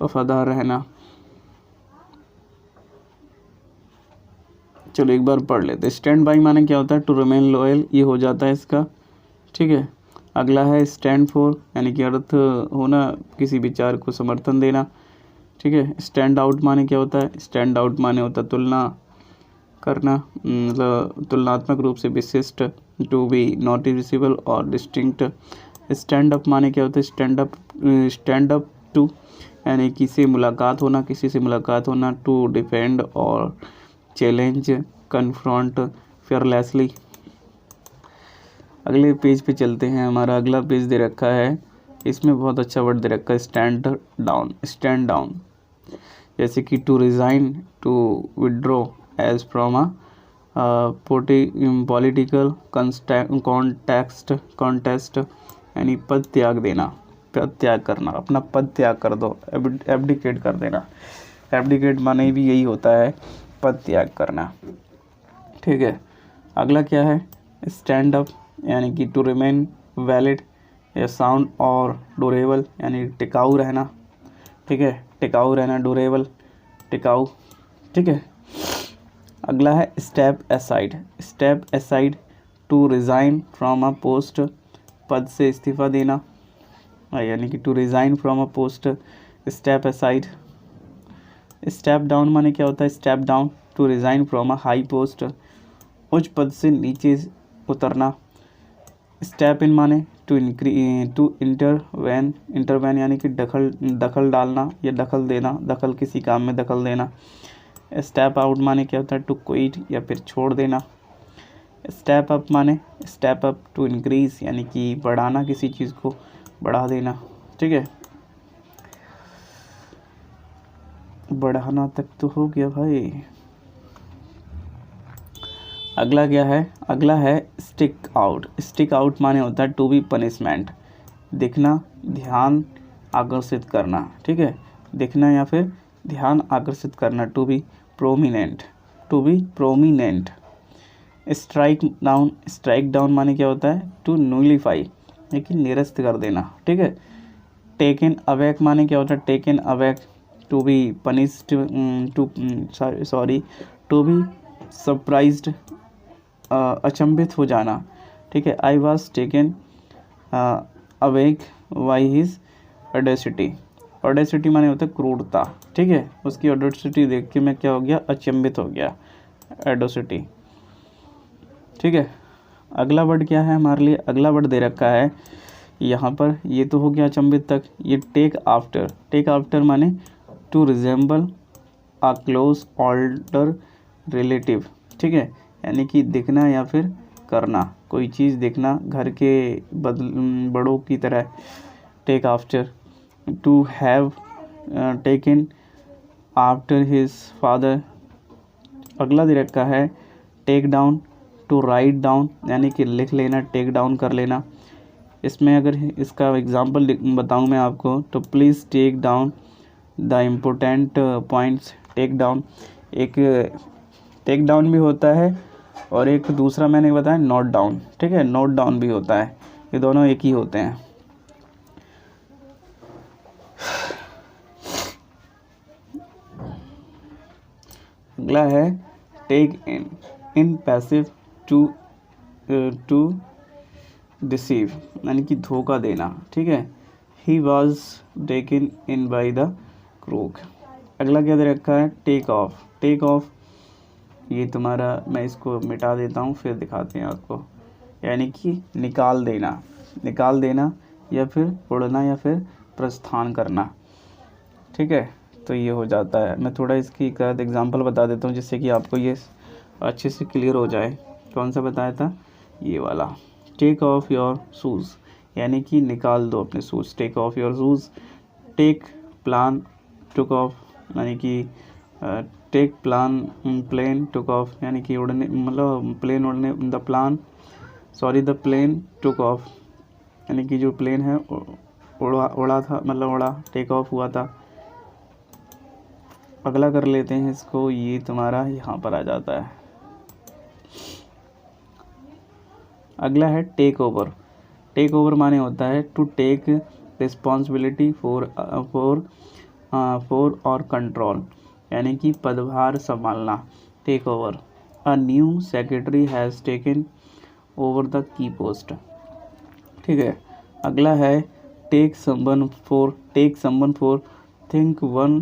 S1: वफादार रहना। चलो एक बार पढ़ लेते। स्टैंड बाई माने क्या होता है टू रिमेन लॉयल, ये हो जाता है इसका। ठीक है। अगला है स्टैंड फॉर यानी कि अर्थ होना किसी विचार को समर्थन देना। ठीक है। स्टैंड आउट माने क्या होता है, स्टैंड आउट माने होता है तुलना करना, मतलब तुलनात्मक रूप से विशिष्ट। टू बी नोटिसेबल और डिस्टिंक्ट। स्टैंड अप माने क्या होता है, स्टैंड अप टू यानी किसी मुलाकात होना, किसी से मुलाकात होना। टू डिफेंड और चैलेंज, कन्फ्रंट फियरलेसली। अगले पेज पे चलते हैं। हमारा अगला पेज दे रखा है, इसमें बहुत अच्छा वर्ड दे रखा है स्टैंड डाउन। स्टैंड डाउन जैसे कि to resign, to withdraw as from a political contest यानी पद त्याग देना, पद त्याग करना, अपना पद त्याग कर दो, एब्डिकेट कर देना। एब्डिकेट माने भी यही होता है पद त्याग करना। ठीक है। अगला क्या है स्टैंड अप यानी कि टू रिमेन वैलिड या साउंड और ड्यूरेबल यानी टिकाऊ रहना। ठीक है। टिकाऊ रहना, ड्यूरेबल, टिकाऊ। ठीक है। अगला है step aside. Step aside to resign from a post, पद से इस्तीफा देना यानी कि to resign from a post. Step aside. Step down माने क्या होता है, step down to resign from a high post, उच्च पद से नीचे उतरना। स्टेप इन माने टू इंटरवेन यानी कि दखल डालना या दखल देना, दखल किसी काम में दखल देना। स्टेप आउट माने क्या होता है टू क्विट या फिर छोड़ देना। स्टेप अप माने स्टेप अप टू इंक्रीज यानी कि बढ़ाना, किसी चीज़ को बढ़ा देना। ठीक है। बढ़ाना तक तो हो गया भाई। अगला क्या है, अगला है स्टिक आउट। स्टिक आउट माने होता है टू बी पनिशमेंट, दिखना, ध्यान आकर्षित करना। ठीक है। दिखना या फिर ध्यान आकर्षित करना। To be prominent, to be prominent. Strike down, strike down माने क्या होता है टू न्यूलीफाई लेकिन निरस्त कर देना। ठीक है। टेकन अवैक माने क्या होता है taken aback, to be punished, to be surprised, अचंभित हो जाना। ठीक है। I was taken aback by his audacity. Audacity माने होता है क्रूरता। ठीक है। उसकी ऑडेसिटी देख के मैं क्या हो गया, अचंभित हो गया, ऑडेसिटी। ठीक है। अगला वर्ड क्या है हमारे लिए, अगला वर्ड दे रखा है यहाँ पर, ये तो हो गया अचंभित तक। ये टेक आफ्टर। टेक आफ्टर माने to resemble a close older relative. ठीक है। यानी कि दिखना या फिर करना, कोई चीज़ देखना घर के बड़ों की तरह। Take after. To have taken after his father. अगला दे रखा है take down, to write down यानी कि लिख लेना, टेक डाउन कर लेना। इसमें अगर इसका एग्जांपल बताऊं मैं आपको तो please take down the important points. Take down एक टेक डाउन भी होता है और एक दूसरा मैंने बताया नोट डाउन, ठीक है, नोट डाउन भी होता है, ये दोनों एक ही होते हैं। अगला है take in passive to deceive यानी कि धोखा देना, ठीक है। He was taken in by the crook. अगला क्या दे रखा है टेक ऑफ। टेक ऑफ ये तुम्हारा, मैं इसको मिटा देता हूँ फिर दिखाते हैं आपको, यानी कि निकाल देना, निकाल देना या फिर उड़ना या फिर प्रस्थान करना, ठीक है। तो ये हो जाता है। मैं थोड़ा इसकी एक एग्जांपल बता देता हूँ जिससे कि आपको ये अच्छे से क्लियर हो जाए। कौन सा बताया था, ये वाला। टेक ऑफ योर शूज़ यानी कि निकाल दो अपने shoes, take off your shoes. Take plan took off यानी कि take plan plane took off यानी कि उड़ने, मतलब प्लेन उड़ने, the plan sorry the plane took off यानी कि जो प्लेन है उड़ा था, मतलब उड़ा, टेक ऑफ हुआ था। अगला कर लेते हैं इसको, ये तुम्हारा यहाँ पर आ जाता है। अगला है टेक ओवर। टेक ओवर माने होता है टू टेक रिस्पॉन्सिबिलिटी फॉर और कंट्रोल यानी कि पदभार संभालना, take over. A new secretary has taken over the key post, ठीक है। अगला है take someone for think one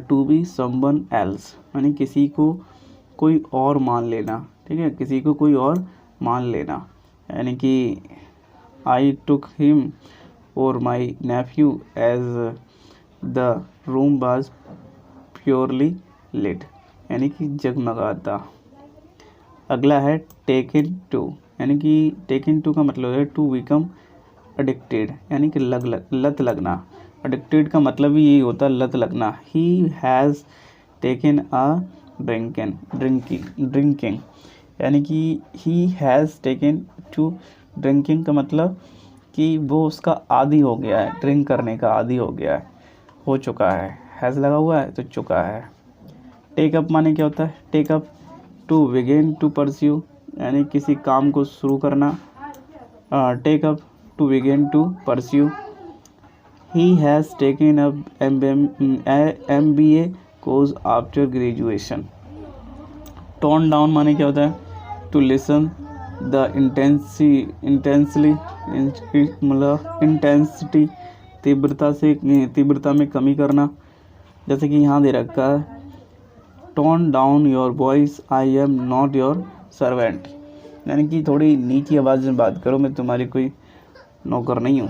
S1: to be someone else यानी किसी को कोई और मान लेना, ठीक है, किसी को कोई और मान लेना। यानी कि आई टुक हिम और my nephew as the room was poorly lit यानी कि जगमगाता। अगला है टेकन टू यानी कि टेकन टू का मतलब है टू बिकम एडिक्टेड यानी कि लत लगना। एडिक्टेड का मतलब भी यही होता है, लत लगना। He has taken a drinking यानी कि he has taken to drinking का मतलब कि वो उसका आदी हो गया है, ड्रिंक करने का आदी हो गया है, हो चुका है। हैज़ लगा हुआ है तो चुका है। टेक अप माने क्या होता है, take up to begin to pursue यानी किसी काम को शुरू करना। Take up to begin to pursue. He has taken up MBA course after graduation. Tone down माने क्या होता है, टू लिसन द इंटेंसली मतलब इंटेंसिटी, तीव्रता में कमी करना। जैसे कि यहाँ दे रखा है tone down your voice, I am not your servant यानी कि थोड़ी नीची आवाज़ में बात करो, मैं तुम्हारी कोई नौकर नहीं हूँ।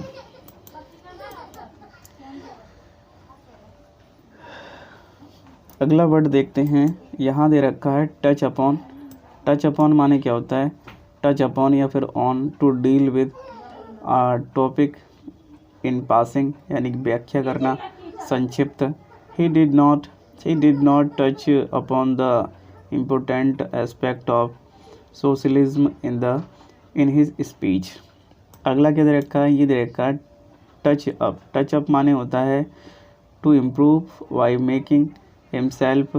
S1: अगला वर्ड देखते हैं, यहाँ दे रखा है टच अपॉन। टच अपॉन माने क्या होता है, टच अपॉन या फिर on, to deal with topic in passing यानी कि व्याख्या करना, संक्षिप्त। He did not touch upon the important aspect of socialism in his speech. अगला क्या दे रखा है, ये दे रखा है टच अप। टच अप माने होता है to improve by making himself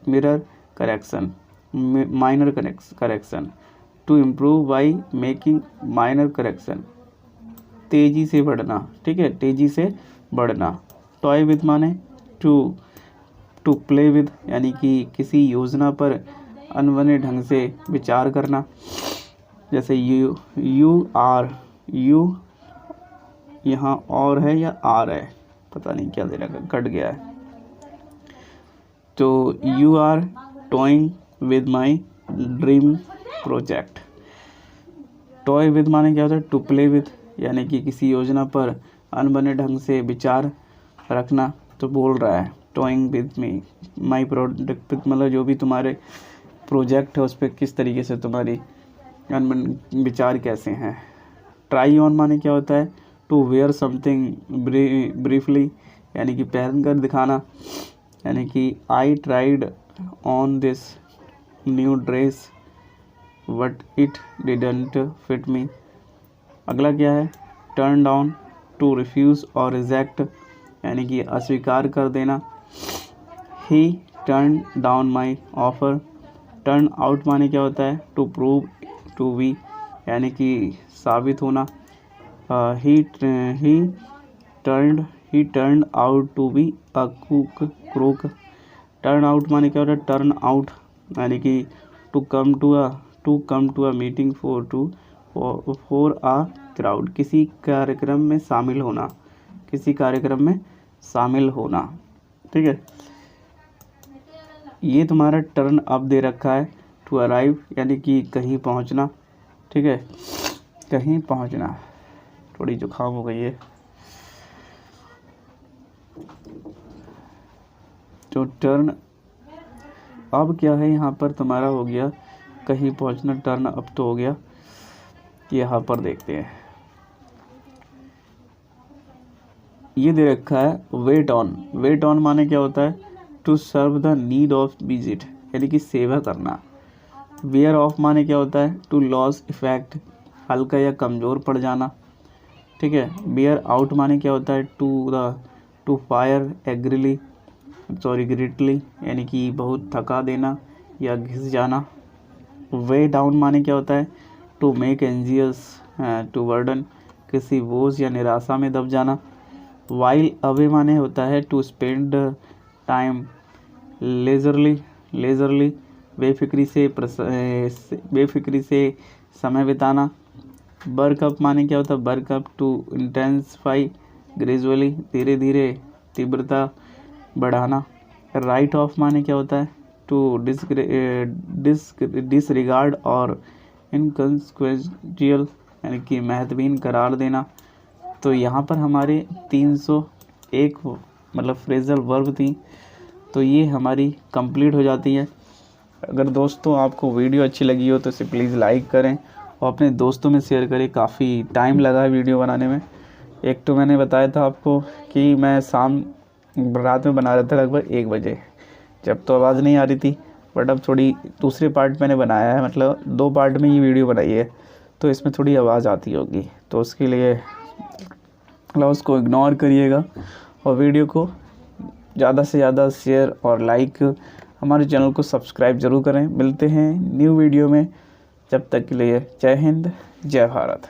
S1: mirror correction, minor correction, to improve by making minor correction, तेज़ी से बढ़ना, ठीक है, तेज़ी से बढ़ना। टॉय विद माने टू प्ले विद यानी कि किसी योजना पर अनबने ढंग से विचार करना। जैसे यू यहाँ और है या आर है, पता नहीं क्या दे रखा, कट गया है। तो you are toying with my dream project. Toy with माने क्या होता है, टू प्ले विद यानी कि किसी योजना पर अनबने ढंग से विचार रखना। तो बोल रहा है toing with me my project, मतलब जो भी तुम्हारे प्रोजेक्ट है उस पर किस तरीके से तुम्हारी अनबन विचार कैसे हैं। ट्राई ऑन माने क्या होता है, टू वेयर समथिंग ब्रीफली यानी कि पहन कर दिखाना। यानी कि I tried on this new dress but it didn't fit me. अगला क्या है, टर्न डाउन, टू रिफ्यूज़ और रिजेक्ट यानी कि अस्वीकार कर देना। He turn down my offer. Turn out माने क्या होता है, टू प्रूव टू बी यानी कि साबित होना। He turn out to be a crook. Turn out माने क्या होता है, टर्न आउट यानी कि to come to a meeting for a crowd, किसी कार्यक्रम में शामिल होना, किसी कार्यक्रम में शामिल होना। ठीक है, ये तुम्हारा टर्न अप दे रखा है, टू अराइव यानी कि कहीं पहुंचना। ठीक है, कहीं पहुंचना। थोड़ी जुकाम हो गई है तो टर्न अब क्या है, यहाँ पर तुम्हारा हो गया कहीं पहुंचना, टर्न अप तो हो गया। यहाँ पर देखते हैं, ये दे रखा है वेट ऑन। वेट ऑन माने क्या होता है, to serve the need of visit यानी कि सेवा करना। वेयर ऑफ माने क्या होता है, टू लॉस इफेक्ट, हल्का या कमज़ोर पड़ जाना। ठीक है, वेयर आउट माने क्या होता है, टू फायर ग्रेटली यानी कि बहुत थका देना या घिस जाना। वे डाउन माने क्या होता है, to make anxious, to burden, किसी बोझ या निराशा में दब जाना। वाइल अवे माने होता है, टू स्पेंड टाइम लेजरली बेफिक्री से समय बिताना। वर्क अप माने क्या होता है, work up, to intensify gradually, धीरे धीरे तीव्रता बढ़ाना। राइट ऑफ माने क्या होता है, टू डिसरिगार्ड और इनकंसिक्वेंशियल यानी कि महत्वहीन करार देना। तो यहाँ पर हमारे 301 मतलब फ्रेजल वर्ब थी, तो ये हमारी कंप्लीट हो जाती है। अगर दोस्तों आपको वीडियो अच्छी लगी हो तो इसे प्लीज़ लाइक करें और अपने दोस्तों में शेयर करें। काफ़ी टाइम लगा है वीडियो बनाने में। एक तो मैंने बताया था आपको कि मैं रात में बना रहा था लगभग 1 बजे, जब तो आवाज़ नहीं आ रही थी, बट अब थोड़ी दूसरे पार्ट मैंने बनाया है, मतलब 2 पार्ट में ये वीडियो बनाई है, तो इसमें थोड़ी आवाज़ आती होगी, तो उसके लिए उसको इग्नोर करिएगा और वीडियो को ज़्यादा से ज़्यादा शेयर और लाइक, हमारे चैनल को सब्सक्राइब ज़रूर करें। मिलते हैं न्यू वीडियो में, जब तक के लिए जय हिंद, जय भारत।